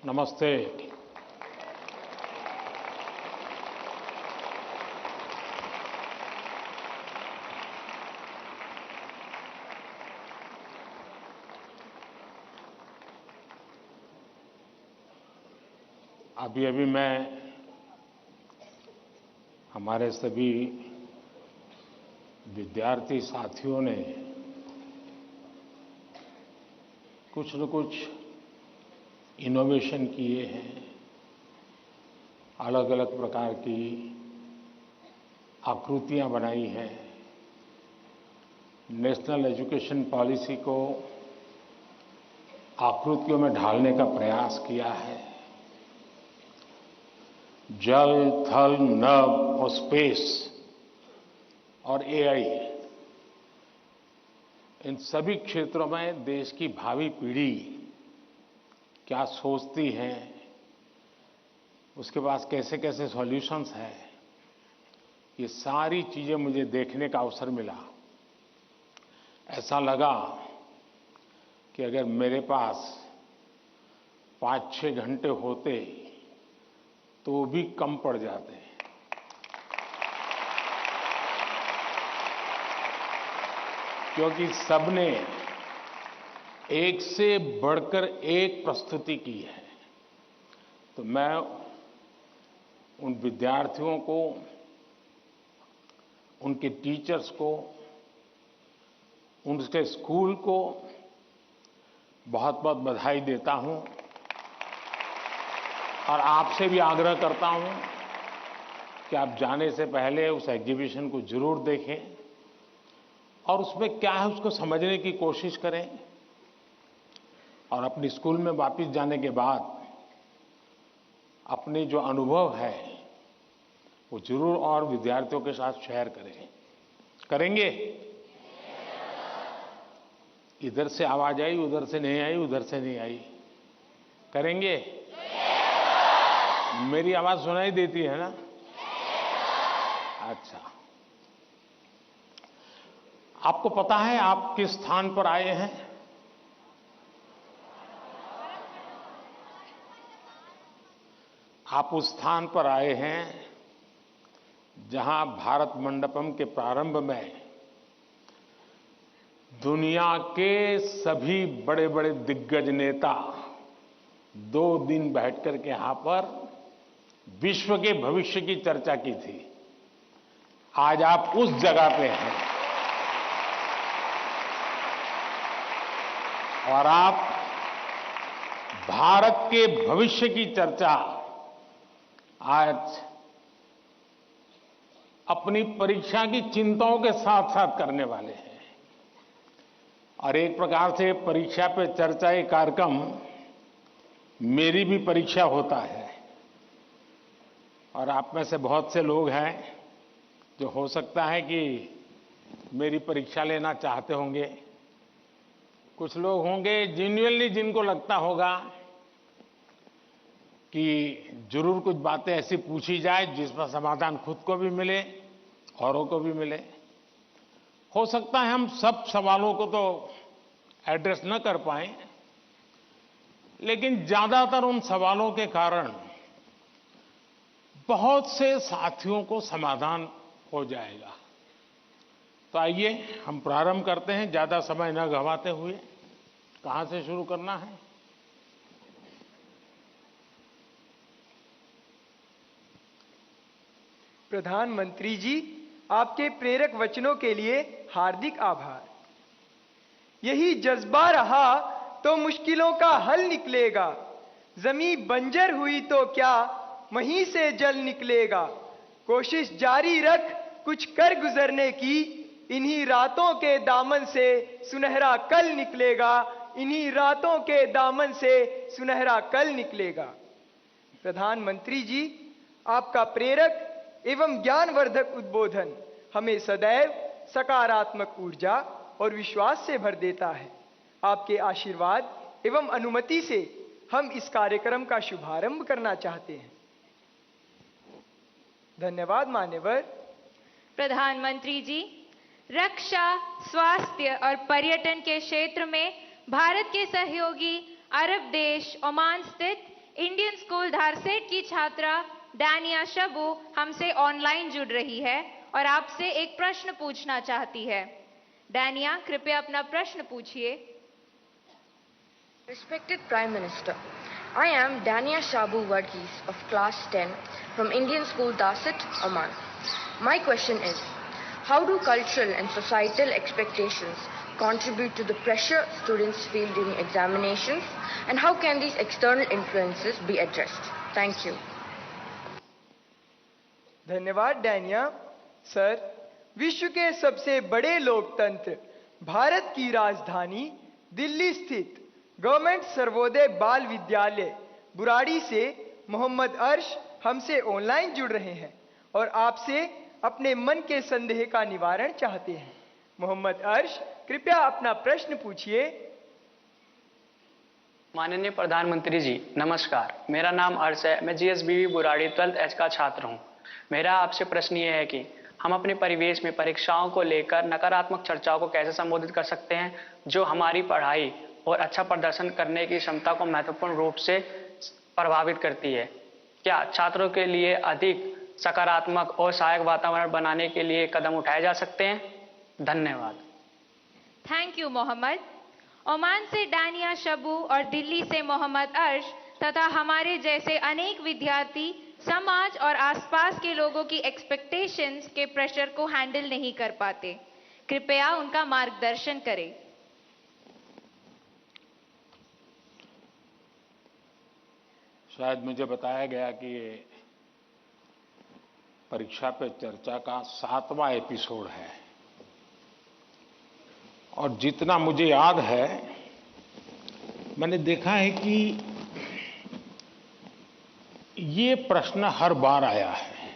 नमस्ते। अभी मैं हमारे सभी विद्यार्थी साथियों ने कुछ न कुछ इनोवेशन किए हैं, अलग अलग प्रकार की आकृतियां बनाई हैं, नेशनल एजुकेशन पॉलिसी को आकृतियों में ढालने का प्रयास किया है। जल, थल, नभ और स्पेस और एआई, इन सभी क्षेत्रों में देश की भावी पीढ़ी क्या सोचती है, उसके पास कैसे कैसे सॉल्यूशंस हैं, ये सारी चीजें मुझे देखने का अवसर मिला। ऐसा लगा कि अगर मेरे पास 5-6 घंटे होते तो भी कम पड़ जाते। क्योंकि सबने एक से बढ़कर एक प्रस्तुति की है। तो मैं उन विद्यार्थियों को, उनके टीचर्स को, उनके स्कूल को बहुत बहुत बधाई देता हूं और आपसे भी आग्रह करता हूं कि आप जाने से पहले उस एग्जीबिशन को जरूर देखें और उसमें क्या है उसको समझने की कोशिश करें और अपनी स्कूल में वापस जाने के बाद अपने जो अनुभव है वो जरूर और विद्यार्थियों के साथ शेयर करें। करेंगे? इधर से आवाज आई, उधर से नहीं आई, उधर से नहीं आई। करेंगे? मेरी आवाज सुनाई देती है ना? अच्छा, आपको पता है आप किस स्थान पर आए हैं? आप उस स्थान पर आए हैं जहां भारत मंडपम के प्रारंभ में दुनिया के सभी बड़े बड़े दिग्गज नेता 2 दिन बैठकर के यहां पर विश्व के भविष्य की चर्चा की थी। आज आप उस जगह पे हैं और आप भारत के भविष्य की चर्चा आज अपनी परीक्षा की चिंताओं के साथ साथ करने वाले हैं। और एक प्रकार से परीक्षा पे चर्चा ये कार्यक्रम मेरी भी परीक्षा होता है। और आप में से बहुत से लोग हैं जो हो सकता है कि मेरी परीक्षा लेना चाहते होंगे। कुछ लोग होंगे जेन्युइनली जिनको लगता होगा कि जरूर कुछ बातें ऐसी पूछी जाए जिसका समाधान खुद को भी मिले, औरों को भी मिले। हो सकता है हम सब सवालों को तो एड्रेस न कर पाएं, लेकिन ज्यादातर उन सवालों के कारण बहुत से साथियों को समाधान हो जाएगा। तो आइए हम प्रारंभ करते हैं, ज्यादा समय न गंवाते हुए। कहां से शुरू करना है? प्रधानमंत्री जी, आपके प्रेरक वचनों के लिए हार्दिक आभार। यही जज्बा रहा तो मुश्किलों का हल निकलेगा। जमीन बंजर हुई तो क्या वहीं से जल निकलेगा। कोशिश जारी रख कुछ कर गुजरने की, इन्हीं रातों के दामन से सुनहरा कल निकलेगा। इन्हीं रातों के दामन से सुनहरा कल निकलेगा। प्रधानमंत्री जी, आपका प्रेरक एवं ज्ञानवर्धक उद्बोधन हमें सदैव सकारात्मक ऊर्जा और विश्वास से भर देता है। आपके आशीर्वाद एवं अनुमति से हम इस कार्यक्रम का शुभारंभ करना चाहते हैं। धन्यवाद मान्यवर। प्रधानमंत्री जी, रक्षा, स्वास्थ्य और पर्यटन के क्षेत्र में भारत के सहयोगी अरब देश ओमान स्थित इंडियन स्कूल धारसेट की छात्रा डानिया शबू हमसे ऑनलाइन जुड़ रही है और आपसे एक प्रश्न पूछना चाहती है। डानिया, कृपया अपना प्रश्न पूछिए। Respected Prime Minister, I am Dania Shabu Varghese of Class 10 from Indian School Darset, Oman. My question is, how do cultural and societal expectations contribute to the pressure students feel during examinations, and how can these external influences be addressed? Thank you. धन्यवाद Dania. Sir, विश्व के सबसे बड़े लोकतंत्र भारत की राजधानी दिल्ली स्थित government Sarvodaya बाल विद्यालय बुराड़ी से मोहम्मद अर्श हमसे ऑनलाइन जुड़ रहे हैं और आपसे अपने मन के संदेह का निवारण चाहते हैं। मोहम्मद अर्श, कृपया अपना प्रश्न पूछिए। माननीय प्रधानमंत्री जी, नमस्कार। मेरा नाम अर्श है। मैं जीएसबीवी बुराड़ी 12th H का छात्र हूं। मेरा आपसे प्रश्न ये है कि हम अपने परिवेश में परीक्षाओं को लेकर नकारात्मक चर्चाओं को कैसे संबोधित कर सकते हैं, जो हमारी पढ़ाई और अच्छा प्रदर्शन करने की क्षमता को महत्वपूर्ण रूप से प्रभावित करती है। क्या छात्रों के लिए अधिक सकारात्मक और सहायक वातावरण बनाने के लिए कदम उठाए जा सकते हैं? धन्यवाद। Thank you Mohammed. ओमान से डानिया शबू और दिल्ली से मोहम्मद अर्श तथा हमारे जैसे अनेक विद्यार्थी समाज और आसपास के लोगों की एक्सपेक्टेशंस के प्रेशर को हैंडल नहीं कर पाते। कृपया उनका मार्गदर्शन करें। शायद मुझे बताया गया कि ये परीक्षा पे चर्चा का 7वां एपिसोड है और जितना मुझे याद है, मैंने देखा है कि ये प्रश्न हर बार आया है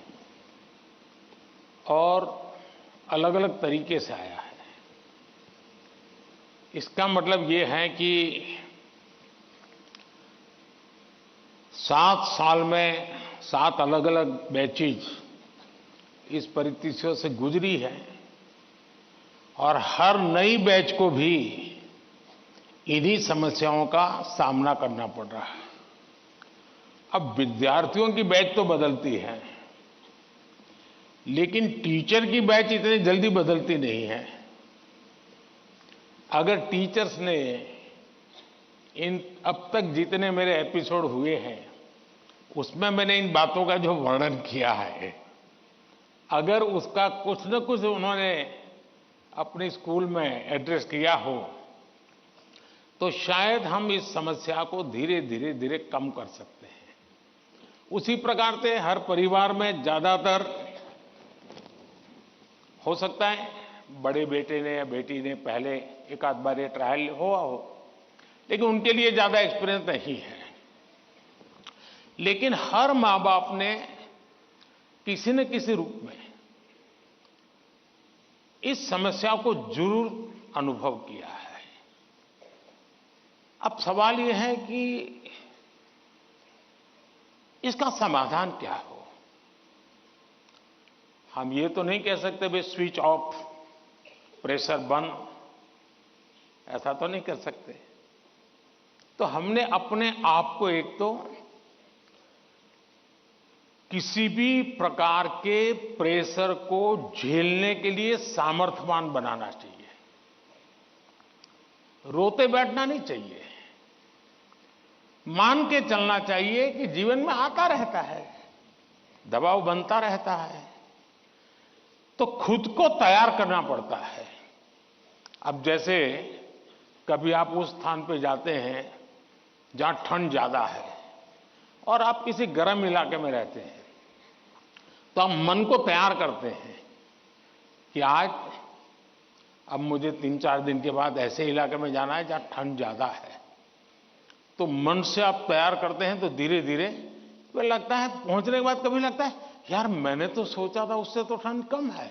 और अलग अलग तरीके से आया है। इसका मतलब ये है कि 7 साल में 7 अलग अलग बैचेज इस परिस्थितियों से गुजरी है और हर नई बैच को भी इन्हीं समस्याओं का सामना करना पड़ रहा है। अब विद्यार्थियों की बैच तो बदलती है, लेकिन टीचर की बैच इतनी जल्दी बदलती नहीं है। अगर टीचर्स ने इन अब तक जितने मेरे एपिसोड हुए हैं उसमें मैंने इन बातों का जो वर्णन किया है, अगर उसका कुछ न कुछ उन्होंने अपने स्कूल में एड्रेस किया हो तो शायद हम इस समस्या को धीरे धीरे कम कर सकते हैं। उसी प्रकार से हर परिवार में ज्यादातर हो सकता है बड़े बेटे ने या बेटी ने पहले एक आध बार ये ट्रायल हुआ हो, लेकिन उनके लिए ज्यादा एक्सपीरियंस नहीं है। लेकिन हर मां बाप ने किसी न किसी रूप में इस समस्या को जरूर अनुभव किया है। अब सवाल यह है कि इसका समाधान क्या हो। हम ये तो नहीं कह सकते भाई स्विच ऑफ, प्रेशर बंद, ऐसा तो नहीं कर सकते। तो हमने अपने आप को एक तो किसी भी प्रकार के प्रेशर को झेलने के लिए सामर्थ्यवान बनाना चाहिए। रोते बैठना नहीं चाहिए। मान के चलना चाहिए कि जीवन में आता रहता है, दबाव बनता रहता है, तो खुद को तैयार करना पड़ता है। अब जैसे कभी आप उस स्थान पे जाते हैं जहां ठंड ज्यादा है और आप किसी गर्म इलाके में रहते हैं, तो आप मन को तैयार करते हैं कि आज अब मुझे 3-4 दिन के बाद ऐसे इलाके में जाना है जहां ठंड ज्यादा है। तो मन से आप तैयार करते हैं तो धीरे धीरे तो लगता है, पहुंचने के बाद कभी लगता है यार मैंने तो सोचा था उससे तो ठंड कम है,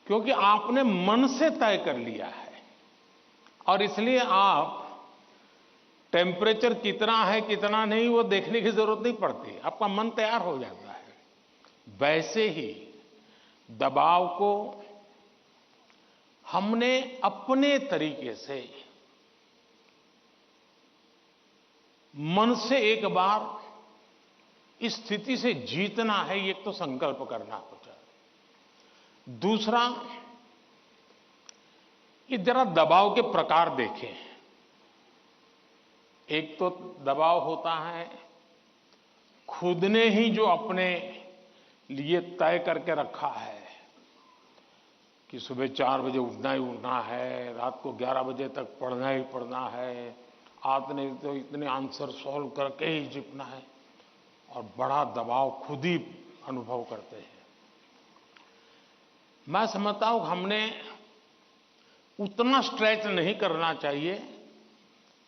क्योंकि आपने मन से तय कर लिया है। और इसलिए आप टेम्परेचर कितना है कितना नहीं वो देखने की जरूरत नहीं पड़ती, आपका मन तैयार हो जाता है। वैसे ही दबाव को हमने अपने तरीके से मन से एक बार इस स्थिति से जीतना है, ये तो संकल्प करना होता है। दूसरा, ये जरा दबाव के प्रकार देखें। एक तो दबाव होता है खुद ने ही जो अपने लिए तय करके रखा है कि सुबह 4 बजे उठना ही उठना है, रात को 11 बजे तक पढ़ना ही पढ़ना है, आपने तो इतने आंसर सॉल्व करके ही जीतना है, और बड़ा दबाव खुद ही अनुभव करते हैं। मैं समझता हूं हमने उतना स्ट्रेच नहीं करना चाहिए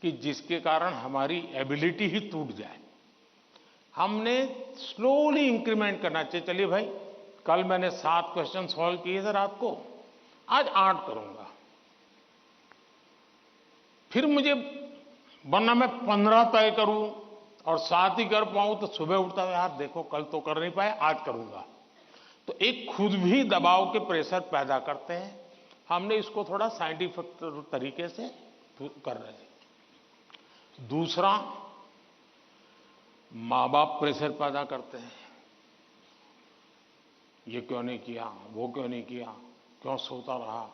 कि जिसके कारण हमारी एबिलिटी ही टूट जाए। हमने स्लोली इंक्रीमेंट करना चाहिए। चलिए भाई, कल मैंने 7 क्वेश्चन सॉल्व किए थे रात को, आज 8 करूंगा। फिर मुझे वरना मैं 15 तय करूं और 7 ही कर पाऊं तो सुबह उठता है, यार देखो कल तो कर नहीं पाए, आज करूंगा। तो एक खुद भी दबाव के प्रेशर पैदा करते हैं। हमने इसको थोड़ा साइंटिफिक तरीके से कर रहे हैं। दूसरा, माँ बाप प्रेशर पैदा करते हैं, ये क्यों नहीं किया, वो क्यों नहीं किया, क्यों सोता रहा,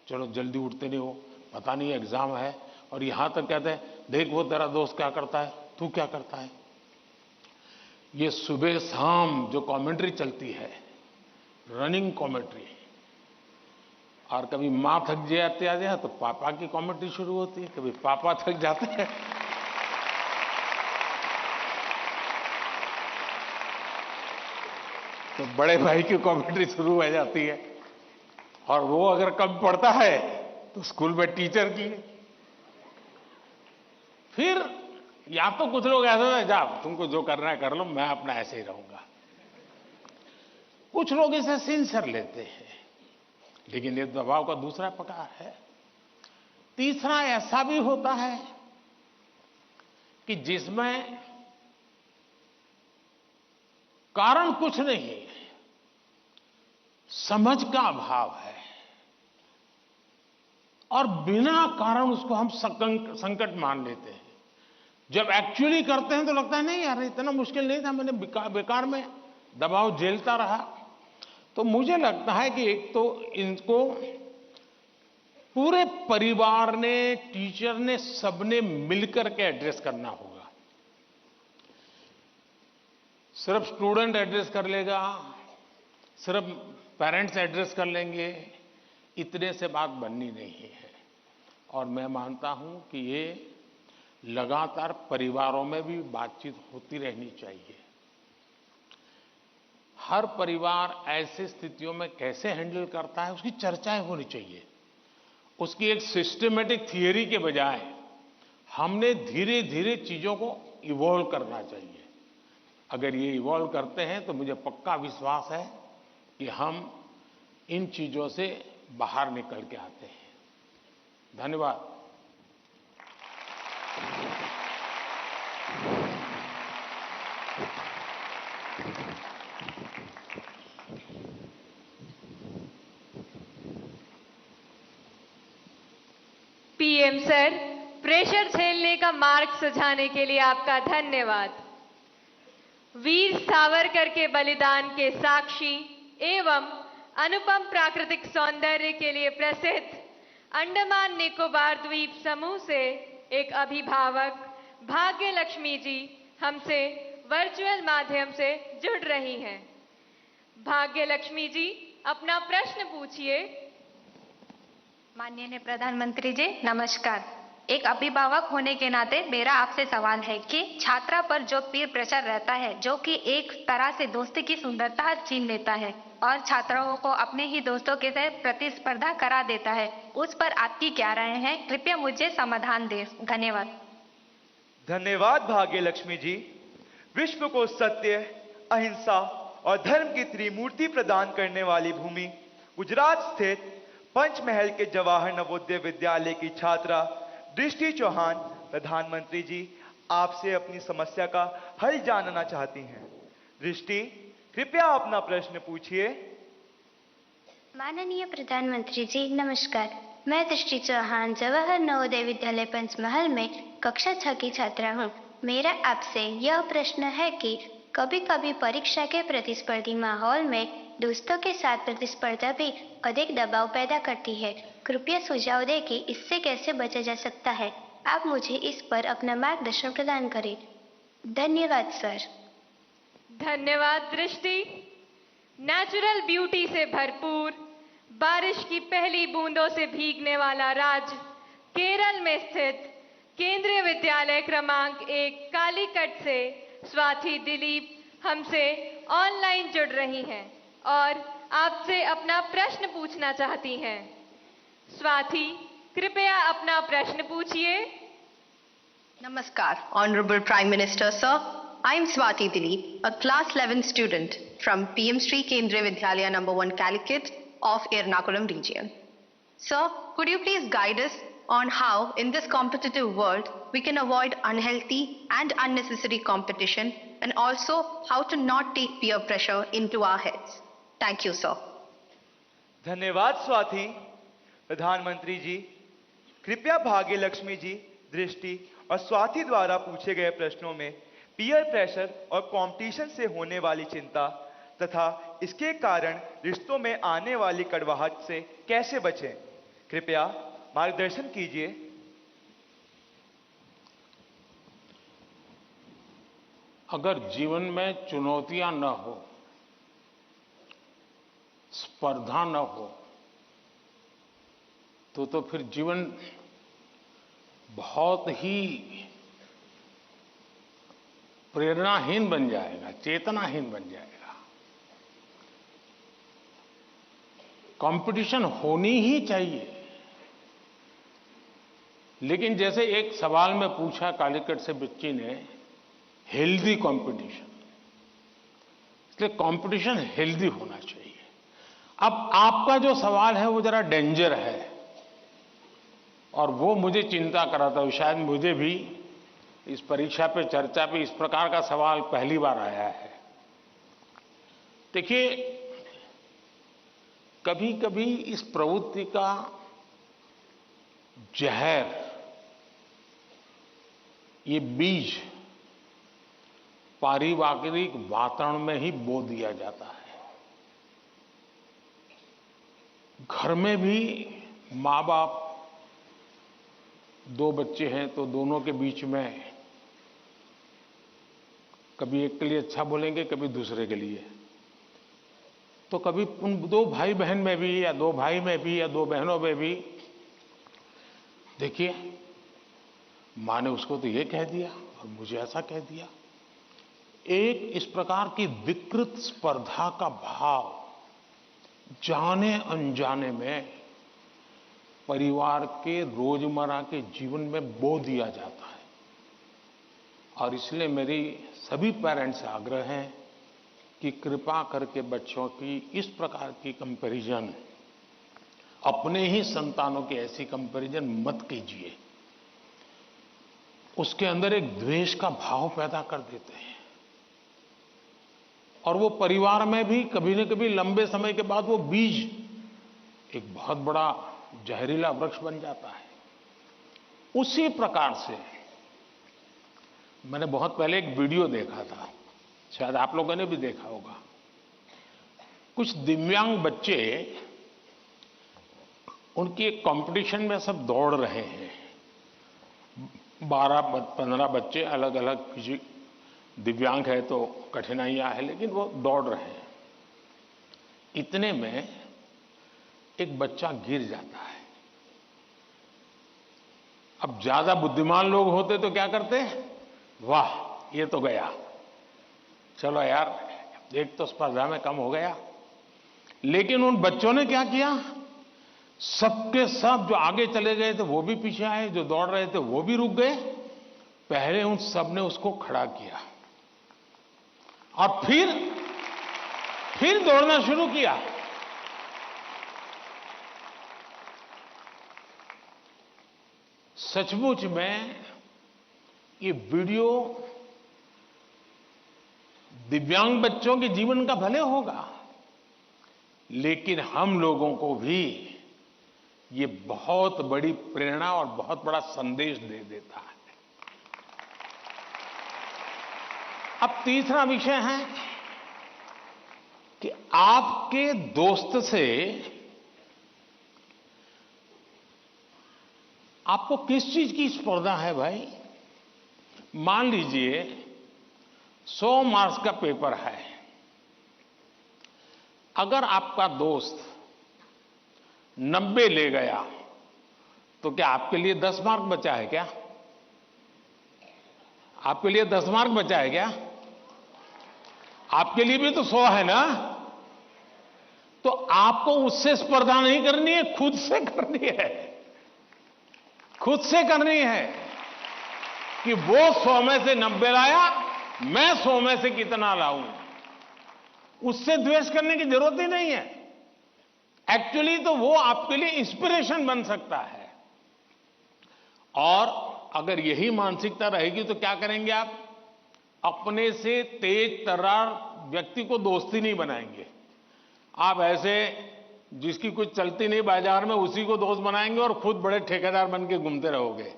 चलो जल्दी उठते नहीं हो, पता नहीं एग्जाम है, और यहां तक कहते हैं देख वो तेरा दोस्त क्या करता है, तू क्या करता है। ये सुबह शाम जो कमेंट्री चलती है, रनिंग कमेंट्री, और कभी माँ थक जाते हैं तो पापा की कमेंट्री शुरू होती है, कभी पापा थक जाते हैं तो बड़े भाई की कमेंट्री शुरू हो जाती है, और वो अगर कम पढ़ता है तो स्कूल में टीचर की। फिर या तो कुछ लोग ऐसे हैं, जा तुमको जो करना है कर लो, मैं अपना ऐसे ही रहूंगा। कुछ लोग इसे सिंसियर लेते हैं, लेकिन ये दबाव का दूसरा प्रकार है। तीसरा ऐसा भी होता है कि जिसमें कारण कुछ नहीं, समझ का अभाव है, और बिना कारण उसको हम संकट मान लेते हैं। जब एक्चुअली करते हैं तो लगता है नहीं यार इतना मुश्किल नहीं था, मैंने बेकार में दबाव झेलता रहा। तो मुझे लगता है कि एक तो इनको पूरे परिवार ने, टीचर ने, सबने मिलकर के एड्रेस करना होगा। सिर्फ स्टूडेंट एड्रेस कर लेगा, सिर्फ पेरेंट्स एड्रेस कर लेंगे, इतने से बात बननी नहीं है। और मैं मानता हूं कि ये लगातार परिवारों में भी बातचीत होती रहनी चाहिए। हर परिवार ऐसी स्थितियों में कैसे हैंडल करता है उसकी चर्चाएं होनी चाहिए। उसकी एक सिस्टमेटिक थियरी के बजाय हमने धीरे धीरे चीजों को इवॉल्व करना चाहिए। अगर ये इवॉल्व करते हैं तो मुझे पक्का विश्वास है कि हम इन चीजों से बाहर निकल के आते हैं। धन्यवाद। पीएम सर, प्रेशर झेलने का मार्ग सुझाने के लिए आपका धन्यवाद। वीर सावरकर के बलिदान के साक्षी एवं अनुपम प्राकृतिक सौंदर्य के लिए प्रसिद्ध अंडमान निकोबार द्वीप समूह से एक अभिभावक भाग्य लक्ष्मी जी हमसे वर्चुअल माध्यम से जुड़ रही हैं। भाग्य लक्ष्मी जी, अपना प्रश्न पूछिए। माननीय प्रधानमंत्री जी नमस्कार। एक अभिभावक होने के नाते मेरा आपसे सवाल है कि छात्रा पर जो पीर प्रेशर रहता है, जो कि एक तरह से दोस्ती की सुंदरता छीन लेता है और छात्राओं को अपने ही दोस्तों के साथ प्रतिस्पर्धा करा देता है, उस पर आपकी क्या राय है? कृपया मुझे समाधान दें। धन्यवाद। धन्यवाद भाग्य लक्ष्मी जी। विश्व को सत्य, अहिंसा और धर्म की त्रिमूर्ति प्रदान करने वाली भूमि गुजरात स्थित पंचमहल के जवाहर नवोदय विद्यालय की छात्रा दृष्टि चौहान प्रधानमंत्री जी आपसे अपनी समस्या का हल जानना चाहती हैं। दृष्टि, कृपया अपना प्रश्न पूछिए। माननीय प्रधानमंत्री जी नमस्कार। मैं दृष्टि चौहान जवाहर नवोदय विद्यालय पंचमहल में कक्षा 6 की छात्रा हूँ। मेरा आपसे यह प्रश्न है कि कभी कभी परीक्षा के प्रतिस्पर्धी माहौल में दोस्तों के साथ प्रतिस्पर्धा भी अधिक दबाव पैदा करती है। कृपया सुझाव दें कि इससे कैसे बचा जा सकता है। आप मुझे इस पर अपना मार्गदर्शन प्रदान करें। धन्यवाद सर। धन्यवाद दृष्टि। नेचुरल ब्यूटी से भरपूर, बारिश की पहली बूंदों से भीगने वाला राज्य केरल में स्थित केंद्रीय विद्यालय क्रमांक 1 कालीकट से स्वाति दिलीप हमसे ऑनलाइन जुड़ रही हैं और आपसे अपना प्रश्न पूछना चाहती हैं। स्वाति, कृपया अपना प्रश्न पूछिए। Namaskar, Honorable Prime Minister, sir. I am Swati Dilip, a class 11 student from PM Sri Kendriya Vidyalaya number 1 Calicut of Ernakulam region. Sir, could you please guide us on how in this competitive world we can avoid unhealthy and unnecessary competition and also how to not take peer pressure into our heads? Thank you, sir. धन्यवाद स्वाति। प्रधानमंत्री जी, कृपया भाग्य लक्ष्मी जी, दृष्टि और स्वाति द्वारा पूछे गए प्रश्नों में पीयर प्रेशर और कंपटीशन से होने वाली चिंता तथा इसके कारण रिश्तों में आने वाली कड़वाहट से कैसे बचें, कृपया मार्गदर्शन कीजिए। अगर जीवन में चुनौतियां न हो, स्पर्धा न हो, तो फिर जीवन बहुत ही प्रेरणाहीन बन जाएगा, चेतनाहीन बन जाएगा। कंपटीशन होनी ही चाहिए, लेकिन जैसे एक सवाल में पूछा कालीकट से बच्ची ने, हेल्दी कंपटीशन, इसलिए कंपटीशन हेल्दी होना चाहिए। अब आपका जो सवाल है वो जरा डेंजर है और वो मुझे चिंता कराता है। शायद मुझे भी इस परीक्षा पे, चर्चा पे इस प्रकार का सवाल पहली बार आया है। देखिए, कभी कभी इस प्रवृत्ति का जहर, ये बीज पारिवारिक वातावरण में ही बो दिया जाता है। घर में भी माँ बाप, दो बच्चे हैं तो दोनों के बीच में कभी एक के लिए अच्छा बोलेंगे, कभी दूसरे के लिए। तो कभी उन दो भाई बहन में भी, या दो भाई में भी, या दो बहनों में भी, देखिए मां ने उसको तो ये कह दिया और मुझे ऐसा कह दिया। एक इस प्रकार की विकृत स्पर्धा का भाव जाने अनजाने में परिवार के रोजमर्रा के जीवन में बो दिया जाता है। और इसलिए मेरी सभी पेरेंट्स से आग्रह है कि कृपा करके बच्चों की इस प्रकार की कंपैरिजन, अपने ही संतानों की ऐसी कंपैरिजन मत कीजिए। उसके अंदर एक द्वेष का भाव पैदा कर देते हैं और वो परिवार में भी कभी न कभी लंबे समय के बाद वो बीज एक बहुत बड़ा जहरीला वृक्ष बन जाता है। उसी प्रकार से मैंने बहुत पहले एक वीडियो देखा था, शायद आप लोगों ने भी देखा होगा। कुछ दिव्यांग बच्चे, उनकी एक कंपटीशन में सब दौड़ रहे हैं। 12-15 बच्चे अलग अलग, किसी दिव्यांग है तो कठिनाइयां है, लेकिन वो दौड़ रहे हैं। इतने में एक बच्चा गिर जाता है। अब ज्यादा बुद्धिमान लोग होते तो क्या करते? वाह, ये तो गया, चलो यार एक तो स्पर्धा में कम हो गया। लेकिन उन बच्चों ने क्या किया? सबके सब जो आगे चले गए थे वो भी पीछे आए, जो दौड़ रहे थे वो भी रुक गए। पहले उन सब ने उसको खड़ा किया और फिर दौड़ना शुरू किया। सचमुच में ये वीडियो दिव्यांग बच्चों के जीवन का भले होगा, लेकिन हम लोगों को भी ये बहुत बड़ी प्रेरणा और बहुत बड़ा संदेश दे देता है। अब तीसरा विषय है कि आपके दोस्त से आपको किस चीज की स्पर्धा है भाई? मान लीजिए 100 मार्क्स का पेपर है। अगर आपका दोस्त 90 ले गया तो क्या आपके लिए 10 मार्क बचा है क्या? आपके लिए 10 मार्क बचा है क्या? आपके लिए भी तो 100 है ना? तो आपको उससे स्पर्धा नहीं करनी है, खुद से करनी है। खुद से करनी है कि वो 100 में से 90 लाया, मैं 100 में से कितना लाऊं। उससे द्वेष करने की जरूरत ही नहीं है। एक्चुअली तो वो आपके लिए इंस्पिरेशन बन सकता है। और अगर यही मानसिकता रहेगी तो क्या करेंगे आप? अपने से तेज तर्रार व्यक्ति को दोस्ती नहीं बनाएंगे। आप ऐसे जिसकी कुछ चलती नहीं बाजार में, उसी को दोस्त बनाएंगे और खुद बड़े ठेकेदार बन के घूमते रहोगे।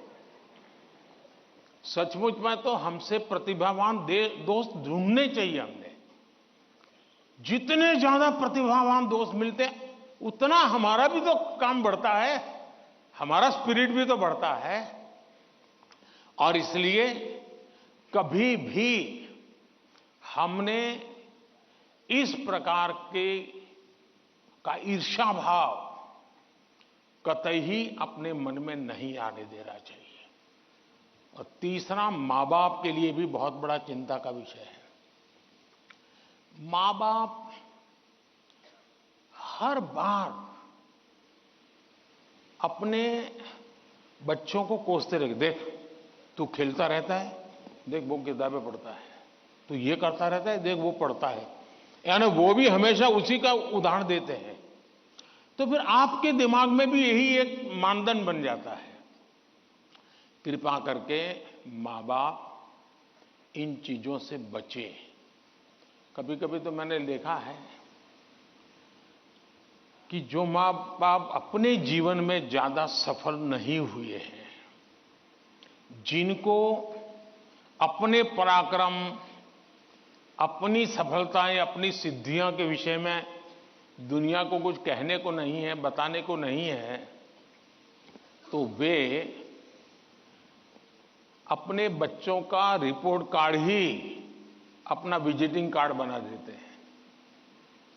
सचमुच में तो हमसे प्रतिभावान दोस्त ढूंढने चाहिए। हमने जितने ज्यादा प्रतिभावान दोस्त मिलते उतना हमारा भी तो काम बढ़ता है, हमारा स्पिरिट भी तो बढ़ता है। और इसलिए कभी भी हमने इस प्रकार का ईर्ष्या भाव कतई ही अपने मन में नहीं आने देना चाहिए। और तीसरा, मां बाप के लिए भी बहुत बड़ा चिंता का विषय है। मां बाप हर बार अपने बच्चों को कोसते रहे, देख तू खेलता रहता है, देख वो किताबें पढ़ता है, तू ये करता रहता है, देख वो पढ़ता है। यानी वो भी हमेशा उसी का उदाहरण देते हैं। तो फिर आपके दिमाग में भी यही एक मानदंड बन जाता है। कृपा करके मां बाप इन चीजों से बचे। कभी कभी तो मैंने देखा है कि जो मां बाप अपने जीवन में ज्यादा सफल नहीं हुए हैं, जिनको अपने पराक्रम, अपनी सफलताएं, अपनी सिद्धियों के विषय में दुनिया को कुछ कहने को नहीं है, बताने को नहीं है, तो वे अपने बच्चों का रिपोर्ट कार्ड ही अपना विजिटिंग कार्ड बना देते हैं।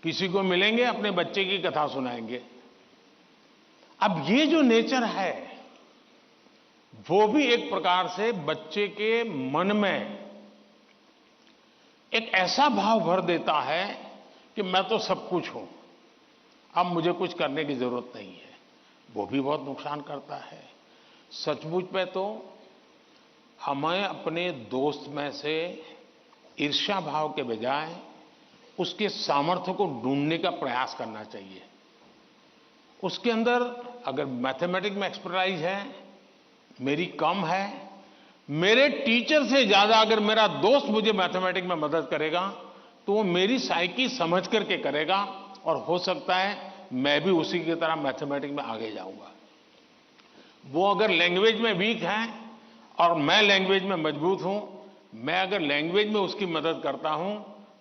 किसी को मिलेंगे, अपने बच्चे की कथा सुनाएंगे। अब ये जो नेचर है वो भी एक प्रकार से बच्चे के मन में एक ऐसा भाव भर देता है कि मैं तो सब कुछ हूं, अब मुझे कुछ करने की जरूरत नहीं है। वो भी बहुत नुकसान करता है। सचमुच में तो हमें अपने दोस्त में से ईर्ष्या भाव के बजाय उसके सामर्थ्य को ढूंढने का प्रयास करना चाहिए। उसके अंदर अगर मैथमेटिक्स में एक्सपर्टाइज है, मेरी कम है, मेरे टीचर से ज्यादा अगर मेरा दोस्त मुझे मैथमेटिक्स में मदद करेगा तो वो मेरी साइकी समझ करके करेगा, और हो सकता है मैं भी उसी की तरह मैथमेटिक्स में आगे जाऊंगा। वो अगर लैंग्वेज में वीक है और मैं लैंग्वेज में मजबूत हूं, मैं अगर लैंग्वेज में उसकी मदद करता हूं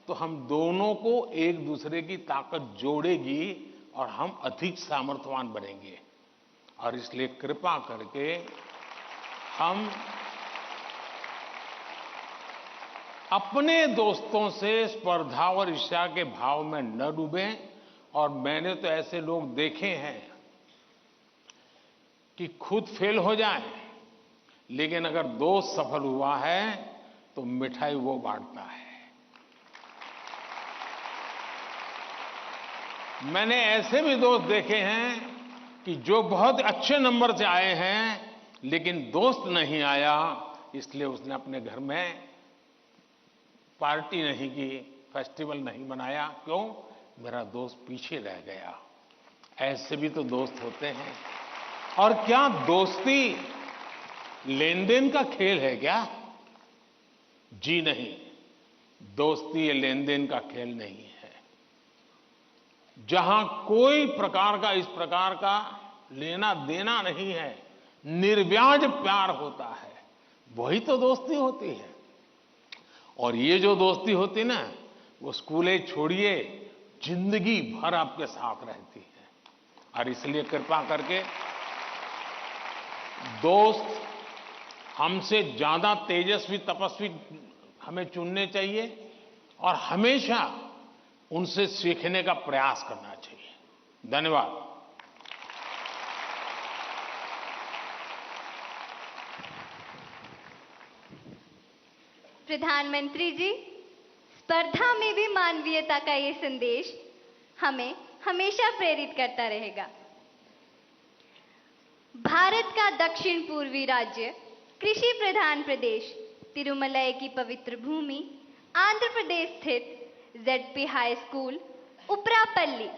तो हम दोनों को एक दूसरे की ताकत जोड़ेगी और हम अधिक सामर्थ्यवान बनेंगे। और इसलिए कृपा करके हम अपने दोस्तों से स्पर्धा और ईर्ष्या के भाव में न डूबें। और मैंने तो ऐसे लोग देखे हैं कि खुद फेल हो जाए, लेकिन अगर दोस्त सफल हुआ है तो मिठाई वो बांटता है। मैंने ऐसे भी दोस्त देखे हैं कि जो बहुत अच्छे नंबर से आए हैं लेकिन दोस्त नहीं आया, इसलिए उसने अपने घर में पार्टी नहीं की, फेस्टिवल नहीं मनाया। क्यों? मेरा दोस्त पीछे रह गया। ऐसे भी तो दोस्त होते हैं। और क्या दोस्ती लेन देन का खेल है क्या? जी नहीं, दोस्ती ये लेन देन का खेल नहीं है। जहां कोई प्रकार का इस प्रकार का लेना देना नहीं है, निर्व्याज प्यार होता है, वही तो दोस्ती होती है। और ये जो दोस्ती होती ना, वो स्कूले छोड़िए जिंदगी भर आपके साथ रहती है। और इसलिए कृपा करके दोस्त हमसे ज्यादा तेजस्वी तपस्वी हमें चुनने चाहिए और हमेशा उनसे सीखने का प्रयास करना चाहिए। धन्यवाद। प्रधानमंत्री जी, स्पर्धा में भी मानवीयता का ये संदेश हमें हमेशा प्रेरित करता रहेगा। भारत का दक्षिण पूर्वी राज्य, कृषि प्रधान प्रदेश, तिरुमलई की पवित्र भूमि, आंध्र प्रदेश स्थित ZP high school Uparapalli,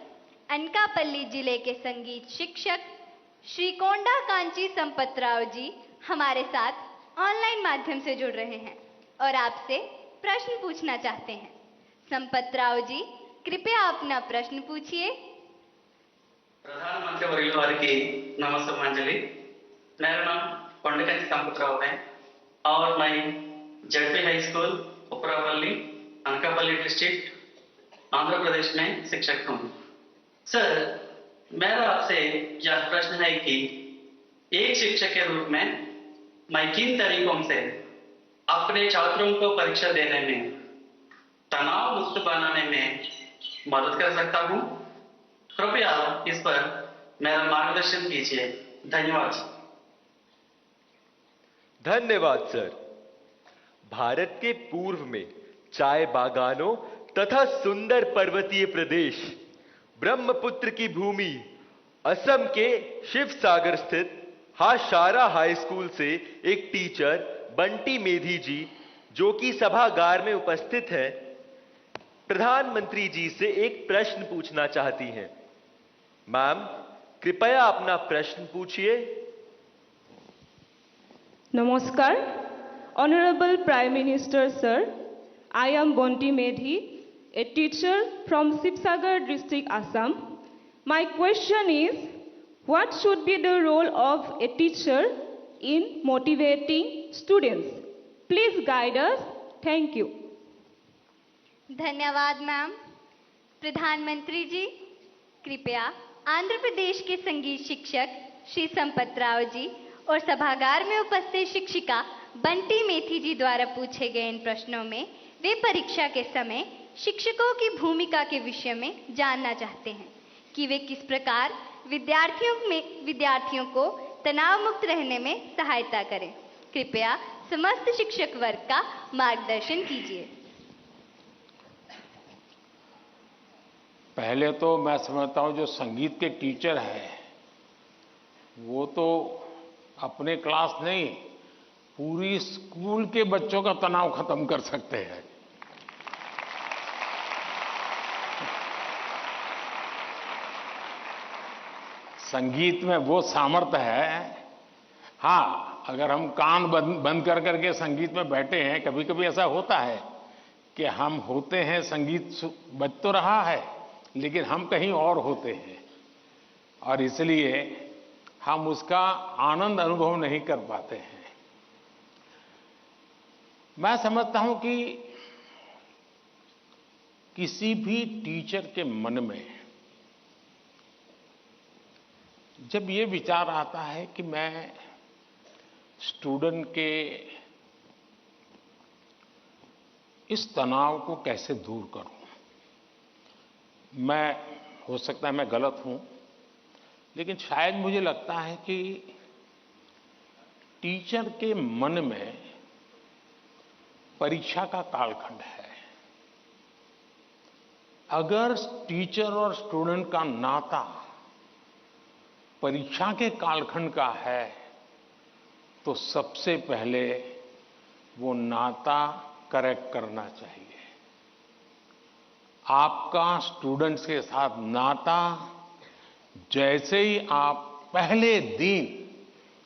Anakapalli जिले के संगीत शिक्षक श्री कोंडा कांची संपतराव जी हमारे साथ ऑनलाइन माध्यम से जुड़ रहे हैं और आपसे प्रश्न पूछना चाहते हैं। संपतराव जी, कृपया अपना प्रश्न पूछिए। प्रधानमंत्री वर्य वाరికి नमस्कारांजलि। मेरा नाम कोंडकांची संपतराव है और मैं ZP high school Uparapalli, Anakapalli district, Andhra Pradesh में शिक्षक हूँ। सर, मेरा आपसे यह प्रश्न है कि एक शिक्षक के रूप में मैं किन तरीकों से अपने छात्रों को परीक्षा देने में तनाव मुक्त बनाने में मदद कर सकता हूं? कृपया इस पर मेरा मार्गदर्शन कीजिए। धन्यवाद। धन्यवाद सर। भारत के पूर्व में चाय बागानों तथा सुंदर पर्वतीय प्रदेश, ब्रह्मपुत्र की भूमि, असम के शिवसागर स्थित हाशारा हाई स्कूल से एक टीचर बंटी मेधी जी, जो कि सभागार में उपस्थित है, प्रधानमंत्री जी से एक प्रश्न पूछना चाहती हैं। मैम, कृपया अपना प्रश्न पूछिए। नमस्कार। Honourable prime minister sir, I am Bonti Medhi, a teacher from Sibsagar district, Assam. My question is, what should be the role of a teacher in motivating students? Please guide us. Thank you. धन्यवाद ma'am. प्रधानमंत्री जी, कृपया आंध्र प्रदेश के संगीत शिक्षक श्री संपतराव जी और सभागार में उपस्थित शिक्षिका बंटी मेथी जी द्वारा पूछे गए इन प्रश्नों में वे परीक्षा के समय शिक्षकों की भूमिका के विषय में जानना चाहते हैं कि वे किस प्रकार विद्यार्थियों को तनाव मुक्त रहने में सहायता करें। कृपया समस्त शिक्षक वर्ग का मार्गदर्शन कीजिए। पहले तो मैं समझता हूं जो संगीत के टीचर हैं वो तो अपने क्लास नहीं, पूरी स्कूल के बच्चों का तनाव खत्म कर सकते हैं। संगीत में वो सामर्थ्य है। हाँ, अगर हम कान बंद कर करके संगीत में बैठे हैं, कभी कभी ऐसा होता है कि हम होते हैं, संगीत बज तो रहा है लेकिन हम कहीं और होते हैं और इसलिए हम उसका आनंद अनुभव नहीं कर पाते हैं। मैं समझता हूं कि किसी भी टीचर के मन में जब ये विचार आता है कि मैं स्टूडेंट के इस तनाव को कैसे दूर करूं, मैं हो सकता है मैं गलत हूं, लेकिन शायद मुझे लगता है कि टीचर के मन में परीक्षा का कालखंड है। अगर टीचर और स्टूडेंट का नाता परीक्षा के कालखंड का है तो सबसे पहले वो नाता करेक्ट करना चाहिए। आपका स्टूडेंट्स के साथ नाता जैसे ही आप पहले दिन,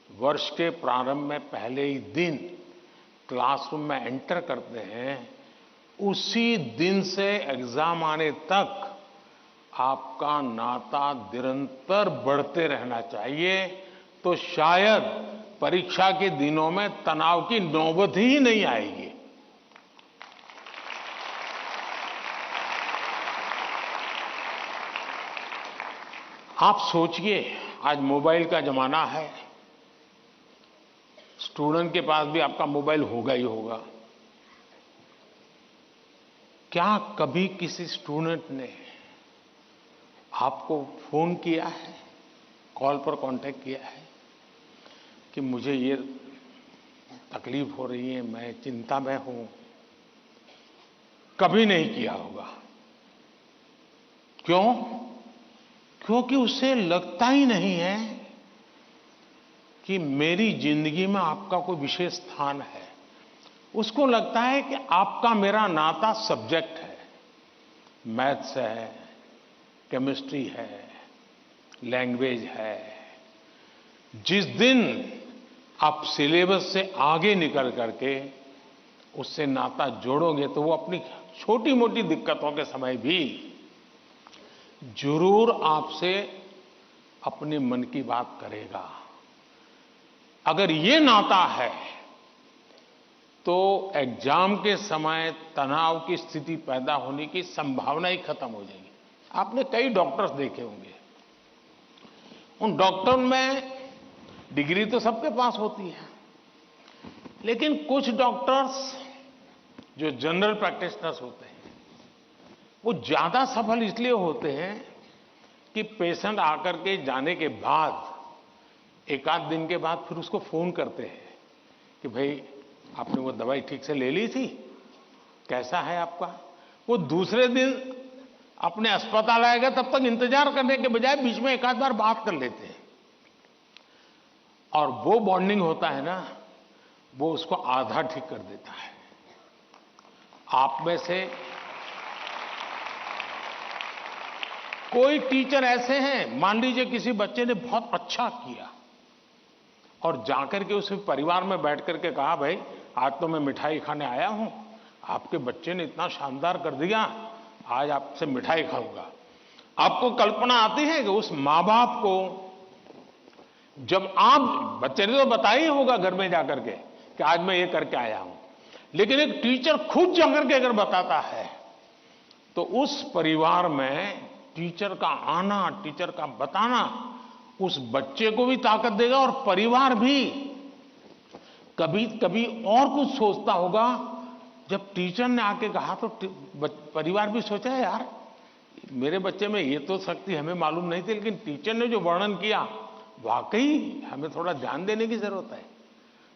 वर्ष के प्रारंभ में पहले ही दिन क्लासरूम में एंटर करते हैं, उसी दिन से एग्जाम आने तक आपका नाता निरंतर बढ़ते रहना चाहिए। तो शायद परीक्षा के दिनों में तनाव की नौबत ही नहीं आएगी। आप सोचिए, आज मोबाइल का जमाना है, स्टूडेंट के पास भी आपका मोबाइल होगा ही होगा। क्या कभी किसी स्टूडेंट ने आपको फोन किया है, कॉल पर कांटेक्ट किया है कि मुझे ये तकलीफ हो रही है, मैं चिंता में हूं? कभी नहीं किया होगा। क्यों? क्योंकि उसे लगता ही नहीं है कि मेरी जिंदगी में आपका कोई विशेष स्थान है। उसको लगता है कि आपका मेरा नाता सब्जेक्ट है, मैथ्स है, केमिस्ट्री है, लैंग्वेज है। जिस दिन आप सिलेबस से आगे निकल करके उससे नाता जोड़ोगे तो वो अपनी छोटी मोटी दिक्कतों के समय भी जरूर आपसे अपने मन की बात करेगा। अगर ये नाता है तो एग्जाम के समय तनाव की स्थिति पैदा होने की संभावना ही खत्म हो जाएगी। आपने कई डॉक्टर्स देखे होंगे, उन डॉक्टर में डिग्री तो सबके पास होती है, लेकिन कुछ डॉक्टर्स जो जनरल प्रैक्टिशनर्स होते हैं वो ज्यादा सफल इसलिए होते हैं कि पेशेंट आकर के जाने के बाद एक आध दिन के बाद फिर उसको फोन करते हैं कि भाई आपने वो दवाई ठीक से ले ली थी, कैसा है आपका? वो दूसरे दिन अपने अस्पताल आएगा तब तक इंतजार करने के बजाय बीच में एक आध बार बात कर लेते हैं, और वो बॉन्डिंग होता है ना, वो उसको आधा ठीक कर देता है। आप में से कोई टीचर ऐसे हैं, मान लीजिए किसी बच्चे ने बहुत अच्छा किया और जाकर के उस परिवार में बैठ करके कहा, भाई आज तो मैं मिठाई खाने आया हूं, आपके बच्चे ने इतना शानदार कर दिया, आज आपसे मिठाई खाऊंगा। आपको कल्पना आती है कि उस मां बाप को, जब आप, बच्चे ने तो बताया ही होगा घर में जाकर के कि आज मैं ये करके आया हूं, लेकिन एक टीचर खुद जाकर के अगर बताता है तो उस परिवार में टीचर का आना, टीचर का बताना उस बच्चे को भी ताकत देगा और परिवार भी कभी कभी और कुछ सोचता होगा। जब टीचर ने आके कहा तो परिवार भी सोचा है, यार मेरे बच्चे में ये तो शक्ति हमें मालूम नहीं थी, लेकिन टीचर ने जो वर्णन किया वाकई हमें थोड़ा ध्यान देने की जरूरत है।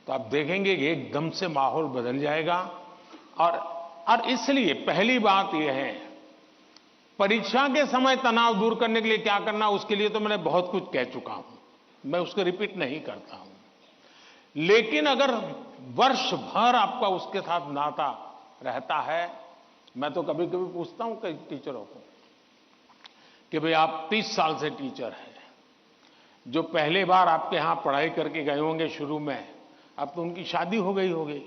तो आप देखेंगे कि एकदम से माहौल बदल जाएगा। और इसलिए पहली बात यह है, परीक्षा के समय तनाव दूर करने के लिए क्या करना, उसके लिए तो मैंने बहुत कुछ कह चुका हूं, मैं उसको रिपीट नहीं करता हूं। लेकिन अगर वर्ष भर आपका उसके साथ नाता रहता है, मैं तो कभी कभी पूछता हूं कई टीचरों को कि भाई आप 30 साल से टीचर हैं, जो पहले बार आपके यहां पढ़ाई करके गए होंगे शुरू में, अब तो उनकी शादी हो गई होगी,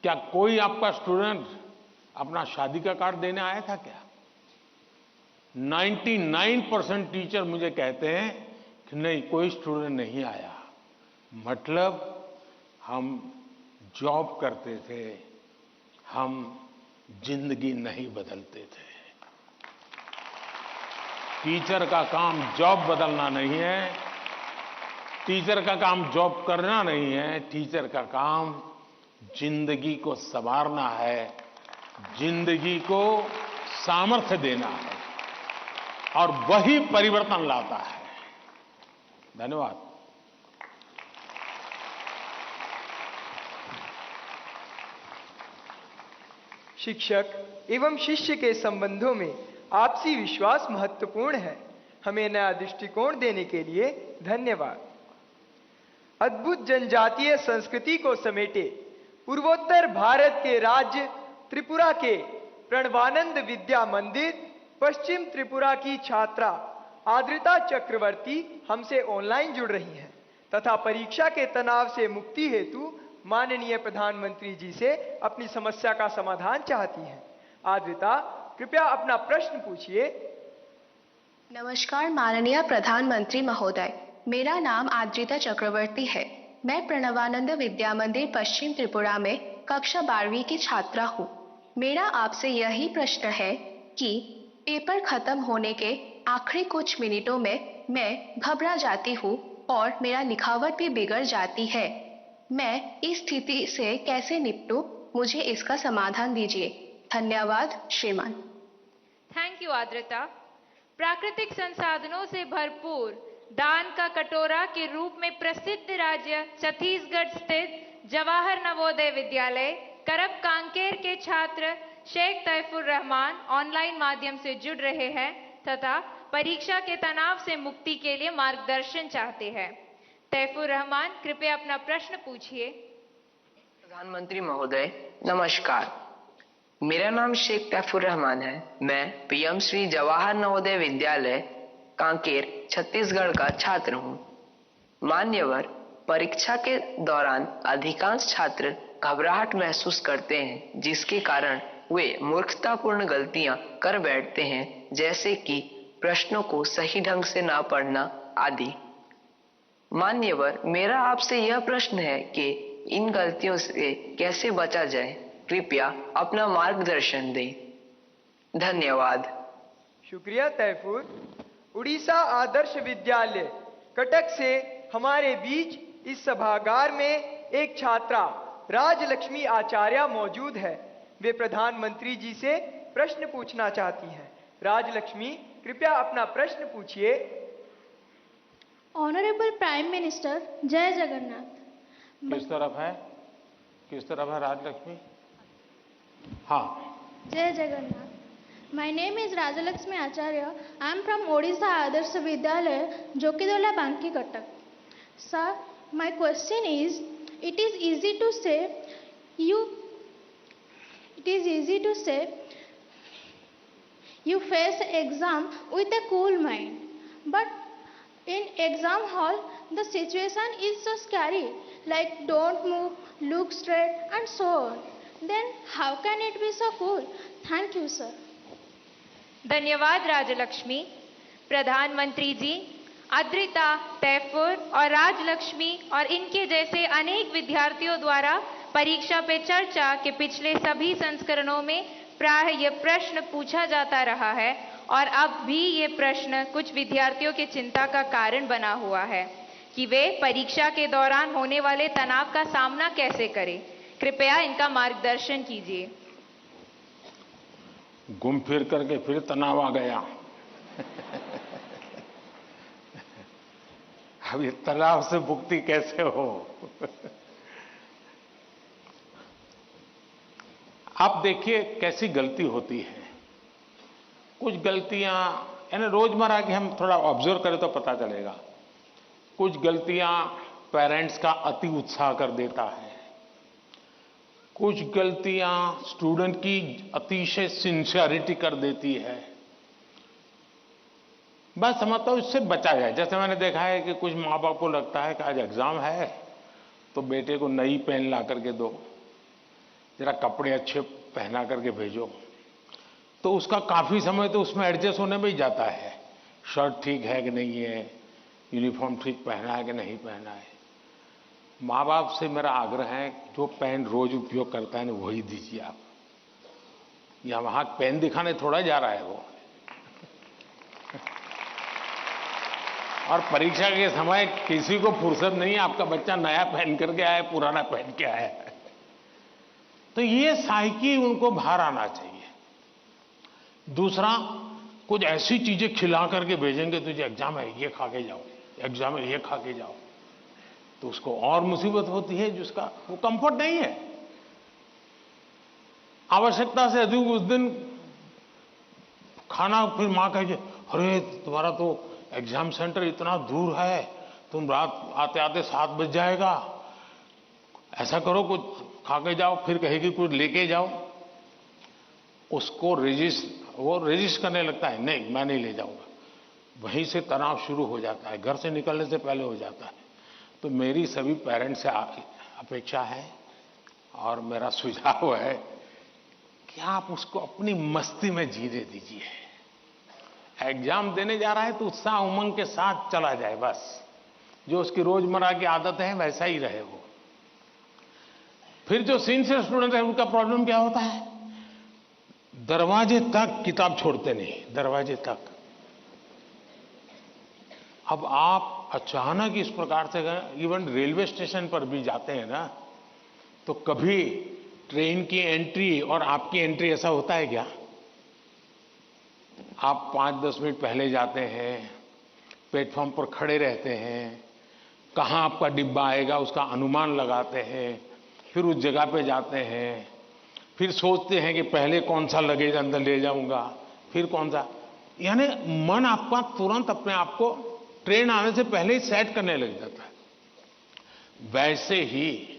क्या कोई आपका स्टूडेंट अपना शादी का कार्ड देने आया था क्या? 99% टीचर मुझे कहते हैं कि नहीं, कोई स्टूडेंट नहीं आया। मतलब हम जॉब करते थे, हम जिंदगी नहीं बदलते थे। टीचर का काम जॉब बदलना नहीं है, टीचर का काम जॉब करना नहीं है, टीचर का काम जिंदगी को संवारना है, जिंदगी को सामर्थ्य देना है, और वही परिवर्तन लाता है। धन्यवाद। शिक्षक एवं शिष्य के संबंधों में आपसी विश्वास महत्वपूर्ण है। हमें नया दृष्टिकोण देने के लिए धन्यवाद। अद्भुत जनजातीय संस्कृति को समेटे पूर्वोत्तर भारत के राज्य त्रिपुरा के प्रणवानंद विद्या मंदिर पश्चिम त्रिपुरा की छात्रा आद्रिता चक्रवर्ती हमसे ऑनलाइन जुड़ रही हैं तथा परीक्षा के तनाव से मुक्ति हेतु माननीय प्रधानमंत्री जी से अपनी समस्या का समाधान चाहती हैं। आद्रिता, कृपया अपना प्रश्न पूछिए। नमस्कार माननीय प्रधानमंत्री महोदय, मेरा नाम आद्रिता चक्रवर्ती है। मैं प्रणवानंद विद्या मंदिर पश्चिम त्रिपुरा में कक्षा 12वीं की छात्रा हूँ। मेरा आपसे यही प्रश्न है कि पेपर खत्म होने के आखिरी कुछ मिनटों में मैं घबरा जाती हूँ और मेरा लिखावट भी बिगड़ जाती है। मैं इस स्थिति से कैसे निपटूं? मुझे इसका समाधान दीजिए। धन्यवाद श्रीमान। थैंक यू आद्रता। प्राकृतिक संसाधनों से भरपूर दान का कटोरा के रूप में प्रसिद्ध राज्य छत्तीसगढ़ स्थित जवाहर नवोदय विद्यालय करब कांकेर के छात्र शेख तैफुर रहमान ऑनलाइन माध्यम से जुड़ रहे हैं तथा परीक्षा के तनाव से मुक्ति के लिए मार्गदर्शन चाहते हैं। तैफुर रहमान, कृपया अपना प्रश्न पूछिए। प्रधानमंत्री महोदय नमस्कार, मेरा नाम शेख तैफुर रहमान है। मैं पीएम श्री जवाहर नवोदय विद्यालय कांकेर छत्तीसगढ़ का छात्र हूँ। मान्यवर, परीक्षा के दौरान अधिकांश छात्र घबराहट महसूस करते हैं, जिसके कारण वे मूर्खतापूर्ण गलतियां कर बैठते हैं, जैसे कि प्रश्नों को सही ढंग से ना पढ़ना आदि। मान्यवर, मेरा आपसे यह प्रश्न है कि इन गलतियों से कैसे बचा जाए? कृपया अपना मार्गदर्शन दें। धन्यवाद। शुक्रिया तैफूर। उड़ीसा आदर्श विद्यालय कटक से हमारे बीच इस सभागार में एक छात्रा राजलक्ष्मी आचार्य मौजूद है। वे प्रधानमंत्री जी से प्रश्न पूछना चाहती हैं। राजलक्ष्मी, कृपया अपना प्रश्न पूछिए। ऑनरेबल प्राइम मिनिस्टर, जय जगन्नाथ। किस तरफ है राजलक्ष्मी? हाँ। जय Jagannath. My name is Rajalakshmi Acharya. I am from Odisha Adarsh Vidyalaya, Jokidola Banki, Cuttack. Sir, my question is, it is easy to say you face exam with a cool mind, but in exam hall the situation is so scary, like don't move, look straight and so on. Then how can it be so cool? Thank you, sir. धन्यवाद राजलक्ष्मी। प्रधानमंत्री जी, अद्रिता, तैफुर और राजलक्ष्मी और इनके जैसे अनेक विद्यार्थियों द्वारा परीक्षा पे चर्चा के पिछले सभी संस्करणों में प्राय यह प्रश्न पूछा जाता रहा है और अब भी ये प्रश्न कुछ विद्यार्थियों के चिंता का कारण बना हुआ है कि वे परीक्षा के दौरान होने वाले तनाव का सामना कैसे करें। कृपया इनका मार्गदर्शन कीजिए। घूम फिर करके फिर तनाव आ गया। अब ये तनाव से मुक्ति कैसे हो? आप देखिए कैसी गलती होती है। कुछ गलतियां यानी रोजमर्रा की हम थोड़ा ऑब्जर्व करें तो पता चलेगा। कुछ गलतियां पेरेंट्स का अति उत्साह कर देता है, कुछ गलतियां स्टूडेंट की अतिशय सिंसियरिटी कर देती है। बस समझता हूं इससे बचा जाए। जैसे मैंने देखा है कि कुछ माँ बाप को लगता है कि आज एग्जाम है तो बेटे को नई पेन ला करके दो, जरा कपड़े अच्छे पहना करके भेजो, तो उसका काफी समय तो उसमें एडजस्ट होने में ही जाता है। शर्ट ठीक है कि नहीं है, यूनिफॉर्म ठीक पहना है कि नहीं पहना है। माँ बाप से मेरा आग्रह है जो पेन रोज उपयोग करता है ना वही दीजिए आप। या वहां पेन दिखाने थोड़ा जा रहा है वो। और परीक्षा के समय किसी को फुर्सत नहीं है, आपका बच्चा नया पहन करके आया, पुराना पहन के आया है। तो ये साइकी उनको बाहर आना चाहिए। दूसरा, कुछ ऐसी चीजें खिला करके भेजेंगे, तुझे एग्जाम है ये खा के जाओ, एग्जाम है ये खा के जाओ, तो उसको और मुसीबत होती है जिसका वो कंफर्ट नहीं है। आवश्यकता से अधिक उस दिन खाना, फिर मां कहे अरे तुम्हारा तो एग्जाम सेंटर इतना दूर है, तुम रात आते आते 7 बज जाएगा, ऐसा करो कुछ खा के जाओ, फिर कहेगी कुछ लेके जाओ। उसको वो रेजिस्ट करने लगता है, नहीं मैं नहीं ले जाऊंगा। वहीं से तनाव शुरू हो जाता है, घर से निकलने से पहले हो जाता है। तो मेरी सभी पेरेंट्स से अपेक्षा है और मेरा सुझाव है कि आप उसको अपनी मस्ती में जीने दीजिए। एग्जाम देने जा रहा है तो उत्साह उमंग के साथ चला जाए, बस जो उसकी रोजमर्रा की आदत है वैसा ही रहे वो। फिर जो सिंसियर स्टूडेंट है उनका प्रॉब्लम क्या होता है, दरवाजे तक किताब छोड़ते नहीं, दरवाजे तक। अब आप अचानक इस प्रकार से इवन रेलवे स्टेशन पर भी जाते हैं ना, तो कभी ट्रेन की एंट्री और आपकी एंट्री ऐसा होता है क्या? आप 5-10 मिनट पहले जाते हैं, प्लेटफॉर्म पर खड़े रहते हैं, कहाँ आपका डिब्बा आएगा उसका अनुमान लगाते हैं, फिर उस जगह पे जाते हैं, फिर सोचते हैं कि पहले कौन सा लगेज अंदर ले जाऊंगा, फिर कौन सा, यानी मन आपका तुरंत अपने आप को ट्रेन आने से पहले ही सेट करने लग जाता है। वैसे ही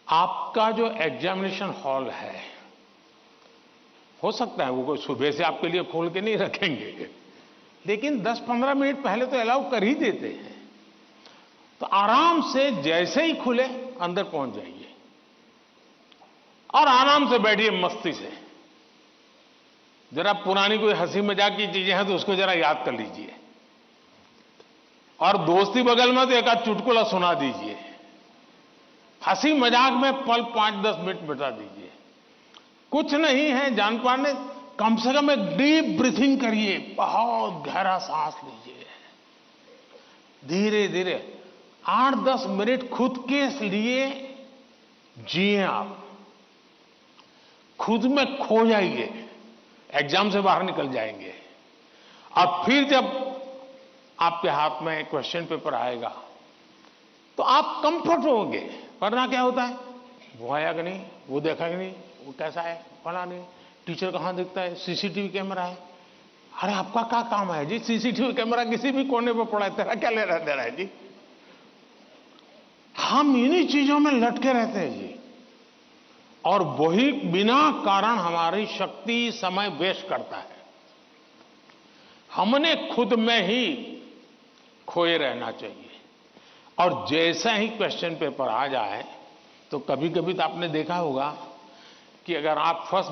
आपका जो एग्जामिनेशन हॉल है, हो सकता है वो कोई सुबह से आपके लिए खोल के नहीं रखेंगे, लेकिन 10-15 मिनट पहले तो अलाउ कर ही देते हैं। तो आराम से जैसे ही खुले अंदर पहुंच जाइए और आराम से बैठिए मस्ती से। जरा पुरानी कोई हंसी मजाक की चीजें हैं तो उसको जरा याद कर लीजिए, और दोस्ती बगल में तो एक आध चुटकुला सुना दीजिए। हंसी मजाक में पल 5-10 मिनट बिता दीजिए। कुछ नहीं है जान पाने, कम से कम एक डीप ब्रीथिंग करिए, बहुत गहरा सांस लीजिए, धीरे धीरे 8-10 मिनट खुद के लिए जिए। आप खुद में खो जाइए, एग्जाम से बाहर निकल जाएंगे। और फिर जब आपके हाथ में क्वेश्चन पेपर आएगा तो आप कंफर्ट होंगे। वरना क्या होता है, वो आया कि नहीं, वो देखा कि नहीं, वो कैसा है, फला नहीं, टीचर कहाँ दिखता है, सीसीटीवी कैमरा है। अरे आपका क्या काम है जी, सीसीटीवी कैमरा किसी भी कोने पर पड़ा है, तेरा क्या लेना देना है जी। हम इन्हीं चीजों में लटके रहते हैं जी, और वही बिना कारण हमारी शक्ति समय वेस्ट करता है। हमने खुद में ही खोए रहना चाहिए। और जैसा ही क्वेश्चन पेपर आ जाए तो कभी कभी तो आपने देखा होगा कि अगर आप फर्स्ट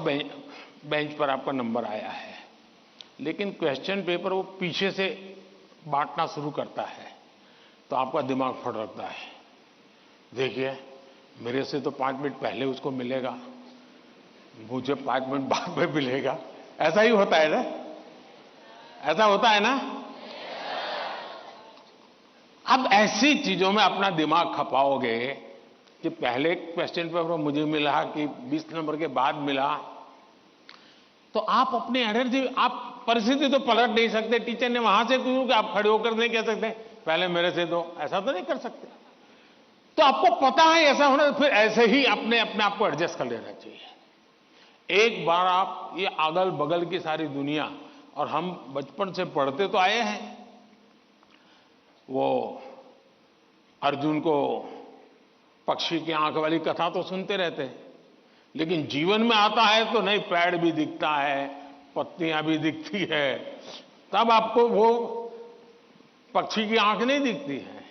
बेंच पर आपका नंबर आया है, लेकिन क्वेश्चन पेपर वो पीछे से बांटना शुरू करता है, तो आपका दिमाग फटकता है। देखिए मेरे से तो 5 मिनट पहले उसको मिलेगा, मुझे 5 मिनट बाद में मिलेगा। ऐसा ही होता है ना, ऐसा होता है ना। अब ऐसी चीजों में अपना दिमाग खपाओगे कि पहले क्वेश्चन पेपर मुझे मिला कि 20 नंबर के बाद मिला, तो आप अपनी एनर्जी, आप परिस्थिति तो पलट नहीं सकते। टीचर ने वहां से क्यों कि आप खड़े होकर नहीं कह सकते पहले मेरे से दो, ऐसा तो नहीं कर सकते। तो आपको पता है ऐसा होना, फिर ऐसे ही अपने आप को एडजस्ट कर लेना चाहिए। एक बार आप ये अगल बगल की सारी दुनिया, और हम बचपन से पढ़ते तो आए हैं, वो अर्जुन को पक्षी की आंख वाली कथा तो सुनते रहते हैं, लेकिन जीवन में आता है तो नहीं, पेड़ भी दिखता है, पत्तियां भी दिखती है, तब आपको वो पक्षी की आंख नहीं दिखती है।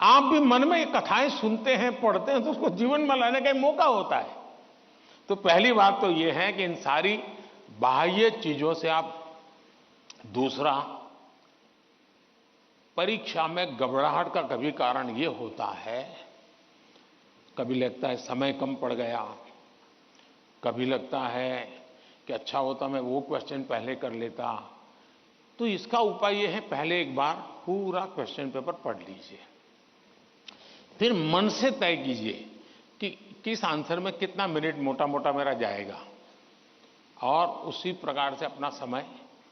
आप भी मन में ये कथाएं सुनते हैं, पढ़ते हैं, तो उसको जीवन में लाने का मौका होता है। तो पहली बात तो ये है कि इन सारी बाह्य चीजों से आप, दूसरा, परीक्षा में घबराहट का कभी कारण ये होता है, कभी लगता है समय कम पड़ गया, कभी लगता है कि अच्छा होता मैं वो क्वेश्चन पहले कर लेता। तो इसका उपाय ये है, पहले एक बार पूरा क्वेश्चन पेपर पढ़ लीजिए, फिर मन से तय कीजिए कि किस आंसर में कितना मिनट मोटा मोटा मेरा जाएगा, और उसी प्रकार से अपना समय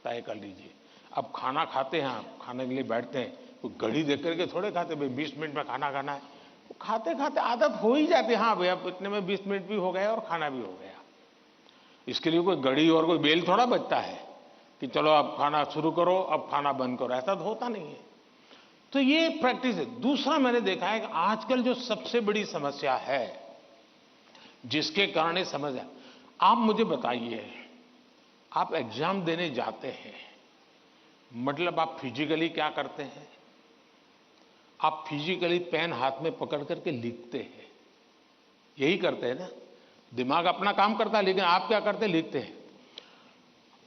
तय कर लीजिए। अब खाना खाते हैं, आप खाने के लिए बैठते हैं तो घड़ी देख करके थोड़े खाते, भाई 20 मिनट में खाना खाना है। तो खाते खाते आदत हो ही जाती है, हाँ भैया इतने में 20 मिनट भी हो गया और खाना भी हो गया। इसके लिए कोई घड़ी और कोई बेल थोड़ा बचता है कि चलो अब खाना शुरू करो, अब खाना बंद करो, ऐसा तो होता नहीं है। तो ये प्रैक्टिस है। दूसरा मैंने देखा है कि आजकल जो सबसे बड़ी समस्या है, जिसके कारण ये समस्या, आप मुझे बताइए, आप एग्जाम देने जाते हैं, मतलब आप फिजिकली क्या करते हैं? आप फिजिकली पेन हाथ में पकड़ करके लिखते हैं, यही करते हैं ना। दिमाग अपना काम करता है, लेकिन आप क्या करते हैं? लिखते हैं।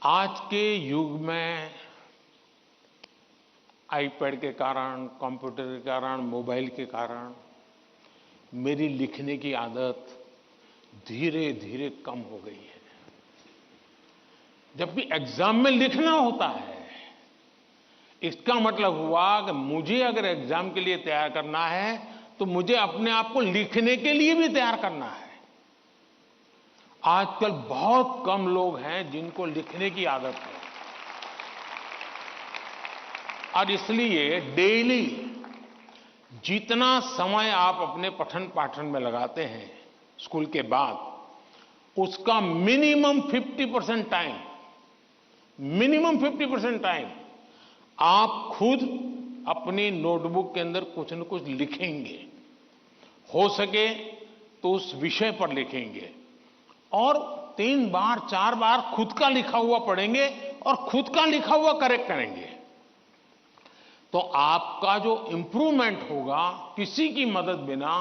आज के युग में आईपैड के कारण, कंप्यूटर के कारण, मोबाइल के कारण मेरी लिखने की आदत धीरे धीरे कम हो गई है। जबकि एग्जाम में लिखना होता है। इसका मतलब हुआ कि मुझे अगर एग्जाम के लिए तैयार करना है तो मुझे अपने आप को लिखने के लिए भी तैयार करना है। आजकल बहुत कम लोग हैं जिनको लिखने की आदत है, और इसलिए डेली जितना समय आप अपने पठन पाठन में लगाते हैं स्कूल के बाद, उसका मिनिमम 50% टाइम आप खुद अपनी नोटबुक के अंदर कुछ न कुछ लिखेंगे। हो सके तो उस विषय पर लिखेंगे, और 3 बार 4 बार खुद का लिखा हुआ पढ़ेंगे और खुद का लिखा हुआ करेक्ट करेंगे। तो आपका जो इंप्रूवमेंट होगा किसी की मदद बिना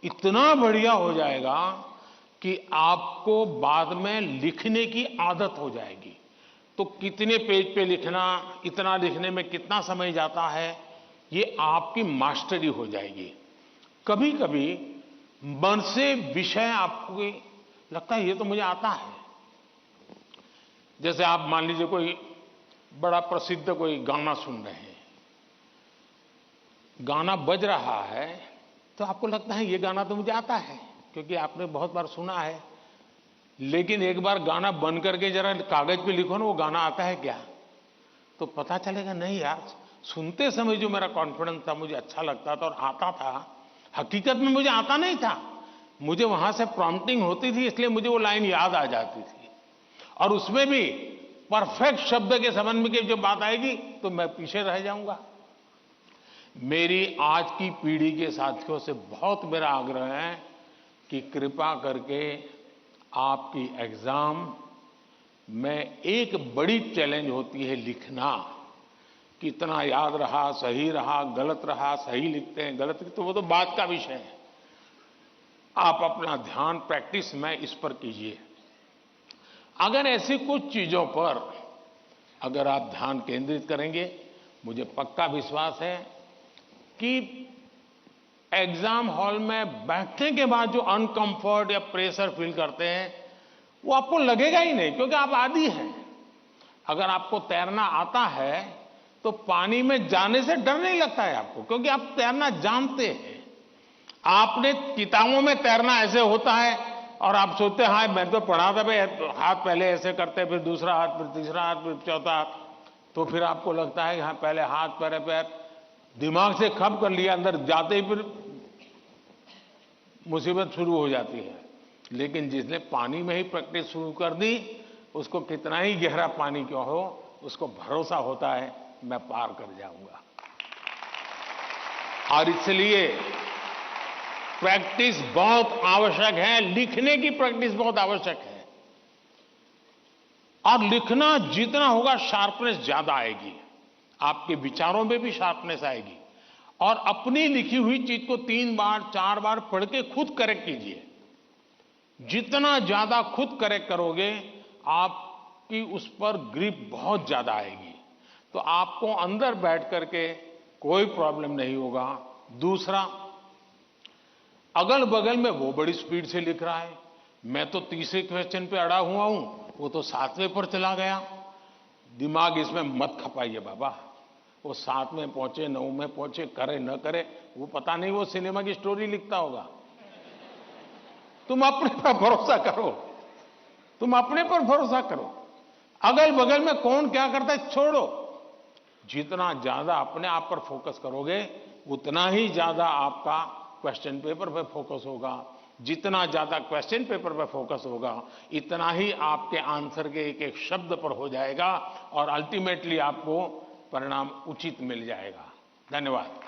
इतना बढ़िया हो जाएगा कि आपको बाद में लिखने की आदत हो जाएगी। तो कितने पेज पे लिखना, इतना लिखने में कितना समय जाता है, ये आपकी मास्टरी हो जाएगी। कभी कभी मन से विषय आपको लगता है ये तो मुझे आता है। जैसे आप मान लीजिए कोई बड़ा प्रसिद्ध कोई गाना सुन रहे हैं, गाना बज रहा है तो आपको लगता है ये गाना तो मुझे आता है क्योंकि आपने बहुत बार सुना है। लेकिन एक बार गाना बंद करके जरा कागज पे लिखो ना वो गाना आता है क्या, तो पता चलेगा नहीं यार, सुनते समय जो मेरा कॉन्फिडेंस था, मुझे अच्छा लगता था और आता था, हकीकत में मुझे आता नहीं था। मुझे वहां से प्रॉम्प्टिंग होती थी, इसलिए मुझे वो लाइन याद आ जाती थी, और उसमें भी परफेक्ट शब्द के संबंध में जब बात आएगी तो मैं पीछे रह जाऊंगा। मेरी आज की पीढ़ी के साथियों से बहुत मेरा आग्रह है कि कृपा करके आपकी एग्जाम में एक बड़ी चैलेंज होती है लिखना। कितना याद रहा, सही रहा, गलत रहा, सही लिखते हैं, गलत लिखते हैं, वो तो बात का विषय है। आप अपना ध्यान प्रैक्टिस में इस पर कीजिए। अगर ऐसी कुछ चीजों पर अगर आप ध्यान केंद्रित करेंगे, मुझे पक्का विश्वास है कि एग्जाम हॉल में बैठने के बाद जो अनकंफर्ट या प्रेशर फील करते हैं वो आपको लगेगा ही नहीं, क्योंकि आप आदी हैं। अगर आपको तैरना आता है तो पानी में जाने से डर नहीं लगता है आपको, क्योंकि आप तैरना जानते हैं। आपने किताबों में तैरना ऐसे होता है और आप सोचते हैं हाँ मैं तो पढ़ा था भाई, हाथ पहले ऐसे करते, फिर दूसरा हाथ, फिर तीसरा हाथ, फिर चौथा हाथ, तो फिर आपको लगता है हाँ पहले हाथ पहले पैर, दिमाग से खप कर लिया, अंदर जाते ही फिर मुसीबत शुरू हो जाती है। लेकिन जिसने पानी में ही प्रैक्टिस शुरू कर दी, उसको कितना ही गहरा पानी क्यों हो, उसको भरोसा होता है मैं पार कर जाऊंगा। और इसलिए प्रैक्टिस बहुत आवश्यक है, लिखने की प्रैक्टिस बहुत आवश्यक है। और लिखना जितना होगा शार्पनेस ज्यादा आएगी, आपके विचारों में भी शार्पनेस आएगी। और अपनी लिखी हुई चीज को 3 बार 4 बार पढ़ के खुद करेक्ट कीजिए। जितना ज्यादा खुद करेक्ट करोगे, आपकी उस पर ग्रिप बहुत ज्यादा आएगी, तो आपको अंदर बैठ करके कोई प्रॉब्लम नहीं होगा। दूसरा, अगल बगल में वो बड़ी स्पीड से लिख रहा है, मैं तो तीसरे क्वेश्चन पे अड़ा हुआ हूं, वो तो 7वें पर चला गया। दिमाग इसमें मत खपाइए बाबा, वो 7 में पहुंचे, 9 में पहुंचे, करे न करे, वो पता नहीं, वो सिनेमा की स्टोरी लिखता होगा। तुम अपने पर भरोसा करो, तुम अपने पर भरोसा करो। अगल बगल में कौन क्या करता है छोड़ो। जितना ज्यादा अपने आप पर फोकस करोगे, उतना ही ज्यादा आपका क्वेश्चन पेपर पर फोकस होगा। जितना ज्यादा क्वेश्चन पेपर पर फोकस होगा, इतना ही आपके आंसर के एक एक शब्द पर हो जाएगा, और अल्टीमेटली आपको परिणाम उचित मिल जाएगा। धन्यवाद।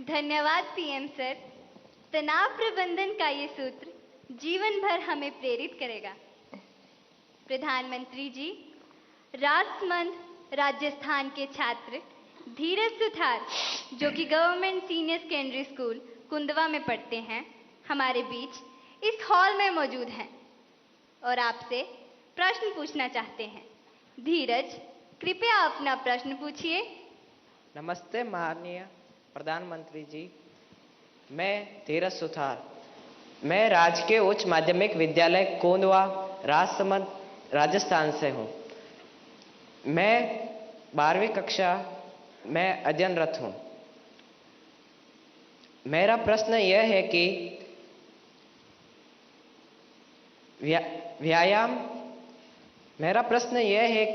धन्यवाद पीएम सर। तनाव प्रबंधन का ये सूत्र जीवन भर हमें प्रेरित करेगा। प्रधानमंत्री जी, राजमंद राजस्थान के छात्र धीरज सुथार, जो कि government senior secondary school Kundwa में पढ़ते हैं, हमारे बीच इस हॉल में मौजूद हैं और आपसे प्रश्न पूछना चाहते हैं। धीरज, कृपया अपना प्रश्न पूछिए। नमस्ते माननीय प्रधानमंत्री जी, मैं धीरज सुथार, मैं राजकीय उच्च माध्यमिक विद्यालय कोंदवा, राजसमंद, राजस्थान से हूँ। मैं 12वीं कक्षा में अध्ययनरत हूँ। मेरा प्रश्न यह है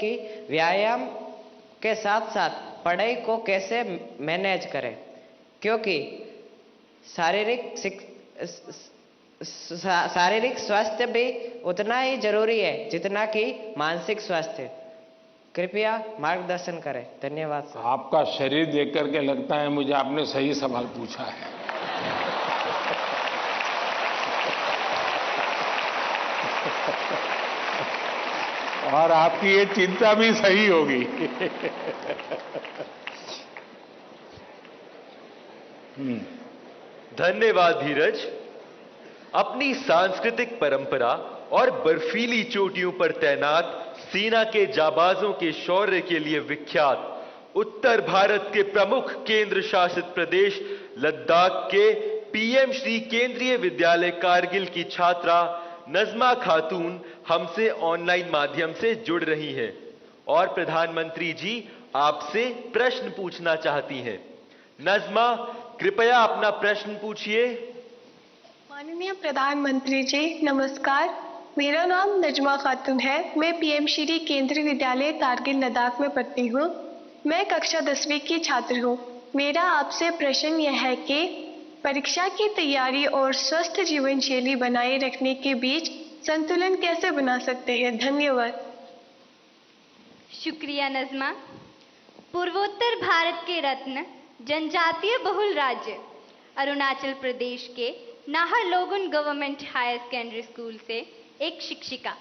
कि व्यायाम के साथ साथ पढ़ाई को कैसे मैनेज करें, क्योंकि शारीरिक स्वास्थ्य भी उतना ही जरूरी है जितना कि मानसिक स्वास्थ्य। कृपया मार्गदर्शन करें। धन्यवाद सर। आपका शरीर देख करके लगता है मुझे आपने सही सवाल पूछा है। और आपकी ये चिंता भी सही होगी। धन्यवाद धीरज। अपनी सांस्कृतिक परंपरा और बर्फीली चोटियों पर तैनात सेना के जाबाजों के शौर्य के लिए विख्यात उत्तर भारत के प्रमुख केंद्र शासित प्रदेश लद्दाख के पीएम श्री केंद्रीय विद्यालय कारगिल की छात्रा नजमा खातून हमसे ऑनलाइन माध्यम से जुड़ रही हैं और प्रधानमंत्री जी आपसे प्रश्न पूछना चाहती हैं। नजमा, कृपया अपना प्रश्न पूछिए। माननीय प्रधानमंत्री जी नमस्कार। मेरा नाम नजमा खातून है। मैं पीएम श्री केंद्रीय विद्यालय कारगिल लद्दाख में पढ़ती हूँ। मैं कक्षा 10वीं की छात्र हूँ। मेरा आपसे प्रश्न यह है कि परीक्षा की तैयारी और स्वस्थ जीवन शैली बनाए रखने के बीच संतुलन कैसे बना सकते हैं? धन्यवाद। शुक्रिया नजमा। पूर्वोत्तर भारत के रत्न जनजातीय बहुल राज्य अरुणाचल प्रदेश के नाहरलोगुन गवर्नमेंट हायर सेकेंडरी स्कूल से एक शिक्षिका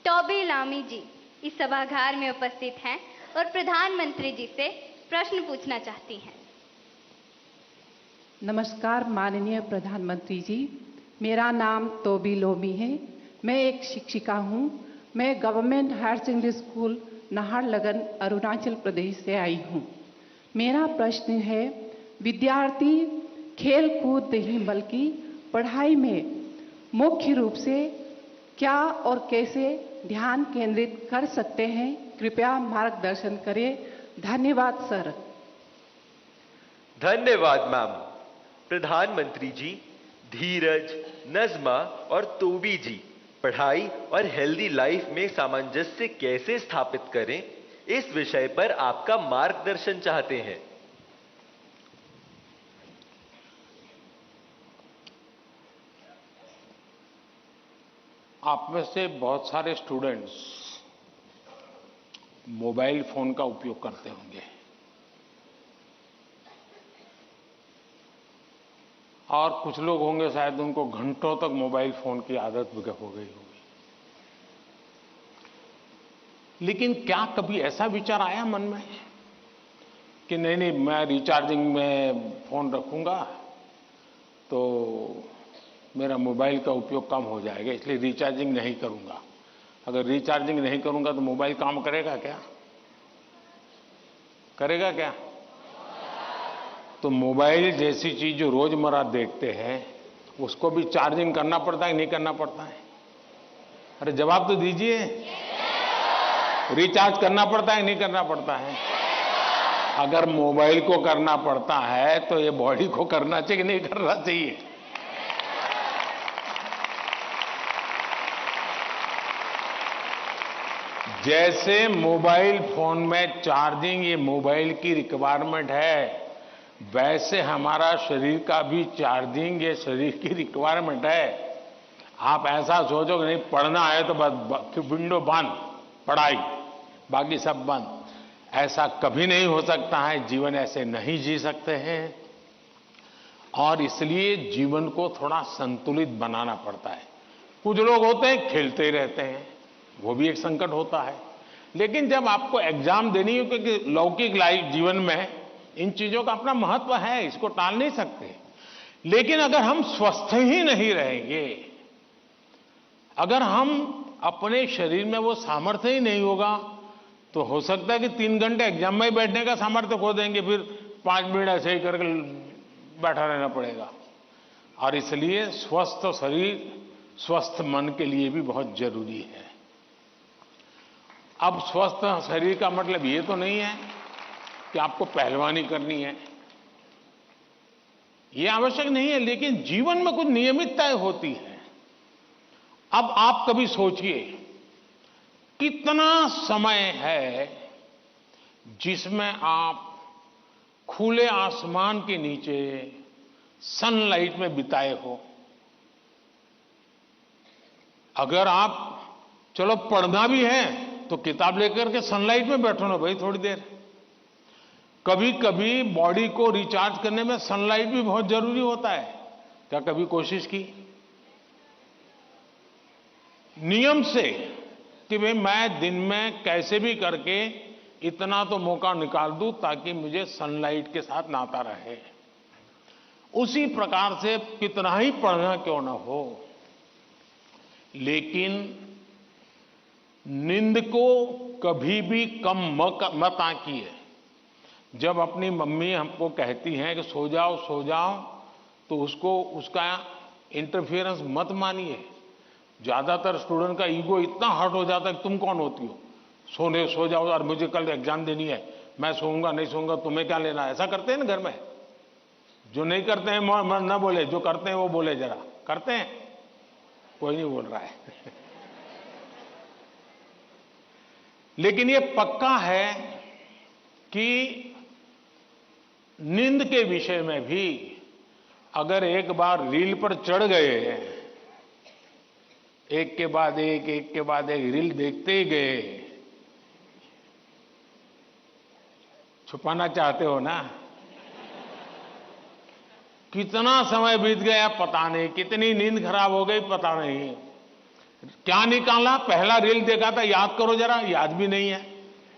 टॉबी लामी जी इस सभागार में उपस्थित हैं और प्रधानमंत्री जी से प्रश्न पूछना चाहती हैं। नमस्कार माननीय प्रधानमंत्री जी, मेरा नाम तोबी लोमी है। मैं एक शिक्षिका हूँ। मैं government higher secondary school Naharlagun Arunachal Pradesh से आई हूँ। मेरा प्रश्न है, विद्यार्थी खेल कूद नहीं बल्कि पढ़ाई में मुख्य रूप से क्या और कैसे ध्यान केंद्रित कर सकते हैं? कृपया मार्गदर्शन करें। धन्यवाद सर। धन्यवाद मैम। प्रधानमंत्री जी, धीरज, नजमा और तोबी जी पढ़ाई और हेल्दी लाइफ में सामंजस्य कैसे स्थापित करें, इस विषय पर आपका मार्गदर्शन चाहते हैं। आप में से बहुत सारे स्टूडेंट्स मोबाइल फोन का उपयोग करते होंगे और कुछ लोग होंगे शायद उनको घंटों तक मोबाइल फोन की आदत हो गई होगी। लेकिन क्या कभी ऐसा विचार आया मन में कि नहीं मैं रिचार्जिंग में फोन रखूंगा तो मेरा मोबाइल का उपयोग कम हो जाएगा, इसलिए रिचार्जिंग नहीं करूंगा। अगर रिचार्जिंग नहीं करूंगा तो मोबाइल काम करेगा क्या? करेगा क्या? तो मोबाइल जैसी चीज जो रोजमर्रा देखते हैं उसको भी चार्जिंग करना पड़ता है नहीं करना पड़ता है? अरे जवाब तो दीजिए। रिचार्ज करना पड़ता है नहीं करना पड़ता है? अगर मोबाइल को करना पड़ता है तो ये बॉडी को करना चाहिए कि नहीं करना चाहिए? जैसे मोबाइल फोन में चार्जिंग ये मोबाइल की रिक्वायरमेंट है, वैसे हमारा शरीर का भी चार्जिंग ये शरीर की रिक्वायरमेंट है। आप ऐसा सोचो कि नहीं पढ़ना है तो बस विंडो बंद, पढ़ाई, बाकी सब बंद, ऐसा कभी नहीं हो सकता है। जीवन ऐसे नहीं जी सकते हैं और इसलिए जीवन को थोड़ा संतुलित बनाना पड़ता है। कुछ लोग होते हैं खेलते ही रहते हैं, वो भी एक संकट होता है। लेकिन जब आपको एग्जाम देनी हो, क्योंकि लौकिक लाइफ जीवन में इन चीजों का अपना महत्व है, इसको टाल नहीं सकते। लेकिन अगर हम स्वस्थ ही नहीं रहेंगे, अगर हम अपने शरीर में वो सामर्थ्य ही नहीं होगा, तो हो सकता है कि 3 घंटे एग्जाम में बैठने का सामर्थ्य खो देंगे, फिर 5 मिनट ऐसे ही करके बैठा रहना पड़ेगा। और इसलिए स्वस्थ शरीर स्वस्थ मन के लिए भी बहुत जरूरी है। अब स्वस्थ शरीर का मतलब ये तो नहीं है कि आपको पहलवानी करनी है, ये आवश्यक नहीं है, लेकिन जीवन में कुछ नियमितताएं होती है। अब आप कभी सोचिए कितना समय है जिसमें आप खुले आसमान के नीचे सनलाइट में बिताए हो। अगर आप चलो पढ़ना भी है तो किताब लेकर के सनलाइट में बैठो ना भाई थोड़ी देर। कभी कभी बॉडी को रिचार्ज करने में सनलाइट भी बहुत जरूरी होता है। क्या कभी कोशिश की नियम से कि भाई मैं दिन में कैसे भी करके इतना तो मौका निकाल दूं ताकि मुझे सनलाइट के साथ नाता रहे। उसी प्रकार से कितना ही पढ़ना क्यों ना हो, लेकिन नींद को कभी भी कम मत आंकिए। जब अपनी मम्मी हमको कहती हैं कि सो जाओ तो उसका इंटरफेरेंस मत मानिए। ज्यादातर स्टूडेंट का ईगो इतना हर्ट हो जाता है कि तुम कौन होती हो, सो जाओ और मुझे कल एग्जाम देनी है, मैं सोऊंगा नहीं सोऊंगा तुम्हें क्या लेना। ऐसा करते हैं ना घर में। जो नहीं करते हैं न बोले, जो करते हैं वो बोले। जरा करते हैं, कोई नहीं बोल रहा है। लेकिन ये पक्का है कि नींद के विषय में भी अगर एक बार रील पर चढ़ गए, एक के बाद एक रील देखते ही गए, छुपाना चाहते हो ना। कितना समय बीत गया पता नहीं, कितनी नींद खराब हो गई पता नहीं। क्या निकाला, पहला रील देखा था याद करो जरा, याद भी नहीं है।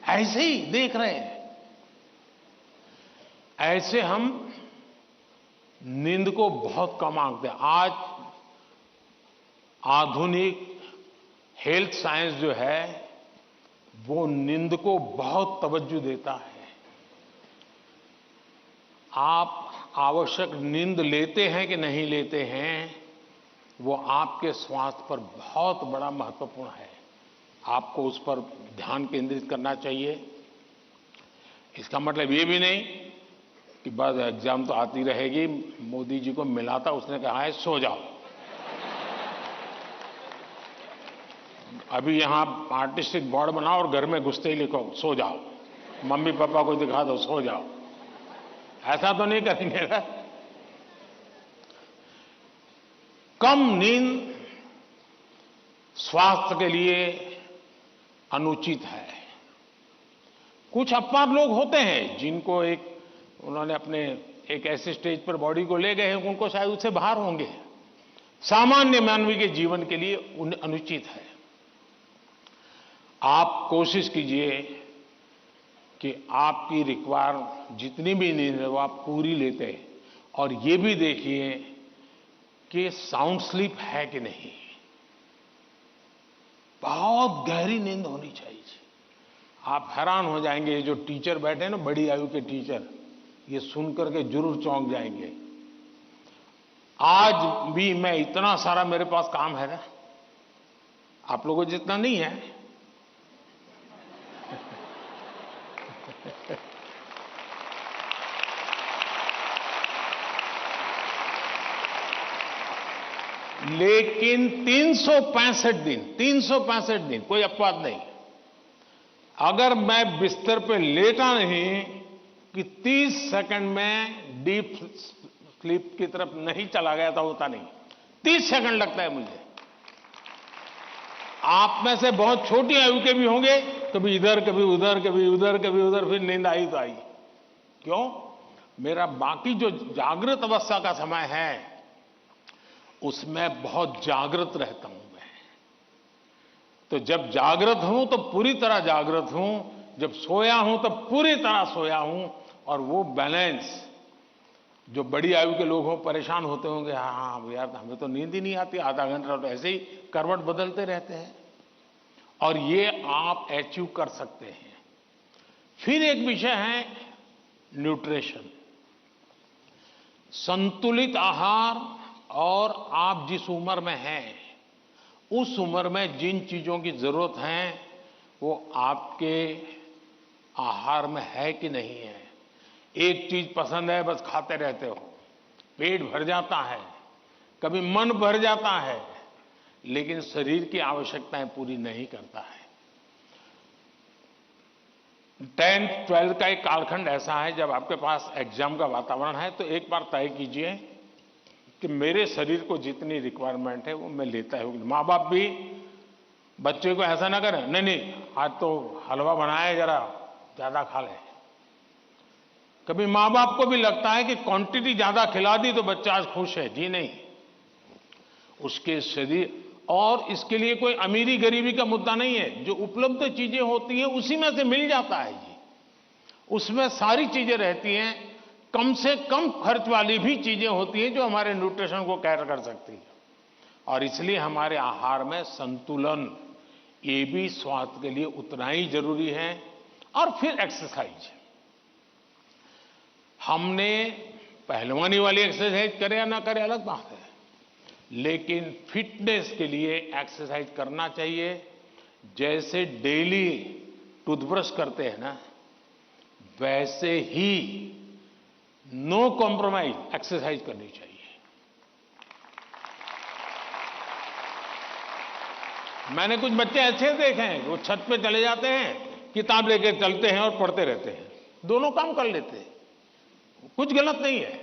ऐसे ही देख रहे हैं। ऐसे हम नींद को बहुत कम आंकते हैं। आज आधुनिक हेल्थ साइंस जो है वो नींद को बहुत तवज्जो देता है। आप आवश्यक नींद लेते हैं कि नहीं लेते हैं, वो आपके स्वास्थ्य पर बहुत बड़ा महत्वपूर्ण है। आपको उस पर ध्यान केंद्रित करना चाहिए। इसका मतलब ये भी नहीं कि बस एग्जाम तो आती रहेगी। मोदी जी को मिला था, उसने कहा है सो जाओ। अभी यहां आर्टिस्टिक बोर्ड बनाओ और घर में घुसते ही लिखो सो जाओ, मम्मी पापा को दिखा दो सो जाओ। ऐसा तो नहीं करेंगे ना। कम नींद स्वास्थ्य के लिए अनुचित है। कुछ अपार लोग होते हैं जिनको उन्होंने अपने एक ऐसे स्टेज पर बॉडी को ले गए हैं, उनको शायद उससे बाहर होंगे। सामान्य मानवीय के जीवन के लिए अनुचित है। आप कोशिश कीजिए कि आपकी रिक्वायर जितनी भी नींद है वो आप पूरी लेते हैं। और ये भी देखिए कि साउंड स्लीप है कि नहीं। बहुत गहरी नींद होनी चाहिए। आप हैरान हो जाएंगे, ये जो टीचर बैठे हैं ना, बड़ी आयु के टीचर, ये सुनकर के जरूर चौंक जाएंगे। आज भी मैं इतना सारा मेरे पास काम है ना, आप लोगों जितना नहीं है। लेकिन 365 दिन कोई अपवाद नहीं, अगर मैं बिस्तर पे लेटा नहीं कि 30 सेकंड में डीप स्लीप की तरफ नहीं चला गया था, होता नहीं। 30 सेकंड लगता है मुझे। आप में से बहुत छोटी आयु के भी होंगे, कभी इधर कभी उधर कभी उधर कभी उधर, फिर नींद आई तो आई। क्यों? मेरा बाकी जो जागृत अवस्था का समय है उसमें बहुत जागृत रहता हूं मैं। तो जब जागृत हूं तो पूरी तरह जागृत हूं, जब सोया हूं तो पूरी तरह सोया हूं। और वो बैलेंस, जो बड़ी आयु के लोग हों परेशान होते होंगे, हाँ यार हमें तो न्नींद ही नहीं आती, आधा घंटा तो ऐसे ही करवट बदलते रहते हैं। और ये आप अचीव कर सकते हैं। फिर एक विषय है न्यूट्रिशन। संतुलित आहार और आप जिस उम्र में हैं, उस उम्र में जिन चीजों की जरूरत है वो आपके आहार में है कि नहीं है। एक चीज पसंद है, बस खाते रहते हो, पेट भर जाता है, कभी मन भर जाता है, लेकिन शरीर की आवश्यकताएं पूरी नहीं करता है। 10th 12th का एक कालखंड ऐसा है जब आपके पास एग्जाम का वातावरण है, तो एक बार तय कीजिए कि मेरे शरीर को जितनी रिक्वायरमेंट है वो मैं लेता हूं। माँ बाप भी बच्चे को ऐसा ना करें, नहीं नहीं आज तो हलवा बनाया, जरा ज्यादा खा ले। कभी माँ बाप को भी लगता है कि क्वांटिटी ज्यादा खिला दी तो बच्चा आज खुश है। जी नहीं, उसके शरीर, और इसके लिए कोई अमीरी गरीबी का मुद्दा नहीं है। जो उपलब्ध चीजें होती है उसी में से मिल जाता है जी, उसमें सारी चीजें रहती हैं। कम से कम खर्च वाली भी चीजें होती हैं जो हमारे न्यूट्रिशन को कैर कर सकती है। और इसलिए हमारे आहार में संतुलन, ये भी स्वास्थ्य के लिए उतना ही जरूरी है। और फिर एक्सरसाइज, हमने पहलवानी वाली एक्सरसाइज करे या ना करे अलग बात है, लेकिन फिटनेस के लिए एक्सरसाइज करना चाहिए। जैसे डेली टूथब्रश करते हैं ना, वैसे ही नो कॉम्प्रोमाइज एक्सरसाइज करनी चाहिए। मैंने कुछ बच्चे ऐसे देखे हैं, वो छत पे चले जाते हैं, किताब लेके चलते हैं और पढ़ते रहते हैं, दोनों काम कर लेते हैं। कुछ गलत नहीं है,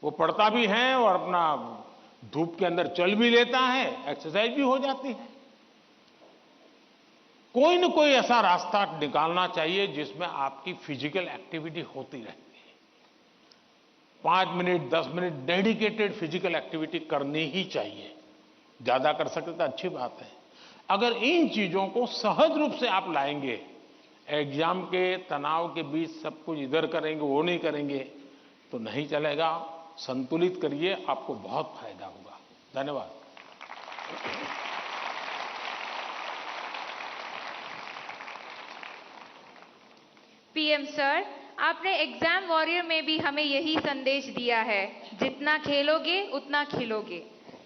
वो पढ़ता भी है और अपना धूप के अंदर चल भी लेता है, एक्सरसाइज भी हो जाती है। कोई न कोई ऐसा रास्ता निकालना चाहिए जिसमें आपकी फिजिकल एक्टिविटी होती रहती है। 5 minute 10 minute dedicated physical activity करनी ही चाहिए। ज्यादा कर सकते तो अच्छी बात है। अगर इन चीजों को सहज रूप से आप लाएंगे, एग्जाम के तनाव के बीच सब कुछ इधर करेंगे वो नहीं करेंगे तो नहीं चलेगा। संतुलित करिए, आपको बहुत फायदा होगा। धन्यवाद। पीएम सर, आपने एग्जाम वॉरियर में भी हमें यही संदेश दिया है, जितना खेलोगे उतना खिलोगे।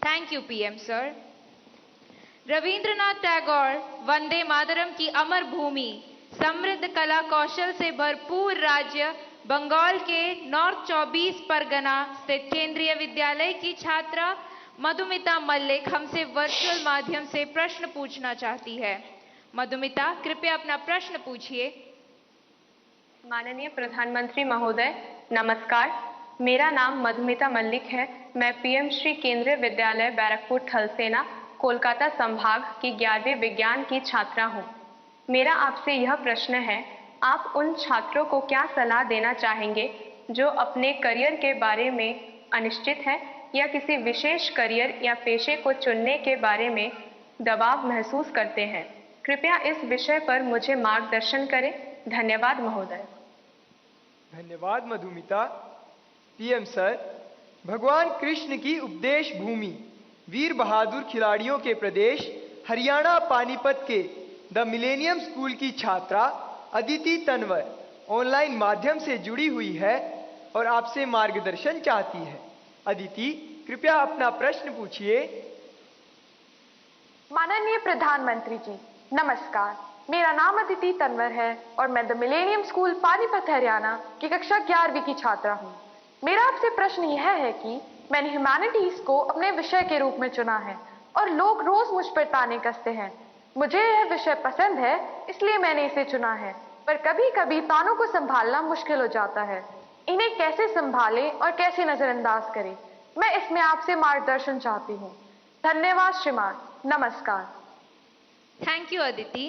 Thank you PM sir. Rabindranath Tagore Vande Mataram की अमर भूमि, समृद्ध कला कौशल से भरपूर राज्य बंगाल के नॉर्थ 24 परगना स्थित केंद्रीय विद्यालय की छात्रा मधुमिता मल्लिक हमसे वर्चुअल माध्यम से प्रश्न पूछना चाहती है। मधुमिता, कृपया अपना प्रश्न पूछिए। माननीय प्रधानमंत्री महोदय, नमस्कार। मेरा नाम मधुमिता मल्लिक है। मैं पीएम श्री केंद्रीय विद्यालय बैरकपुर थलसेना, कोलकाता संभाग की 11वीं विज्ञान की छात्रा हूँ। मेरा आपसे यह प्रश्न है, आप उन छात्रों को क्या सलाह देना चाहेंगे जो अपने करियर के बारे में अनिश्चित हैं या किसी विशेष करियर या पेशे को चुनने के बारे में दबाव महसूस करते हैं? कृपया इस विषय पर मुझे मार्गदर्शन करें। धन्यवाद महोदय। धन्यवाद मधुमिता। पीएम सर, भगवान कृष्ण की उपदेश भूमि, वीर बहादुर खिलाड़ियों के प्रदेश हरियाणा पानीपत के द मिलेनियम स्कूल की छात्रा अदिति तनवर ऑनलाइन माध्यम से जुड़ी हुई है और आपसे मार्गदर्शन चाहती है। अदिति, कृपया अपना प्रश्न पूछिए। माननीय प्रधानमंत्री जी, नमस्कार। मेरा नाम अदिति तनवर है और मैं the millennium school Panipat Haryana की कक्षा 11वीं की छात्रा हूँ। मेरा आपसे प्रश्न यह है कि मैंने ह्यूमैनिटीज को अपने विषय के रूप में चुना है और लोग रोज मुझ पर ताने कसते हैं। मुझे यह विषय पसंद है इसलिए मैंने इसे चुना है, पर कभी कभी तानों को संभालना मुश्किल हो जाता है। इन्हें कैसे संभालें और कैसे नजरअंदाज करें, मैं इसमें आपसे मार्गदर्शन चाहती हूँ। धन्यवाद श्रीमान, नमस्कार। Thank you Aditi.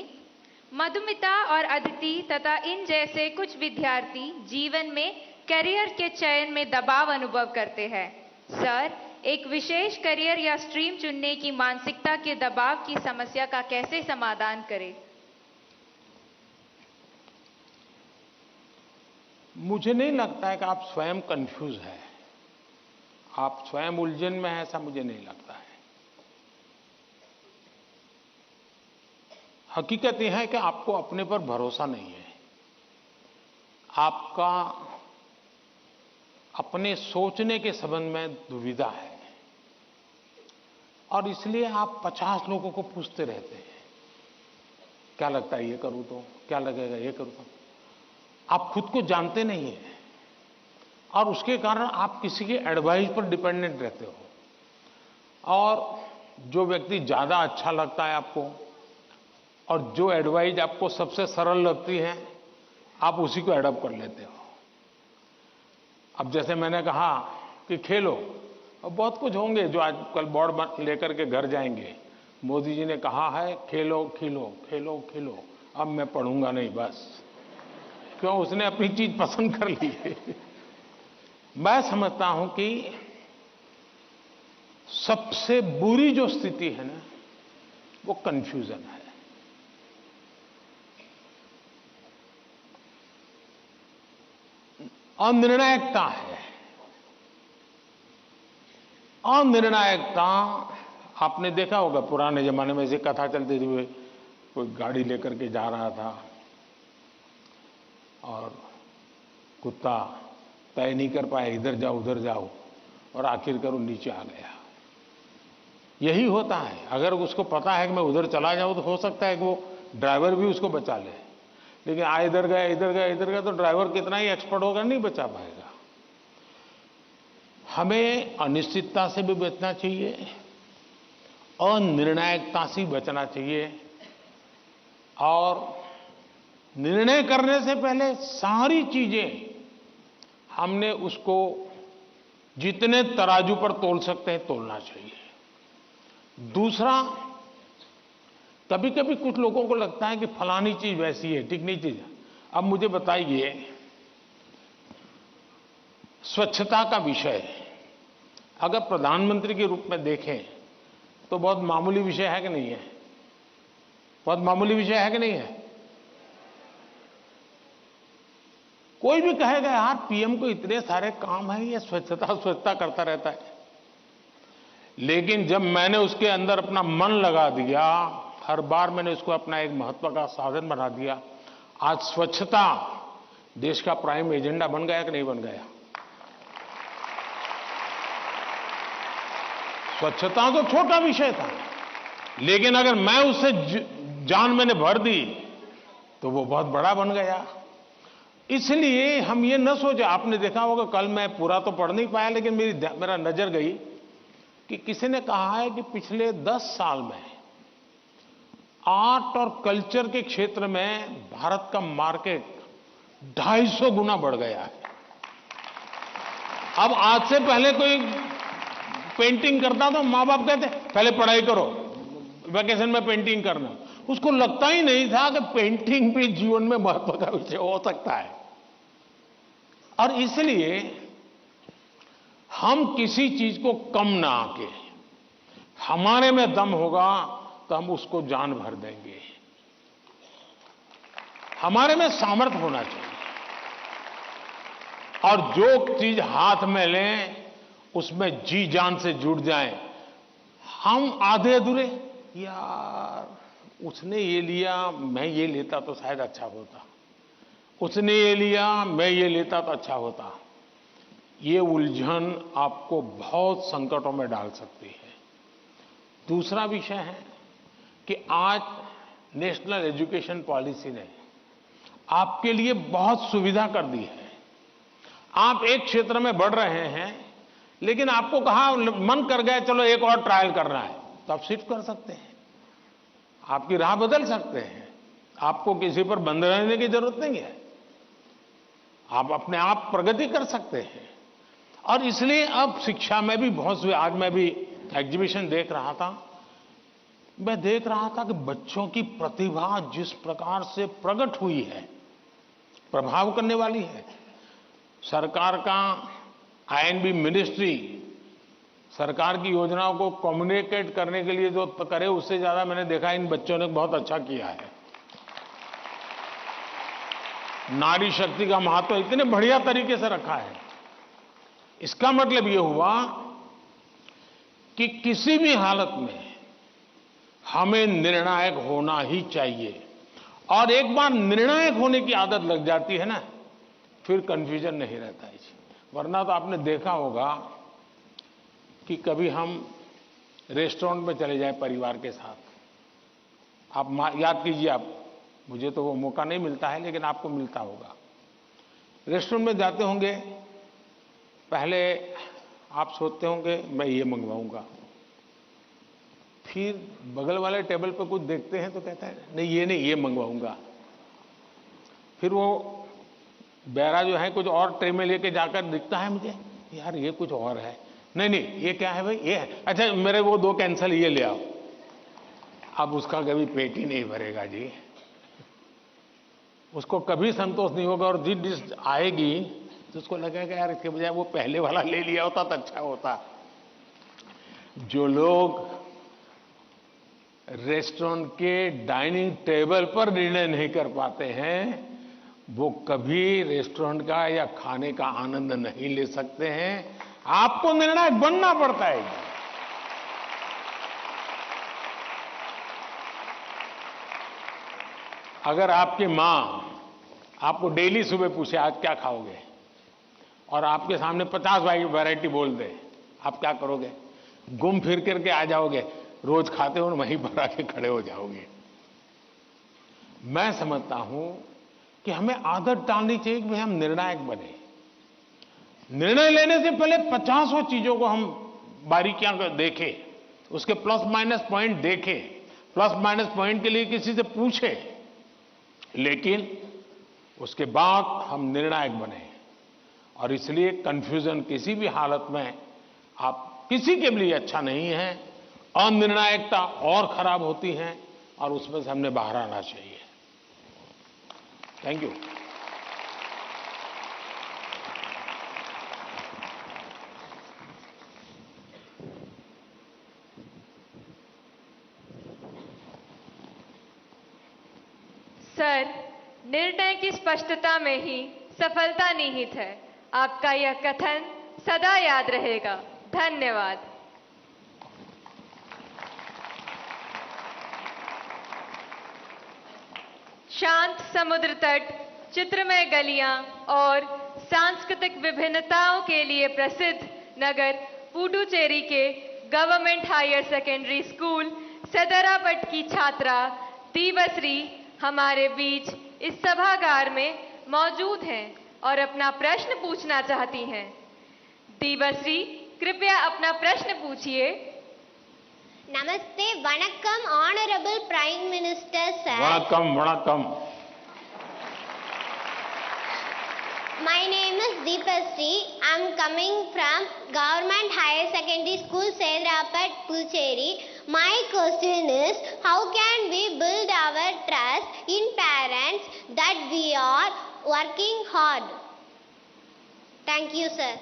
मधुमिता और अदिति तथा इन जैसे कुछ विद्यार्थी जीवन में करियर के चयन में दबाव अनुभव करते हैं। सर, एक विशेष करियर या स्ट्रीम चुनने की मानसिकता के दबाव की समस्या का कैसे समाधान करें? मुझे नहीं लगता है कि आप स्वयं कंफ्यूज हैं, आप स्वयं उलझन में हैं, ऐसा मुझे नहीं लगता है। हकीकत यह है कि आपको अपने पर भरोसा नहीं है, आपका अपने सोचने के संबंध में दुविधा है। और इसलिए आप 50 लोगों को पूछते रहते हैं, क्या लगता है ये करूं तो, क्या लगेगा ये करूं तो। आप खुद को जानते नहीं हैं और उसके कारण आप किसी के एडवाइस पर डिपेंडेंट रहते हो। और जो व्यक्ति ज्यादा अच्छा लगता है आपको और जो एडवाइस आपको सबसे सरल लगती है, आप उसी को एडॉप्ट कर लेते हो। अब जैसे मैंने कहा कि खेलो, और बहुत कुछ होंगे जो आज कल बोर्ड लेकर के घर जाएंगे, मोदी जी ने कहा है खेलो खिलो खेलो खिलो, अब मैं पढ़ूंगा नहीं, बस। क्यों? उसने अपनी चीज पसंद कर ली है। मैं समझता हूं कि सबसे बुरी जो स्थिति है ना, वो कंफ्यूजन है। अनिर्णायकता है। अनिर्णायकता, आपने देखा होगा पुराने जमाने में ऐसी कथा चलती थी, कोई गाड़ी लेकर के जा रहा था और कुत्ता तय नहीं कर पाया, इधर जाओ उधर जाओ, और आखिरकार वो नीचे आ गया। यही होता है, अगर उसको पता है कि मैं उधर चला जाऊं तो हो सकता है कि वो ड्राइवर भी उसको बचा ले, लेकिन इधर गया इधर गया इधर गया तो ड्राइवर कितना ही एक्सपर्ट होगा, नहीं बचा पाएगा। हमें अनिश्चितता से भी बचना चाहिए, अनिर्णायकता से बचना चाहिए, और निर्णय करने से पहले सारी चीजें हमने उसको जितने तराजू पर तोल सकते हैं तोलना चाहिए। दूसरा, कभी कभी कुछ लोगों को लगता है कि फलानी चीज वैसी है, ठीक नहीं चीज। अब मुझे बताइए, स्वच्छता का विषय अगर प्रधानमंत्री के रूप में देखें तो बहुत मामूली विषय है कि नहीं है? बहुत मामूली विषय है कि नहीं है? कोई भी कहेगा यार पीएम को इतने सारे काम है, ये स्वच्छता स्वच्छता करता रहता है। लेकिन जब मैंने उसके अंदर अपना मन लगा दिया, हर बार मैंने उसको अपना एक महत्व का साधन बना दिया, आज स्वच्छता देश का प्राइम एजेंडा बन गया कि नहीं बन गया? स्वच्छता तो छोटा विषय था, लेकिन अगर मैं उससे जान मैंने भर दी तो वो बहुत बड़ा बन गया। इसलिए हम ये न सोचे, आपने देखा होगा, कल मैं पूरा तो पढ़ नहीं पाया लेकिन मेरा नजर गई कि किसी ने कहा है कि पिछले 10 साल में आर्ट और कल्चर के क्षेत्र में भारत का मार्केट 250 गुना बढ़ गया है। अब आज से पहले कोई पेंटिंग करता तो माँ बाप कहते पहले पढ़ाई करो, वैकेशन में पेंटिंग करना। उसको लगता ही नहीं था कि पेंटिंग भी जीवन में महत्व का विषय हो सकता है। और इसलिए हम किसी चीज को कम ना आके, हमारे में दम होगा तो हम उसको जान भर देंगे। हमारे में सामर्थ्य होना चाहिए, और जो चीज हाथ में लें उसमें जी जान से जुड़ जाएं। हम आधे अधूरे, यार उसने ये लिया, मैं ये लेता तो शायद अच्छा होता, उसने ये लिया, मैं ये लेता तो अच्छा होता, ये उलझन आपको बहुत संकटों में डाल सकती है। दूसरा विषय है कि आज नेशनल एजुकेशन पॉलिसी ने आपके लिए बहुत सुविधा कर दी है। आप एक क्षेत्र में बढ़ रहे हैं, लेकिन आपको कहा मन कर गया चलो एक और ट्रायल करना है, तो आप शिफ्ट कर सकते हैं, आपकी राह बदल सकते हैं। आपको किसी पर बंधे रहने की जरूरत नहीं है, आप अपने आप प्रगति कर सकते हैं। और इसलिए अब शिक्षा में भी बहुत, आज मैं भी एग्जीबिशन देख रहा था, मैं देख रहा था कि बच्चों की प्रतिभा जिस प्रकार से प्रकट हुई है, प्रभाव करने वाली है। सरकार का आईएनबी मिनिस्ट्री सरकार की योजनाओं को कम्युनिकेट करने के लिए जो करे, उससे ज्यादा मैंने देखा इन बच्चों ने बहुत अच्छा किया है। नारी शक्ति का महत्व इतने बढ़िया तरीके से रखा है। इसका मतलब यह हुआ कि किसी भी हालत में हमें निर्णायक होना ही चाहिए, और एक बार निर्णायक होने की आदत लग जाती है ना, फिर कंफ्यूजन नहीं रहता है। वरना तो आपने देखा होगा कि कभी हम रेस्टोरेंट में चले जाएं परिवार के साथ। आप याद कीजिए, आप, मुझे तो वो मौका नहीं मिलता है, लेकिन आपको मिलता होगा। रेस्टोरेंट में जाते होंगे, पहले आप सोचते होंगे मैं ये मंगवाऊंगा, फिर बगल वाले टेबल पर कुछ देखते हैं तो कहता है नहीं ये मंगवाऊंगा। फिर वो बैरा जो है कुछ और ट्रे में लेके जाकर दिखता है मुझे, यार ये कुछ और है, नहीं ये क्या है भाई, ये है, अच्छा मेरे वो 2 कैंसल, ये ले आओ। अब उसका कभी पेट ही नहीं भरेगा जी, उसको कभी संतोष नहीं होगा, और जिस डिश आएगी तो उसको लगेगा यार इसके बजाय वो पहले वाला ले लिया होता तो अच्छा होता। जो लोग रेस्टोरेंट के डाइनिंग टेबल पर निर्णय नहीं कर पाते हैं, वो कभी रेस्टोरेंट का या खाने का आनंद नहीं ले सकते हैं। आपको निर्णायक बनना पड़ता है। अगर आपकी मां आपको डेली सुबह पूछे आज क्या खाओगे, और आपके सामने 50 वैरायटी बोल दे, आप क्या करोगे? घूम फिर करके आ जाओगे, रोज खाते हो वहीं पर आके खड़े हो जाओगे। मैं समझता हूं कि हमें आदत डालनी चाहिए कि भाई हम निर्णायक बने। निर्णय लेने से पहले 50 चीजों को हम बारीकियां देखें, उसके प्लस माइनस पॉइंट देखें, प्लस माइनस पॉइंट के लिए किसी से पूछे, लेकिन उसके बाद हम निर्णायक बने। और इसलिए कंफ्यूजन किसी भी हालत में आप किसी के लिए अच्छा नहीं है। अनिर्णायकता और खराब होती है, और उसमें से हमने बाहर आना चाहिए। Thank you. सर, निर्णय की स्पष्टता में ही सफलता निहित है। आपका यह कथन सदा याद रहेगा। धन्यवाद। शांत समुद्र तट, चित्रमय गलियां और सांस्कृतिक विभिन्नताओं के लिए प्रसिद्ध नगर पुडुचेरी के गवर्नमेंट हायर सेकेंडरी स्कूल सदरापट की छात्रा दीवश्री हमारे बीच इस सभागार में मौजूद हैं और अपना प्रश्न पूछना चाहती हैं। दीवश्री, कृपया अपना प्रश्न पूछिए। नमस्ते, वणक्कम, ऑनरेबल प्राइम मिनिस्टर सर। वणक्कम, वणक्कम। My name is Deepasri. I'm coming from Government Higher Secondary School, Sedrapat, Puducherry. My question is, how can we build our trust in parents that we are working hard? Thank you, sir.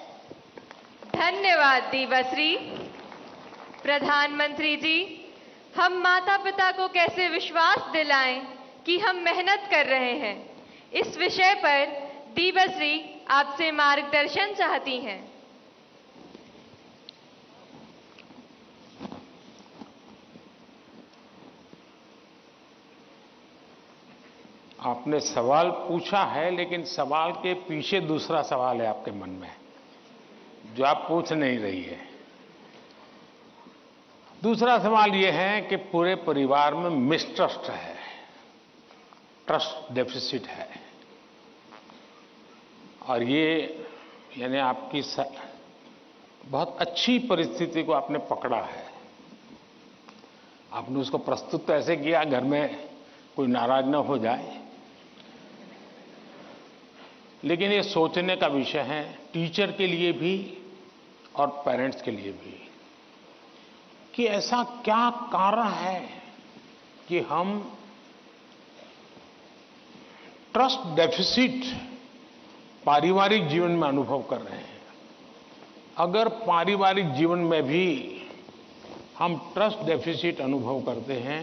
धन्यवाद दीवश्री। प्रधानमंत्री जी, हम माता पिता को कैसे विश्वास दिलाएं कि हम मेहनत कर रहे हैं, इस विषय पर दीवश्री आपसे मार्गदर्शन चाहती हैं। आपने सवाल पूछा है, लेकिन सवाल के पीछे दूसरा सवाल है आपके मन में, जो आप पूछ नहीं रही है। दूसरा सवाल यह है कि पूरे परिवार में मिसट्रस्ट है, ट्रस्ट डेफिसिट है, और ये यानी आपकी बहुत अच्छी परिस्थिति को आपने पकड़ा है। आपने उसको प्रस्तुत तो ऐसे किया घर में कोई नाराज न हो जाए, लेकिन ये सोचने का विषय है टीचर के लिए भी और पेरेंट्स के लिए भी, कि ऐसा क्या कारण है कि हम ट्रस्ट डेफिसिट पारिवारिक जीवन में अनुभव कर रहे हैं। अगर पारिवारिक जीवन में भी हम ट्रस्ट डेफिसिट अनुभव करते हैं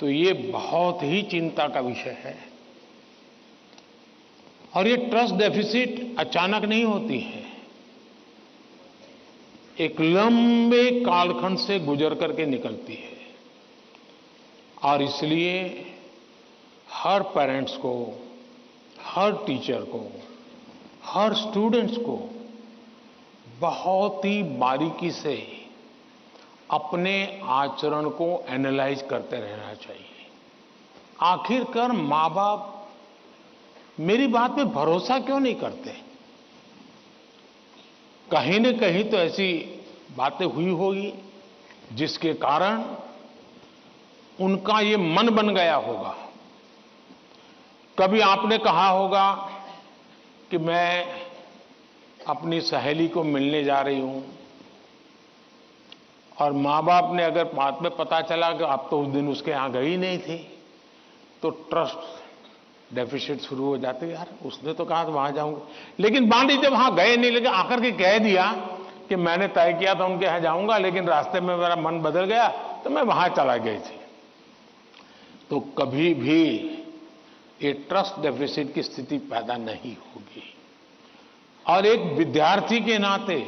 तो ये बहुत ही चिंता का विषय है। और ये ट्रस्ट डेफिसिट अचानक नहीं होती है, एक लंबे कालखंड से गुजर करके निकलती है। और इसलिए हर पेरेंट्स को, हर टीचर को, हर स्टूडेंट्स को बहुत ही बारीकी से अपने आचरण को एनालाइज करते रहना चाहिए। आखिरकार माँ बाप मेरी बात पे भरोसा क्यों नहीं करते? कहीं न कहीं तो ऐसी बातें हुई होगी जिसके कारण उनका ये मन बन गया होगा। कभी आपने कहा होगा कि मैं अपनी सहेली को मिलने जा रही हूं, और माँ बाप ने अगर बाद में पता चला कि आप तो उस दिन उसके यहां गई नहीं थी, तो ट्रस्ट डेफिसिट शुरू हो जाते। यार उसने तो कहा था वहां जाऊंगा, लेकिन मान लीजिए वहां गए नहीं, लेकिन आकर के कह दिया कि मैंने तय किया था उनके यहां जाऊंगा, लेकिन रास्ते में मेरा मन बदल गया तो मैं वहां चला गई थी। तो कभी भी ये ट्रस्ट डेफिसिट की स्थिति पैदा नहीं होगी। और एक विद्यार्थी के नाते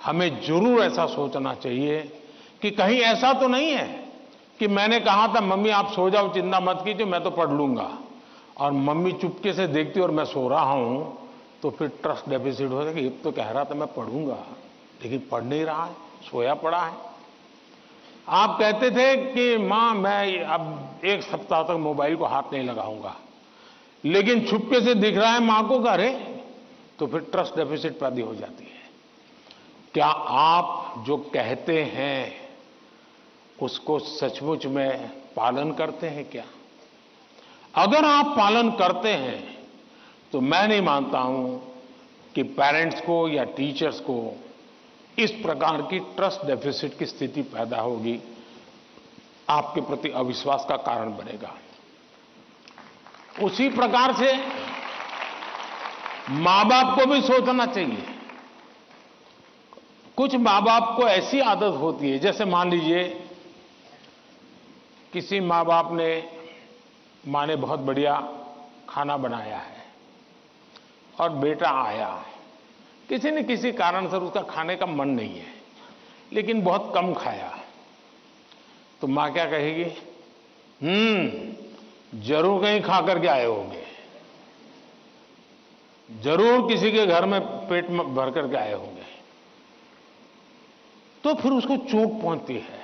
हमें जरूर ऐसा सोचना चाहिए कि कहीं ऐसा तो नहीं है कि मैंने कहा था मम्मी आप सो जाओ, चिंता मत कीजिए, मैं तो पढ़ लूंगा, और मम्मी चुपके से देखती और मैं सो रहा हूं, तो फिर ट्रस्ट डेफिसिट हो जाएगा। ये तो कह रहा था मैं पढ़ूंगा, लेकिन पढ़ नहीं रहा है, सोया पड़ा है। आप कहते थे कि मां मैं अब 1 सप्ताह तक मोबाइल को हाथ नहीं लगाऊंगा, लेकिन छुपके से दिख रहा है मां को घरे, तो फिर ट्रस्ट डेफिसिट पैदा हो जाती है। क्या आप जो कहते हैं उसको सचमुच में पालन करते हैं क्या? अगर आप पालन करते हैं तो मैं नहीं मानता हूं कि पेरेंट्स को या टीचर्स को इस प्रकार की ट्रस्ट डेफिसिट की स्थिति पैदा होगी, आपके प्रति अविश्वास का कारण बनेगा। उसी प्रकार से मां बाप को भी सोचना चाहिए। कुछ मां बाप को ऐसी आदत होती है, जैसे मान लीजिए किसी मां बाप ने, मां ने बहुत बढ़िया खाना बनाया है और बेटा आया, किसी न किसी कारण से उसका खाने का मन नहीं है, लेकिन बहुत कम खाया, तो मां क्या कहेगी? जरूर कहीं खा करके आए होंगे, जरूर किसी के घर में पेट में भर करके आए होंगे। तो फिर उसको चोट पहुंचती है,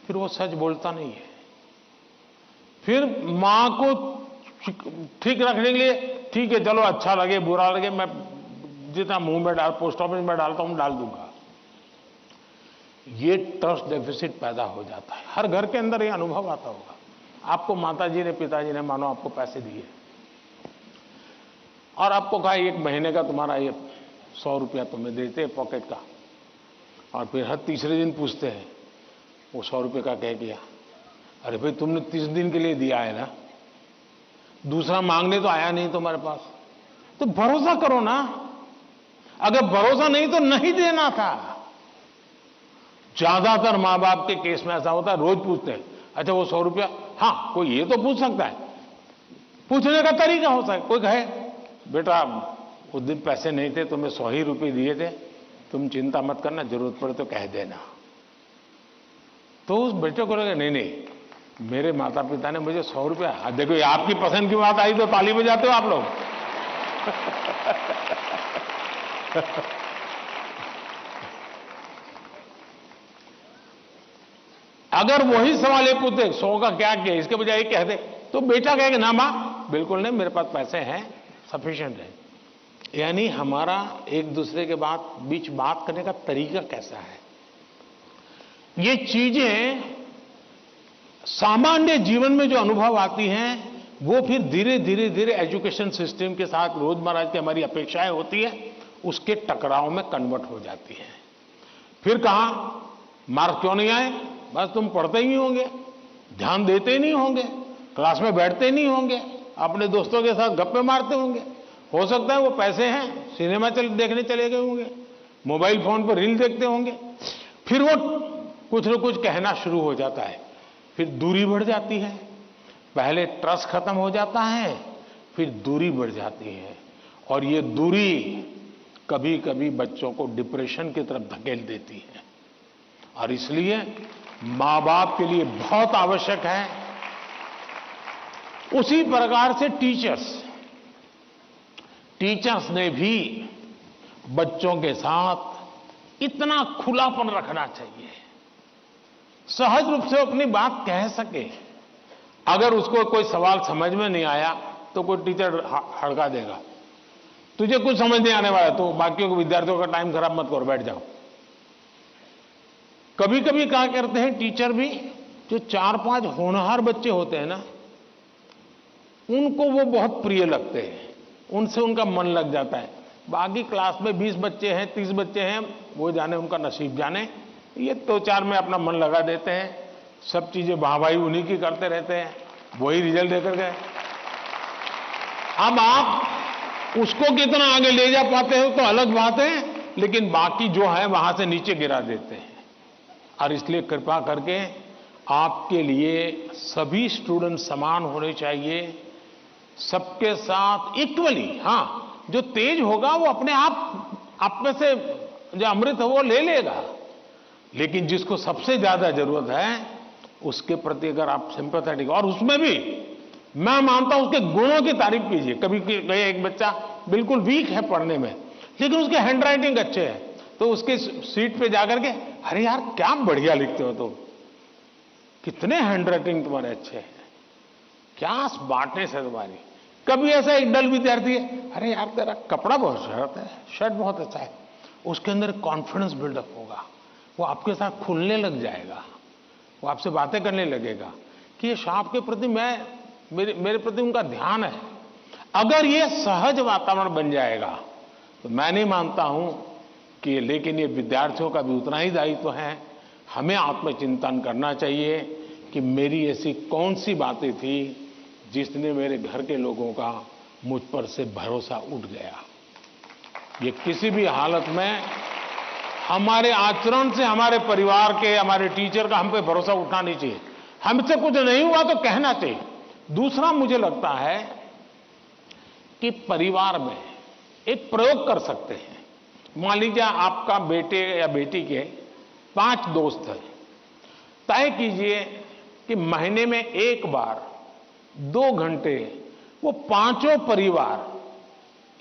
फिर वो सच बोलता नहीं है। फिर मां को ठीक रखने के लिए, ठीक है चलो अच्छा लगे बुरा लगे, मैं जितना मुंह में पोस्ट ऑफिस में डालता हूं डाल दूंगा। ये ट्रस्ट डेफिसिट पैदा हो जाता है। हर घर के अंदर ये अनुभव आता होगा। आपको माताजी ने, पिताजी ने मानो आपको पैसे दिए और आपको कहा 1 महीने का तुम्हारा ये 100 रुपया तुम्हें देते हैं पॉकेट का, और फिर हर तीसरे दिन पूछते हैं वो 100 रुपये का कह दिया। अरे भाई तुमने 30 दिन के लिए दिया है ना, दूसरा मांगने तो आया नहीं तुम्हारे पास, तो भरोसा करो ना। अगर भरोसा नहीं तो नहीं देना था। ज्यादातर मां बाप के केस में ऐसा होता है, रोज पूछते हैं अच्छा वो 100 रुपया, हाँ कोई ये तो पूछ सकता है, पूछने का तरीका होता है। कोई कहे बेटा उस दिन पैसे नहीं थे, तुम्हें 100 ही रुपये दिए थे, तुम चिंता मत करना, जरूरत पड़े तो कह देना। तो उस बेटे को लगे नहीं मेरे माता पिता ने मुझे 100 रुपया, देखो ये आपकी पसंद की बात आई तो ताली बजाते हो आप लोग। अगर वही सवाल ये पूछते 100 का क्या किया, इसके बजाय कह दे, तो बेटा कहेगा ना मां बिल्कुल नहीं, मेरे पास पैसे हैं, सफिशिएंट है। यानी हमारा एक दूसरे के बीच बात करने का तरीका कैसा है, ये चीजें सामान्य जीवन में जो अनुभव आती हैं वो फिर धीरे धीरे धीरे एजुकेशन सिस्टम के साथ रोजमर्रा की हमारी अपेक्षाएं होती है, उसके टकराव में कन्वर्ट हो जाती है। फिर कहा मार्क्स क्यों नहीं आए, बस तुम पढ़ते ही नहीं होंगे, ध्यान देते ही नहीं होंगे, क्लास में बैठते नहीं होंगे, अपने दोस्तों के साथ गप्पे मारते होंगे, हो सकता है वो पैसे हैं सिनेमा देखने चले गए होंगे, मोबाइल फोन पर रील देखते होंगे। फिर वो कुछ न कुछ कहना शुरू हो जाता है, फिर दूरी बढ़ जाती है। पहले ट्रस्ट खत्म हो जाता है, फिर दूरी बढ़ जाती है, और ये दूरी कभी कभी बच्चों को डिप्रेशन की तरफ धकेल देती है। और इसलिए मां बाप के लिए बहुत आवश्यक है। उसी प्रकार से टीचर्स ने भी बच्चों के साथ इतना खुलापन रखना चाहिए सहज रूप से अपनी बात कह सके। अगर उसको कोई सवाल समझ में नहीं आया तो कोई टीचर हड़का देगा, तुझे कुछ समझ नहीं आने वाला तो बाकियों के विद्यार्थियों का टाइम खराब मत करो, बैठ जाओ। कभी कभी क्या करते हैं टीचर भी, जो 4-5 होनहार बच्चे होते हैं ना, उनको वो बहुत प्रिय लगते हैं, उनसे उनका मन लग जाता है। बाकी क्लास में 20 बच्चे हैं, 30 बच्चे हैं, वो जाने उनका नसीब जाने, ये 2-4 में अपना मन लगा देते हैं, सब चीजें वाहवाही उन्हीं की करते रहते हैं, वही रिजल्ट देकर गए। अब आप उसको कितना आगे ले जा पाते हो तो अलग बात है, लेकिन बाकी जो है वहां से नीचे गिरा देते हैं। और इसलिए कृपा करके आपके लिए सभी स्टूडेंट समान होने चाहिए, सबके साथ इक्वली। हाँ, जो तेज होगा वो अपने आप में से जो अमृत है वो ले लेगा, लेकिन जिसको सबसे ज्यादा जरूरत है उसके प्रति अगर आप सिंपैथेटिक, और उसमें भी मैं मानता हूं उसके गुणों की तारीफ कीजिए। कभी एक बच्चा बिल्कुल वीक है पढ़ने में, लेकिन उसके हैंड राइटिंग अच्छे है, तो उसके सीट पे जाकर के, अरे यार क्या बढ़िया लिखते हो तुम, कितने हैंड राइटिंग तुम्हारे अच्छे हैं, क्या स्मार्टनेस है तुम्हारी। कभी ऐसा एक डल विद्यार्थी है, अरे यार तेरा कपड़ा बहुत शर्ट है, शर्ट बहुत अच्छा है, उसके अंदर कॉन्फिडेंस बिल्डअप होगा, वो आपके साथ खुलने लग जाएगा, वो आपसे बातें करने लगेगा कि ये साहब के प्रति मेरे प्रति उनका ध्यान है। अगर ये सहज वातावरण बन जाएगा तो मैं नहीं मानता हूं कि, लेकिन ये विद्यार्थियों का भी उतना ही दायित्व है। हमें आत्मचिंतन करना चाहिए कि मेरी ऐसी कौन सी बातें थी जिसने मेरे घर के लोगों का मुझ पर से भरोसा उठ गया। ये किसी भी हालत में हमारे आचरण से हमारे परिवार के, हमारे टीचर का हम पे भरोसा उठना नहीं चाहिए। हमसे कुछ नहीं हुआ तो कहना चाहिए। दूसरा, मुझे लगता है कि परिवार में एक प्रयोग कर सकते हैं। मान लीजिए आपका बेटे या बेटी के 5 दोस्त हैं, तय कीजिए कि महीने में एक बार 2 घंटे वो 5 परिवार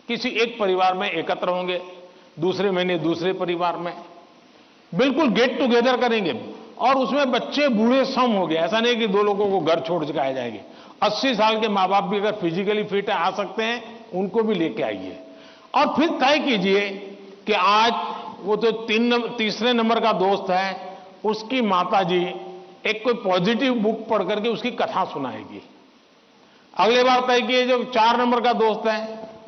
किसी एक परिवार में एकत्र होंगे, दूसरे महीने दूसरे परिवार में, बिल्कुल गेट टुगेदर करेंगे। और उसमें बच्चे बूढ़े सम हो गए, ऐसा नहीं कि 2 लोगों को घर छोड़ के आ जाएंगे। 80 साल के माँ बाप भी अगर फिजिकली फिट आ सकते हैं, उनको भी लेके आइए। और फिर तय कीजिए कि आज वो जो तीसरे नंबर का दोस्त है, उसकी माताजी एक कोई पॉजिटिव बुक पढ़ करके उसकी कथा सुनाएगी। अगले बार तय किए जो 4 नंबर का दोस्त है,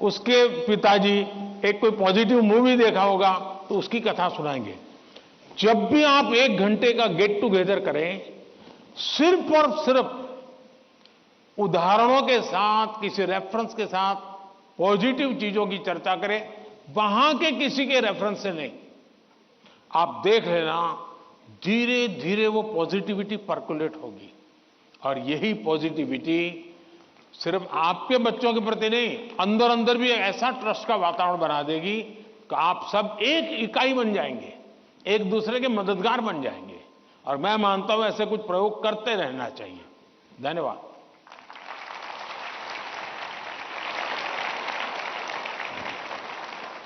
उसके पिताजी एक कोई पॉजिटिव मूवी देखा होगा तो उसकी कथा सुनाएंगे। जब भी आप 1 घंटे का गेट टुगेदर करें, सिर्फ और सिर्फ उदाहरणों के साथ, किसी रेफरेंस के साथ पॉजिटिव चीजों की चर्चा करें, वहां के किसी के रेफरेंस से नहीं। आप देख लेना, धीरे धीरे वो पॉजिटिविटी पर्कुलेट होगी। और यही पॉजिटिविटी सिर्फ आपके बच्चों के प्रति नहीं, अंदर अंदर भी ऐसा ट्रस्ट का वातावरण बना देगी कि आप सब एक इकाई बन जाएंगे, एक दूसरे के मददगार बन जाएंगे। और मैं मानता हूं ऐसे कुछ प्रयोग करते रहना चाहिए। धन्यवाद।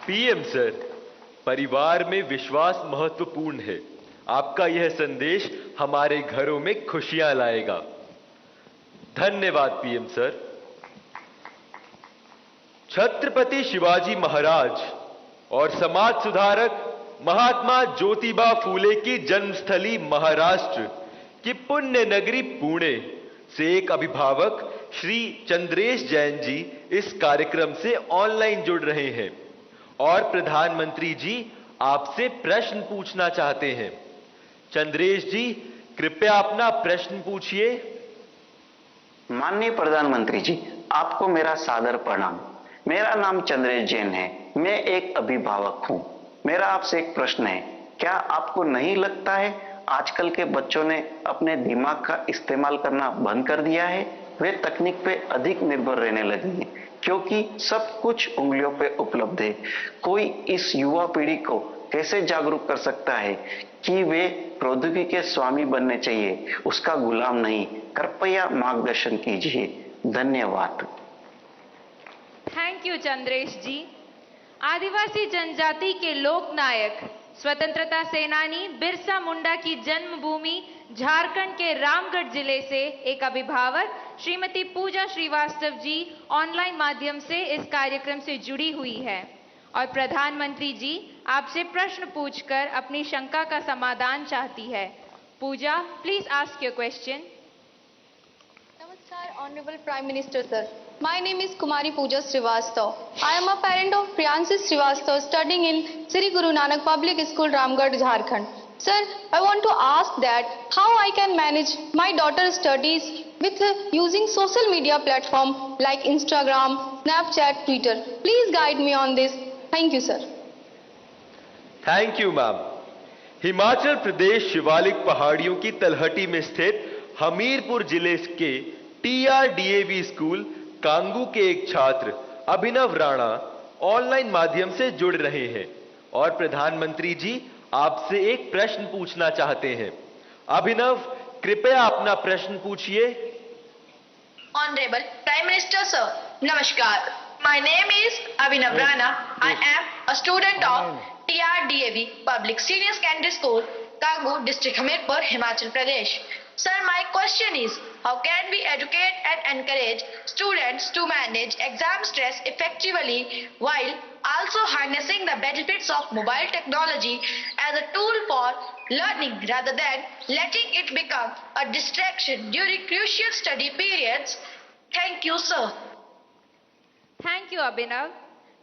पीएम सर, परिवार में विश्वास महत्वपूर्ण है। आपका यह संदेश हमारे घरों में खुशियां लाएगा। धन्यवाद पीएम सर। छत्रपति शिवाजी महाराज और समाज सुधारक महात्मा ज्योतिबा फूले की जन्मस्थली महाराष्ट्र की पुण्य नगरी पुणे से एक अभिभावक श्री चंद्रेश जैन जी इस कार्यक्रम से ऑनलाइन जुड़ रहे हैं और प्रधानमंत्री जी आपसे प्रश्न पूछना चाहते हैं। चंद्रेश जी, कृपया अपना प्रश्न पूछिए। माननीय प्रधानमंत्री जी, आपको मेरा सादर प्रणाम। मेरा नाम चंद्रेश जैन है, मैं एक अभिभावक हूं। मेरा आपसे एक प्रश्न है, क्या आपको नहीं लगता है आजकल के बच्चों ने अपने दिमाग का इस्तेमाल करना बंद कर दिया है? वे तकनीक पे अधिक निर्भर रहने लगे हैं क्योंकि सब कुछ उंगलियों पे उपलब्ध है। कोई इस युवा पीढ़ी को कैसे जागरूक कर सकता है कि वे प्रौद्योगिकी के स्वामी बनने चाहिए, उसका गुलाम नहीं? कृपया मार्गदर्शन कीजिए। धन्यवाद। थैंक यू चंद्रेश जी। आदिवासी जनजाति के लोक नायक, स्वतंत्रता सेनानी बिरसा मुंडा की जन्मभूमि झारखंड के रामगढ़ जिले से एक अभिभावक श्रीमती पूजा श्रीवास्तव जी ऑनलाइन माध्यम से इस कार्यक्रम से जुड़ी हुई है और प्रधानमंत्री जी आपसे प्रश्न पूछकर अपनी शंका का समाधान चाहती है। Pooja, please ask your question. Namaskar, Honorable Prime Minister Sir. My name is Kumari Pooja Srivastav. I am a parent of Priyanshi Srivastav studying in Sri Guru Nanak Public School, Ramgarh, Jharkhand. Sir, I want to ask that how I can manage my daughter's studies with using social media platform like Instagram, Snapchat, Twitter. Please guide me on this. Thank you, sir. Thank you ma'am. Himachal Pradesh Shivalik पहाड़ियों की तलहटी में स्थित हमीरपुर जिले के TRDAV school Kangu के एक छात्र अभिनव राणा ऑनलाइन माध्यम से जुड़ रहे हैं और प्रधानमंत्री जी आपसे एक प्रश्न पूछना चाहते हैं। अभिनव, कृपया अपना प्रश्न पूछिए। Honorable Prime Minister Sir, Namaskar. My name is Abhinav Rana. I am a student of TRDAV Public Senior Secondary School, Kangu District, Hamirpur, Himachal Pradesh. Sir, my question is, how can we educate and encourage students to manage exam stress effectively while also harnessing the benefits of mobile technology as a tool for learning rather than letting it become a distraction during crucial study periods? Thank you, sir. Thank you Abhinav.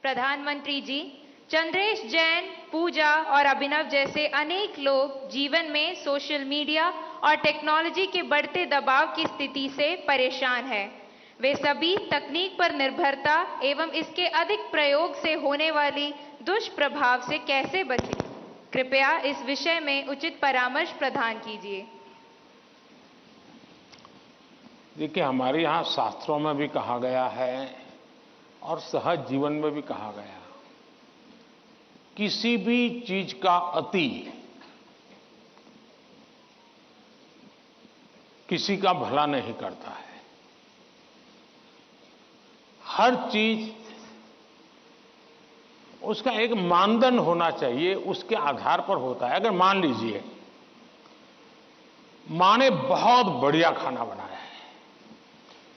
प्रधानमंत्री जी, चंद्रेश जैन, पूजा और अभिनव जैसे अनेक लोग जीवन में social media और technology के बढ़ते दबाव की स्थिति से परेशान हैं। वे सभी तकनीक पर निर्भरता एवं इसके अधिक प्रयोग से होने वाली दुष्प्रभाव से कैसे बचें? कृपया इस विषय में उचित परामर्श प्रदान कीजिए। देखिए, हमारे यहाँ शास्त्रों में भी कहा गया है और सहज जीवन में भी कहा गया, किसी भी चीज का अति किसी का भला नहीं करता है। हर चीज उसका एक मानदंड होना चाहिए, उसके आधार पर होता है। अगर मान लीजिए मां ने बहुत बढ़िया खाना बनाया है,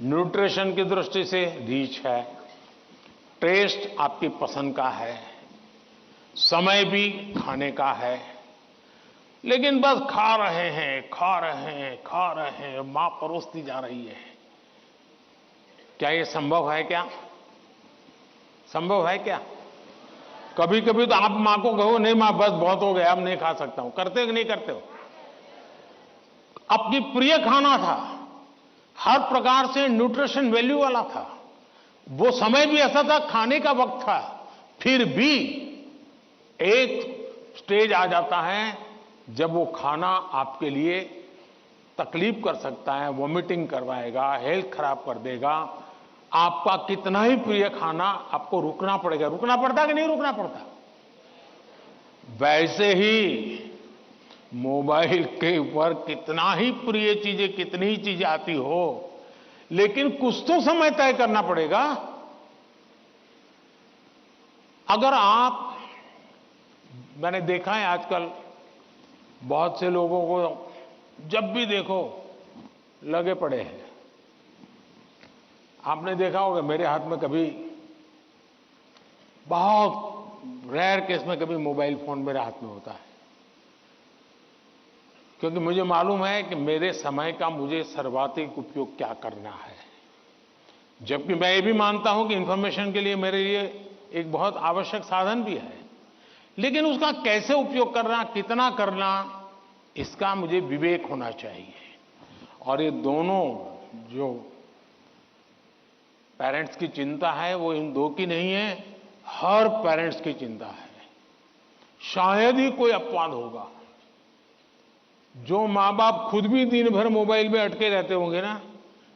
न्यूट्रिशन की दृष्टि से रिच है, टेस्ट आपकी पसंद का है, समय भी खाने का है, लेकिन बस खा रहे हैं, मां परोसती जा रही है। क्या ये संभव है? क्या संभव है? क्या कभी कभी तो आप मां को कहो, नहीं मां बस बहुत हो गया, अब नहीं खा सकता हूं। करते हो कि नहीं करते हो? अपनी प्रिय खाना था, हर प्रकार से न्यूट्रिशन वैल्यू वाला था, वो समय भी ऐसा था, खाने का वक्त था, फिर भी एक स्टेज आ जाता है जब वो खाना आपके लिए तकलीफ कर सकता है, वॉमिटिंग करवाएगा, हेल्थ खराब कर देगा। आपका कितना ही प्रिय खाना आपको रुकना पड़ेगा। रुकना पड़ता कि नहीं रुकना पड़ता? वैसे ही मोबाइल के ऊपर कितना ही प्रिय चीजें, कितनी ही चीजें आती हो, लेकिन कुछ तो समय तय करना पड़ेगा। अगर आप, मैंने देखा है आजकल बहुत से लोगों को जब भी देखो लगे पड़े हैं। आपने देखा होगा, मेरे हाथ में कभी, बहुत रेयर केस में कभी मोबाइल फोन मेरे हाथ में होता है, क्योंकि मुझे मालूम है कि मेरे समय का मुझे सर्वाधिक उपयोग क्या करना है। जबकि मैं ये भी मानता हूं कि इंफॉर्मेशन के लिए मेरे लिए एक बहुत आवश्यक साधन भी है, लेकिन उसका कैसे उपयोग करना, कितना करना, इसका मुझे विवेक होना चाहिए। और ये दोनों जो पेरेंट्स की चिंता है वो इन दो की नहीं है, हर पेरेंट्स की चिंता है। शायद ही कोई अपवाद होगा। जो माँ बाप खुद भी दिन भर मोबाइल में अटके रहते होंगे ना,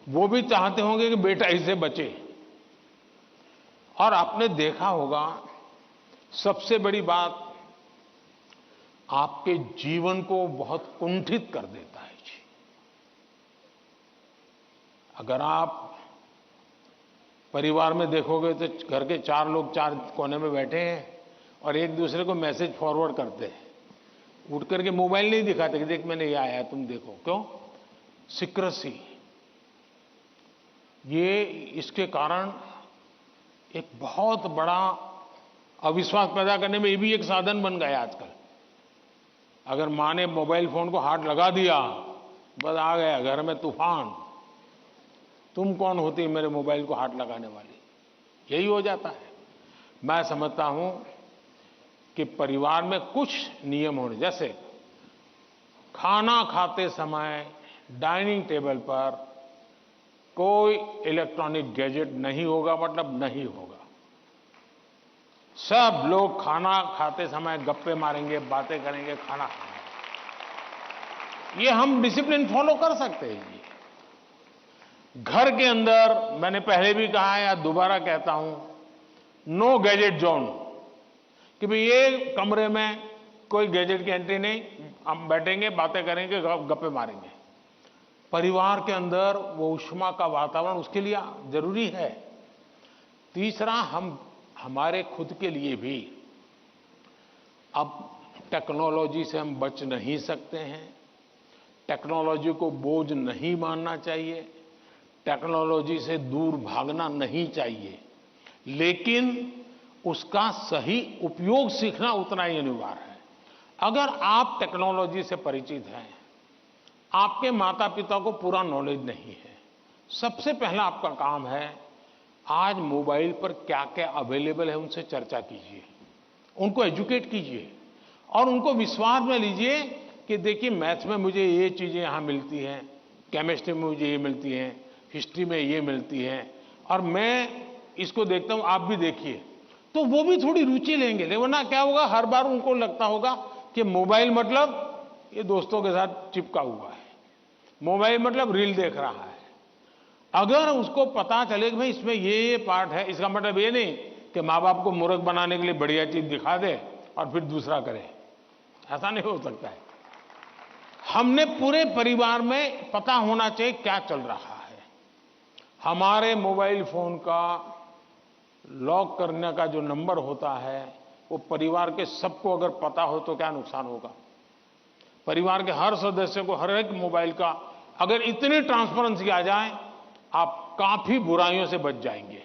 वो भी चाहते होंगे कि बेटा इससे बचे। और आपने देखा होगा, सबसे बड़ी बात, आपके जीवन को बहुत कुंठित कर देता है जी। अगर आप परिवार में देखोगे तो घर के 4 लोग 4 कोने में बैठे हैं और एक दूसरे को मैसेज फॉरवर्ड करते हैं। उठ करके मोबाइल नहीं दिखाते कि देख मैंने ये आया तुम देखो। क्यों? सीक्रेसी। ये इसके कारण एक बहुत बड़ा अविश्वास पैदा करने में ये भी एक साधन बन गया आजकल। अगर माँ ने मोबाइल फोन को हाथ लगा दिया, बस आ गया घर में तूफान। तुम कौन होती मेरे मोबाइल को हाथ लगाने वाली? यही हो जाता है। मैं समझता हूं कि परिवार में कुछ नियम होने, जैसे खाना खाते समय डाइनिंग टेबल पर कोई इलेक्ट्रॉनिक गैजेट नहीं होगा, मतलब नहीं होगा। सब लोग खाना खाते समय गप्पे मारेंगे, बातें करेंगे, खाना खाएंगे। ये हम डिसिप्लिन फॉलो कर सकते हैं। घर के अंदर मैंने पहले भी कहा है या दोबारा कहता हूं, नो गैजेट जोन, कि भाई ये कमरे में कोई गैजेट की एंट्री नहीं, हम बैठेंगे, बातें करेंगे, गप्पे मारेंगे। परिवार के अंदर वो ऊष्मा का वातावरण उसके लिए जरूरी है। तीसरा, हम हमारे खुद के लिए भी अब टेक्नोलॉजी से हम बच नहीं सकते हैं। टेक्नोलॉजी को बोझ नहीं मानना चाहिए, टेक्नोलॉजी से दूर भागना नहीं चाहिए, लेकिन उसका सही उपयोग सीखना उतना ही अनिवार्य है। अगर आप टेक्नोलॉजी से परिचित हैं, आपके माता पिता को पूरा नॉलेज नहीं है, सबसे पहला आपका काम है आज मोबाइल पर क्या क्या अवेलेबल है उनसे चर्चा कीजिए, उनको एजुकेट कीजिए और उनको विश्वास में लीजिए कि देखिए मैथ्स में मुझे ये चीजें यहां मिलती हैं, केमिस्ट्री में मुझे ये मिलती हैं, हिस्ट्री में ये मिलती है और मैं इसको देखता हूं, आप भी देखिए। तो वो भी थोड़ी रुचि लेंगे। वरना क्या होगा, हर बार उनको लगता होगा कि मोबाइल मतलब ये दोस्तों के साथ चिपका हुआ है, मोबाइल मतलब रील देख रहा है। अगर उसको पता चले कि भाई इसमें ये पार्ट है, इसका मतलब ये नहीं कि माँ बाप को मूर्ख बनाने के लिए बढ़िया चीज दिखा दे और फिर दूसरा करे, ऐसा नहीं हो सकता है। हमने पूरे परिवार में पता होना चाहिए क्या चल रहा है। हमारे मोबाइल फोन का लॉक करने का जो नंबर होता है वो परिवार के सबको अगर पता हो तो क्या नुकसान होगा। परिवार के हर सदस्य को हर एक मोबाइल का अगर इतनी ट्रांसपेरेंसी आ जाए, आप काफी बुराइयों से बच जाएंगे,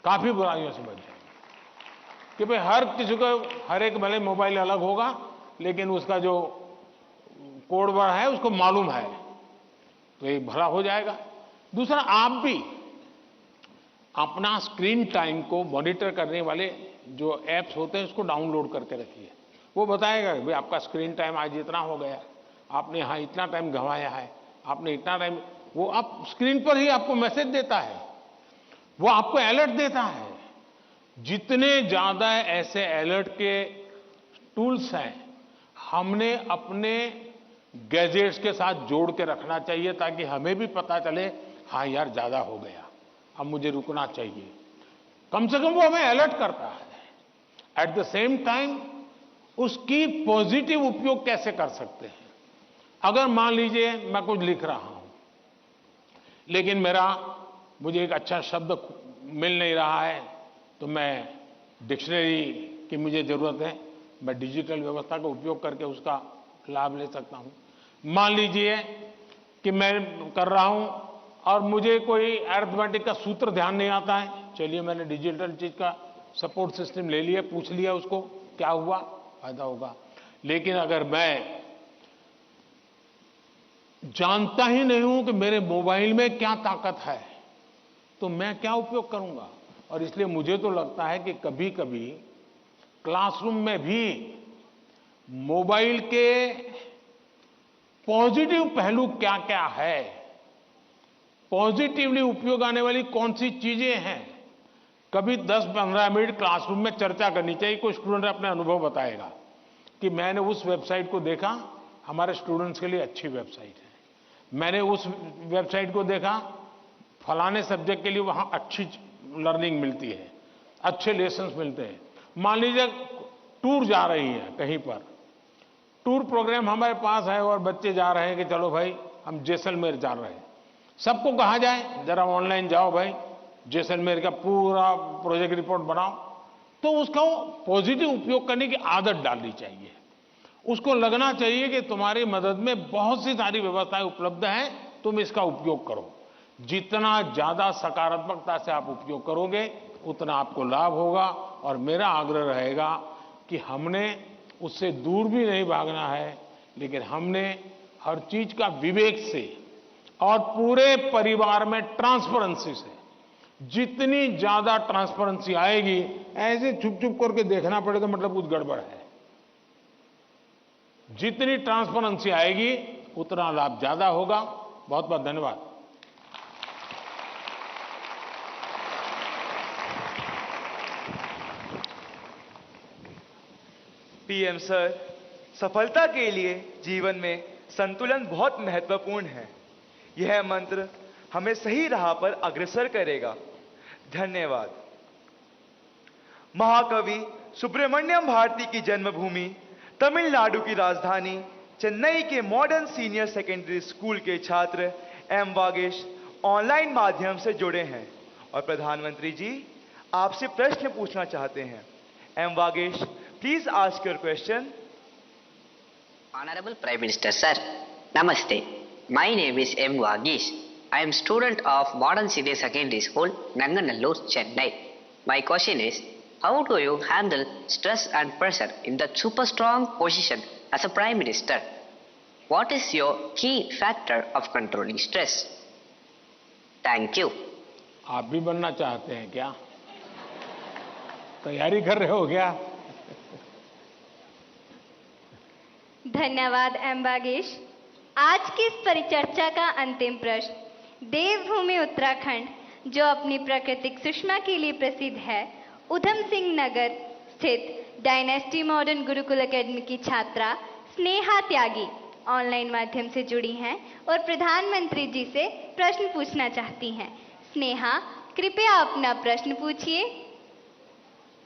काफी बुराइयों से बच जाएंगे। कि भाई हर किसी को हर एक भले मोबाइल अलग होगा, लेकिन उसका जो कोड वर्ड है उसको मालूम है, तो ये भला हो जाएगा। दूसरा, आप भी अपना स्क्रीन टाइम को मॉनिटर करने वाले जो एप्स होते हैं उसको डाउनलोड करके रखिए। वो बताएगा कि भाई आपका स्क्रीन टाइम आज इतना हो गया, आपने यहाँ इतना टाइम गंवाया है, आपने इतना टाइम, वो आप स्क्रीन पर ही आपको मैसेज देता है, वो आपको अलर्ट देता है। जितने ज्यादा ऐसे अलर्ट के टूल्स हैं, हमने अपने गैजेट्स के साथ जोड़ के रखना चाहिए ताकि हमें भी पता चले, हाँ यार ज्यादा हो गया, अब मुझे रुकना चाहिए। कम से कम वो हमें अलर्ट करता है। एट द सेम टाइम उसकी पॉजिटिव उपयोग कैसे कर सकते हैं। अगर मान लीजिए मैं कुछ लिख रहा हूं, लेकिन मुझे एक अच्छा शब्द मिल नहीं रहा है, तो मैं डिक्शनरी की मुझे जरूरत है, मैं डिजिटल व्यवस्था का उपयोग करके उसका लाभ ले सकता हूं। मान लीजिए कि मैं कर रहा हूं और मुझे कोई अरिथमेटिक का सूत्र ध्यान नहीं आता है, चलिए मैंने डिजिटल चीज का सपोर्ट सिस्टम ले लिया, पूछ लिया उसको, क्या हुआ, फायदा होगा। लेकिन अगर मैं जानता ही नहीं हूं कि मेरे मोबाइल में क्या ताकत है, तो मैं क्या उपयोग करूंगा। और इसलिए मुझे तो लगता है कि कभी कभी क्लासरूम में भी मोबाइल के पॉजिटिव पहलू क्या क्या है, पॉजिटिवली उपयोग आने वाली कौन सी चीजें हैं, कभी 10-15 मिनट क्लासरूम में चर्चा करनी चाहिए। कोई स्टूडेंट अपने अनुभव बताएगा कि मैंने उस वेबसाइट को देखा, हमारे स्टूडेंट्स के लिए अच्छी वेबसाइट है, मैंने उस वेबसाइट को देखा, फलाने सब्जेक्ट के लिए वहां अच्छी लर्निंग मिलती है, अच्छे लेसन्स मिलते हैं। मान लीजिए टूर जा रही है कहीं पर, टूर प्रोग्राम हमारे पास है और बच्चे जा रहे हैं कि चलो भाई हम जैसलमेर जा रहे हैं, सबको कहा जाए जरा ऑनलाइन जाओ भाई, जैसलमेर का पूरा प्रोजेक्ट रिपोर्ट बनाओ, तो उसका पॉजिटिव उपयोग करने की आदत डालनी चाहिए। उसको लगना चाहिए कि तुम्हारी मदद में बहुत सी सारी व्यवस्थाएं उपलब्ध हैं, तुम इसका उपयोग करो। जितना ज्यादा सकारात्मकता से आप उपयोग करोगे उतना आपको लाभ होगा। और मेरा आग्रह रहेगा कि हमने उससे दूर भी नहीं भागना है, लेकिन हमने हर चीज का विवेक से और पूरे परिवार में ट्रांसपेरेंसी से, जितनी ज्यादा ट्रांसपेरेंसी आएगी, ऐसे छुप छुप करके देखना पड़ेगा मतलब कुछ गड़बड़ है। जितनी ट्रांसपेरेंसी आएगी उतना लाभ ज्यादा होगा। बहुत बहुत धन्यवाद। पीएम सर, सफलता के लिए जीवन में संतुलन बहुत महत्वपूर्ण है। यह मंत्र हमें सही राह पर अग्रसर करेगा। धन्यवाद। महाकवि सुब्रमण्यम भारती की जन्मभूमि तमिलनाडु की राजधानी चेन्नई के मॉडर्न सीनियर सेकेंडरी स्कूल के छात्र एम वागेश ऑनलाइन माध्यम से जुड़े हैं और प्रधानमंत्री जी आपसे प्रश्न पूछना चाहते हैं। M Vagesh, please ask your question. Honorable Prime Minister Sir, Namaste. My name is M. Vagesh. I am student of Modern Senior Secondary School, Nanganallur, Chennai. My question is, how do you handle stress and pressure in the super strong position as a Prime Minister? What is your key factor of controlling stress? Thank you. आप भी बनना चाहते हैं क्या? तैयारी कर रहे हो क्या? धन्यवाद एम वागेश। आज की इस परिचर्चा का अंतिम प्रश्न देवभूमि उत्तराखंड, जो अपनी प्राकृतिक सुषमा के लिए प्रसिद्ध है, उधम सिंह नगर स्थित डायनेस्टी मॉडर्न गुरुकुल एकेडमी की छात्रा स्नेहा त्यागी ऑनलाइन माध्यम से जुड़ी हैं और प्रधानमंत्री जी से प्रश्न पूछना चाहती हैं। स्नेहा, कृपया अपना प्रश्न पूछिए।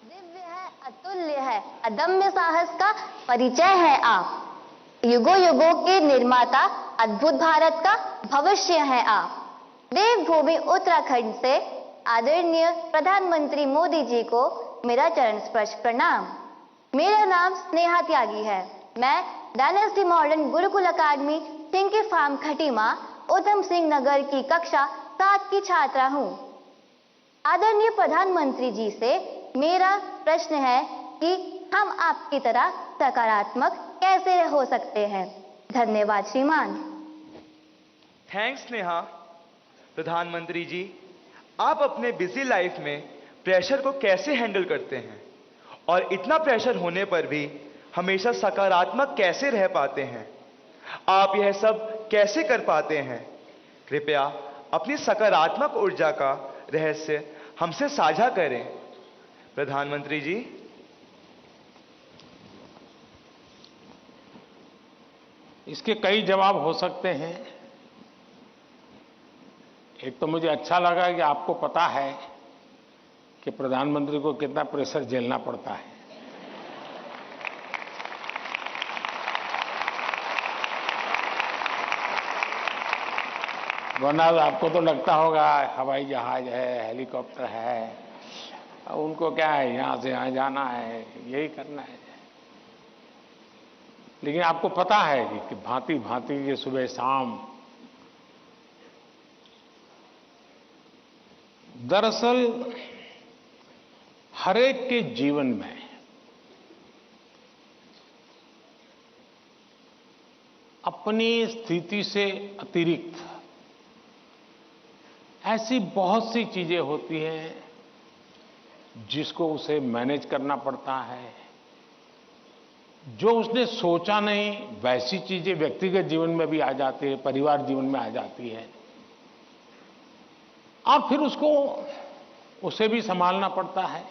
दिव्य है, अतुल्य है, अदम्य साहस का परिचय है आप। युगों युगों के निर्माता, अद्भुत भारत का भविष्य है आप। देवभूमि उत्तराखंड से आदरणीय प्रधानमंत्री मोदी जी को मेरा चरण स्पर्श प्रणाम। मेरा नाम स्नेहा त्यागी है। मैं डायनेस्टी मॉडर्न गुरुकुल अकादमी सिंकी फार्म खटीमा, उधम सिंह नगर की कक्षा 7 की छात्रा हूँ। आदरणीय प्रधानमंत्री जी से मेरा प्रश्न है कि हम आपकी तरह सकारात्मक कैसे हो सकते हैं। धन्यवाद श्रीमान। थैंक्स स्नेहा। प्रधानमंत्री जी, आप अपने बिजी लाइफ में प्रेशर को कैसे हैंडल करते हैं और इतना प्रेशर होने पर भी हमेशा सकारात्मक कैसे रह पाते हैं? आप यह सब कैसे कर पाते हैं? कृपया अपनी सकारात्मक ऊर्जा का रहस्य हमसे साझा करें। प्रधानमंत्री जी। इसके कई जवाब हो सकते हैं। एक तो मुझे अच्छा लगा कि आपको पता है कि प्रधानमंत्री को कितना प्रेशर झेलना पड़ता है। वरना आपको तो लगता होगा हवाई जहाज है, हेलीकॉप्टर है, उनको क्या है, यहां से यहां जाना है, यही करना है। लेकिन आपको पता है कि भांति भांति ये सुबह शाम, दरअसल हर एक के जीवन में अपनी स्थिति से अतिरिक्त ऐसी बहुत सी चीजें होती हैं जिसको उसे मैनेज करना पड़ता है। जो उसने सोचा नहीं वैसी चीजें व्यक्तिगत जीवन में भी आ जाती है, परिवार जीवन में आ जाती है, और फिर उसे भी संभालना पड़ता है।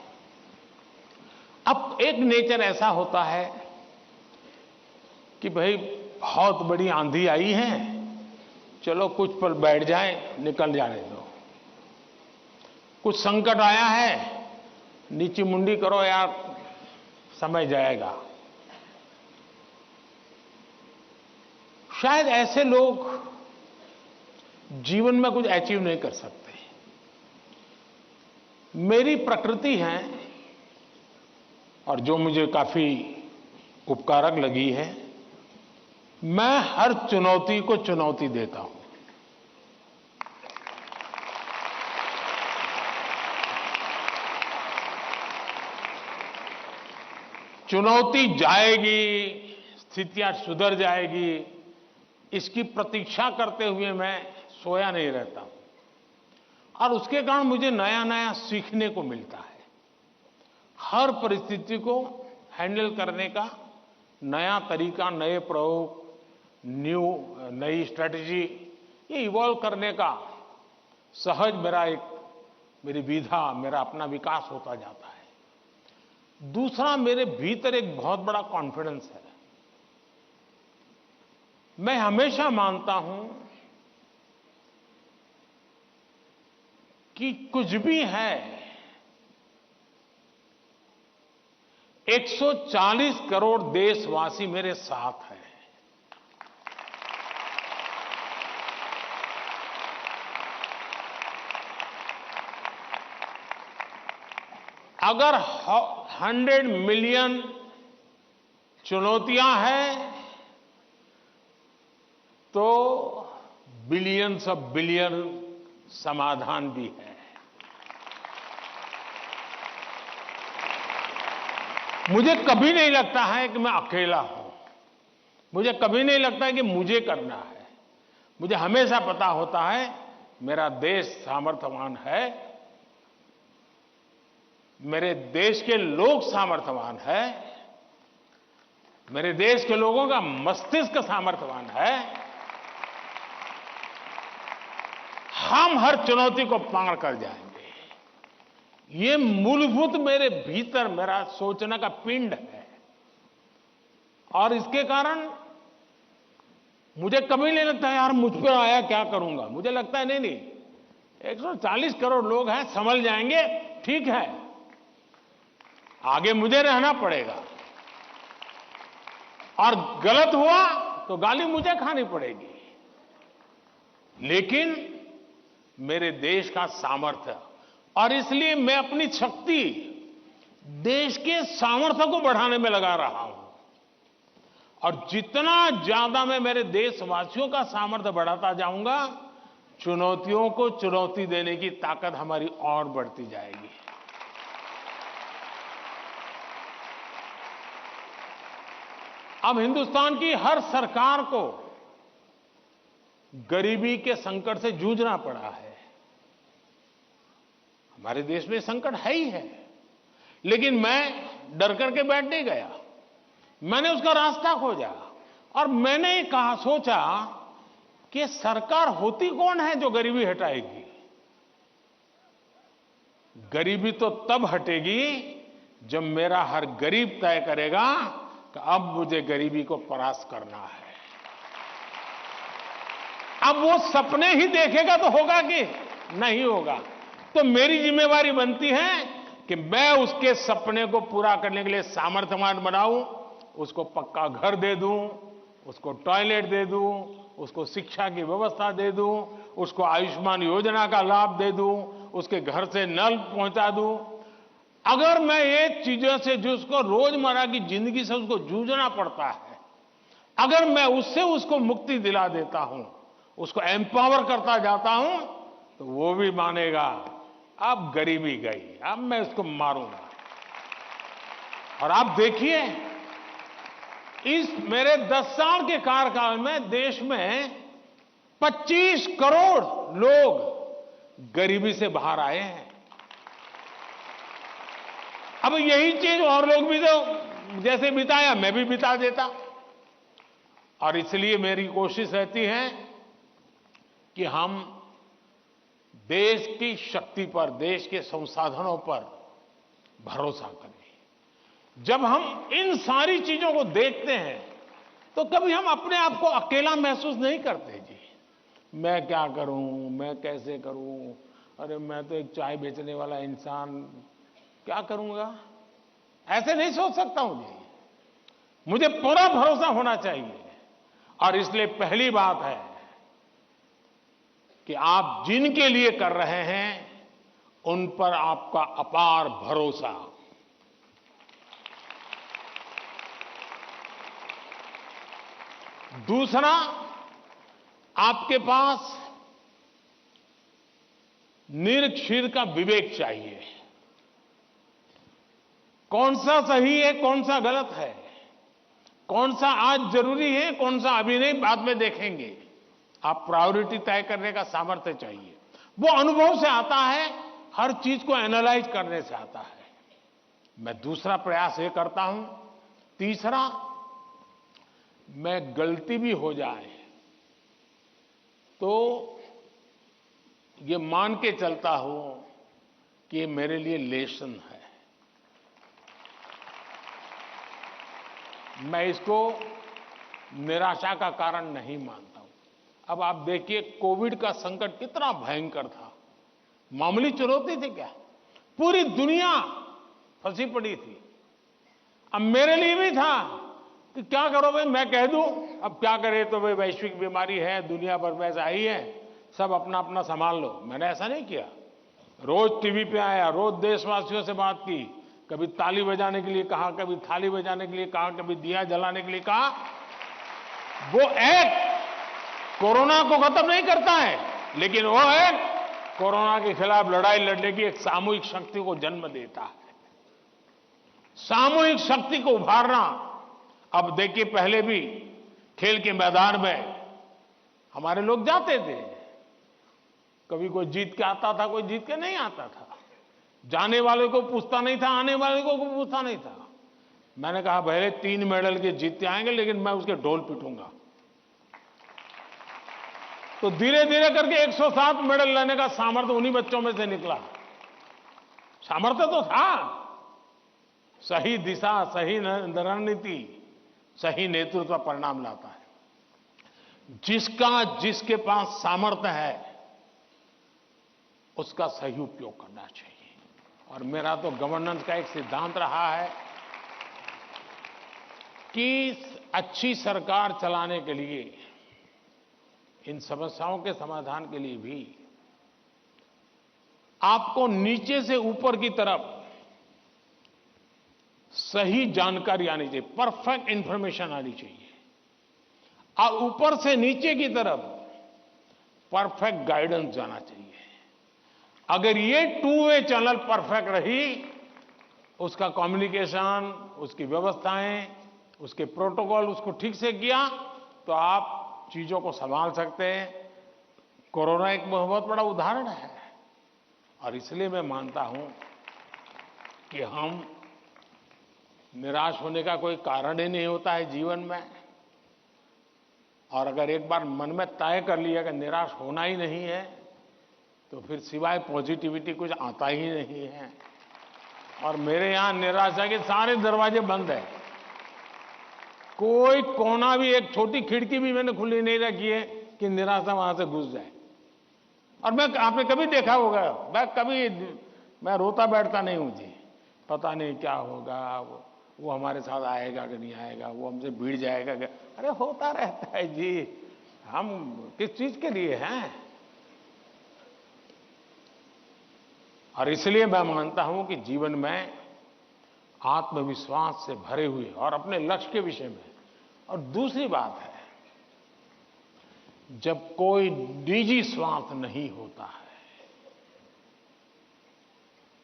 अब एक नेचर ऐसा होता है कि भाई बहुत बड़ी आंधी आई है, चलो कुछ पल बैठ जाए, निकल जाने दो। कुछ संकट आया है, नीची मुंडी करो यार, समय जाएगा। शायद ऐसे लोग जीवन में कुछ अचीव नहीं कर सकते। मेरी प्रकृति है और जो मुझे काफी उपकारक लगी है। मैं हर चुनौती को चुनौती देता हूं। चुनौती जाएगी, स्थितियां सुधर जाएगी, इसकी प्रतीक्षा करते हुए मैं सोया नहीं रहता और उसके कारण मुझे नया नया सीखने को मिलता है। हर परिस्थिति को हैंडल करने का नया तरीका, नए प्रयोग, नई स्ट्रेटजी, ये इवॉल्व करने का सहज मेरी विधा, मेरा अपना विकास होता जाता है। दूसरा, मेरे भीतर एक बहुत बड़ा कॉन्फिडेंस है। मैं हमेशा मानता हूं कि कुछ भी है, 140 करोड़ देशवासी मेरे साथ हैं। अगर 100 मिलियन चुनौतियां हैं तो बिलियंस ऑफ बिलियन समाधान भी है। मुझे कभी नहीं लगता है कि मैं अकेला हूं। मुझे कभी नहीं लगता है कि मुझे करना है। मुझे हमेशा पता होता है मेरा देश सामर्थ्यवान है, मेरे देश के लोग सामर्थ्यवान है, मेरे देश के लोगों का मस्तिष्क सामर्थ्यवान है। हम हर चुनौती को पार कर जाएंगे। ये मूलभूत मेरे भीतर मेरा सोचने का पिंड है और इसके कारण मुझे कभी नहीं लगता यार मुझ पर आया क्या करूंगा। मुझे लगता है नहीं, 140 करोड़ लोग हैं, संभल जाएंगे, ठीक है, आगे मुझे रहना पड़ेगा और गलत हुआ तो गाली मुझे खानी पड़ेगी। लेकिन मेरे देश का सामर्थ्य, और इसलिए मैं अपनी शक्ति देश के सामर्थ्य को बढ़ाने में लगा रहा हूं। और जितना ज्यादा मैं मेरे देशवासियों का सामर्थ्य बढ़ाता जाऊंगा, चुनौतियों को चुनौती देने की ताकत हमारी और बढ़ती जाएगी। अब हिंदुस्तान की हर सरकार को गरीबी के संकट से जूझना पड़ा है। हमारे देश में संकट है ही है, लेकिन मैं डर करके बैठ नहीं गया। मैंने उसका रास्ता खोजा और मैंने सोचा कि सरकार होती कौन है जो गरीबी हटाएगी। गरीबी तो तब हटेगी जब मेरा हर गरीब तय करेगा कि अब मुझे गरीबी को परास्त करना है। अब वो सपने ही देखेगा तो होगा कि नहीं होगा। तो मेरी जिम्मेवारी बनती है कि मैं उसके सपने को पूरा करने के लिए सामर्थ्यवान बनाऊं, उसको पक्का घर दे दूं, उसको टॉयलेट दे दूं, उसको शिक्षा की व्यवस्था दे दूं, उसको आयुष्मान योजना का लाभ दे दूं, उसके घर से नल पहुंचा दूं। अगर मैं ये चीजों से जिसको रोजमर्रा की जिंदगी से उसको जूझना पड़ता है, अगर मैं उससे उसको मुक्ति दिला देता हूं, उसको एम्पावर करता जाता हूं, तो वो भी मानेगा अब गरीबी गई, अब मैं इसको मारूंगा। और आप देखिए, इस मेरे 10 साल के कार्यकाल में देश में 25 करोड़ लोग गरीबी से बाहर आए हैं। अब यही चीज और लोग भी तो जैसे बिताया मैं भी बिता देता। और इसलिए मेरी कोशिश रहती है कि हम देश की शक्ति पर, देश के संसाधनों पर भरोसा करें। जब हम इन सारी चीजों को देखते हैं तो कभी हम अपने आप को अकेला महसूस नहीं करते। जी मैं क्या करूं, मैं कैसे करूं, अरे मैं तो एक चाय बेचने वाला इंसान, क्या करूंगा, ऐसे नहीं सोच सकता हूं। जी मुझे पूरा भरोसा होना चाहिए। और इसलिए पहली बात है कि आप जिनके लिए कर रहे हैं उन पर आपका अपार भरोसा। दूसरा, आपके पास निरक्षीर का विवेक चाहिए। कौन सा सही है, कौन सा गलत है, कौन सा आज जरूरी है, कौन सा अभी नहीं, बाद में देखेंगे। आप प्रायोरिटी तय करने का सामर्थ्य चाहिए। वो अनुभव से आता है, हर चीज को एनालाइज करने से आता है। मैं दूसरा प्रयास ये करता हूं। तीसरा, मैं गलती भी हो जाए तो ये मान के चलता हूं कि ये मेरे लिए लेसन है। मैं इसको निराशा का कारण नहीं मानता हूं। अब आप देखिए, कोविड का संकट कितना भयंकर था। मामूली चुनौती थी क्या? पूरी दुनिया फंसी पड़ी थी। अब मेरे लिए भी था कि क्या करो भाई, मैं कह दूं, अब क्या करे, तो भाई वैश्विक बीमारी है, दुनिया भर में ऐसा ही है, सब अपना अपना संभाल लो। मैंने ऐसा नहीं किया। रोज टीवी पे आया, रोज देशवासियों से बात की, कभी ताली बजाने के लिए कहा, कभी थाली बजाने के लिए कहा, कभी दिया जलाने के लिए कहा। वो एक्ट कोरोना को खत्म नहीं करता है, लेकिन वो एक्ट कोरोना के खिलाफ लड़ाई लड़ने की एक सामूहिक शक्ति को जन्म देता है। सामूहिक शक्ति को उभारना। अब देखिए, पहले भी खेल के मैदान में हमारे लोग जाते थे, कभी कोई जीत के आता था, कोई जीत के नहीं आता था। जाने वाले को पूछता नहीं था, आने वाले को पूछता नहीं था। मैंने कहा भले 3 मेडल के जीतते आएंगे, लेकिन मैं उसके ढोल पीटूंगा। तो धीरे धीरे करके 107 मेडल लेने का सामर्थ्य उन्हीं बच्चों में से निकला। सामर्थ्य तो था। सही दिशा, सही रणनीति, सही नेतृत्व परिणाम लाता है। जिसके पास सामर्थ्य है, उसका सही उपयोग करना चाहिए। और मेरा तो गवर्नेंस का एक सिद्धांत रहा है कि अच्छी सरकार चलाने के लिए, इन समस्याओं के समाधान के लिए भी आपको नीचे से ऊपर की तरफ सही जानकारी आनी चाहिए, परफेक्ट इंफॉर्मेशन आनी चाहिए, और ऊपर से नीचे की तरफ परफेक्ट गाइडेंस जाना चाहिए। अगर ये 2 वे चैनल परफेक्ट रही, उसका कम्युनिकेशन, उसकी व्यवस्थाएं, उसके प्रोटोकॉल उसको ठीक से किया, तो आप चीजों को संभाल सकते हैं। कोरोना एक बहुत बड़ा उदाहरण है। और इसलिए मैं मानता हूं कि हम निराश होने का कोई कारण ही नहीं होता है जीवन में। और अगर एक बार मन में तय कर लिया कि निराश होना ही नहीं है, तो फिर सिवाय पॉजिटिविटी कुछ आता ही नहीं है। और मेरे यहां निराशा के सारे दरवाजे बंद हैं। कोई कोना भी, एक छोटी खिड़की भी मैंने खुली नहीं रखी है कि निराशा वहां से घुस जाए। और आपने कभी देखा होगा, मैं रोता बैठता नहीं हूं जी, पता नहीं क्या होगा, वो हमारे साथ आएगा कि नहीं आएगा, वो हमसे भिड़ जाएगा क्या। अरे होता रहता है जी, हम किस चीज के लिए हैं। और इसलिए मैं मानता हूं कि जीवन में आत्मविश्वास से भरे हुए और अपने लक्ष्य के विषय में। और दूसरी बात है, जब कोई निजी स्वार्थ नहीं होता है,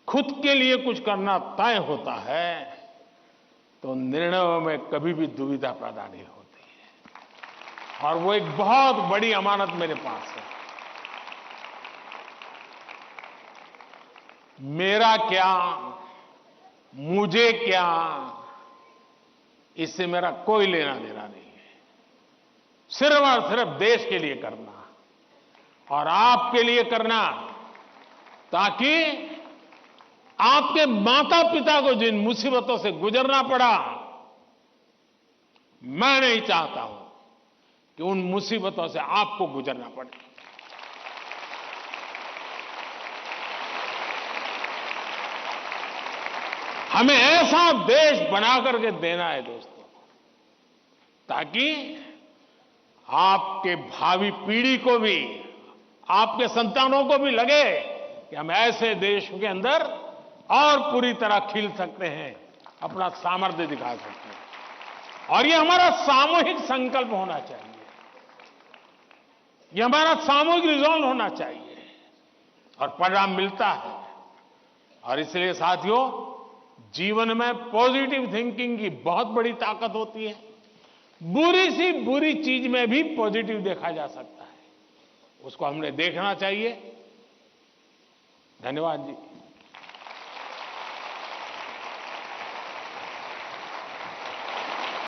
खुद के लिए कुछ करना तय होता है, तो निर्णयों में कभी भी दुविधा पैदा नहीं होती है। और वो एक बहुत बड़ी अमानत मेरे पास है। मेरा क्या, मुझे क्या, इससे मेरा कोई लेना देना नहीं है। सिर्फ और सिर्फ देश के लिए करना और आपके लिए करना, ताकि आपके माता पिता को जिन मुसीबतों से गुजरना पड़ा, मैं नहीं चाहता हूं कि उन मुसीबतों से आपको गुजरना पड़े। हमें ऐसा देश बना करके देना है दोस्तों, ताकि आपके भावी पीढ़ी को भी, आपके संतानों को भी लगे कि हम ऐसे देश के अंदर और पूरी तरह खिल सकते हैं, अपना सामर्थ्य दिखा सकते हैं। और ये हमारा सामूहिक संकल्प होना चाहिए, ये हमारा सामूहिक रिजॉल्व होना चाहिए, और परिणाम मिलता है। और इसलिए साथियों, जीवन में पॉजिटिव थिंकिंग की बहुत बड़ी ताकत होती है। बुरी सी बुरी चीज में भी पॉजिटिव देखा जा सकता है, उसको हमने देखना चाहिए। धन्यवाद जी।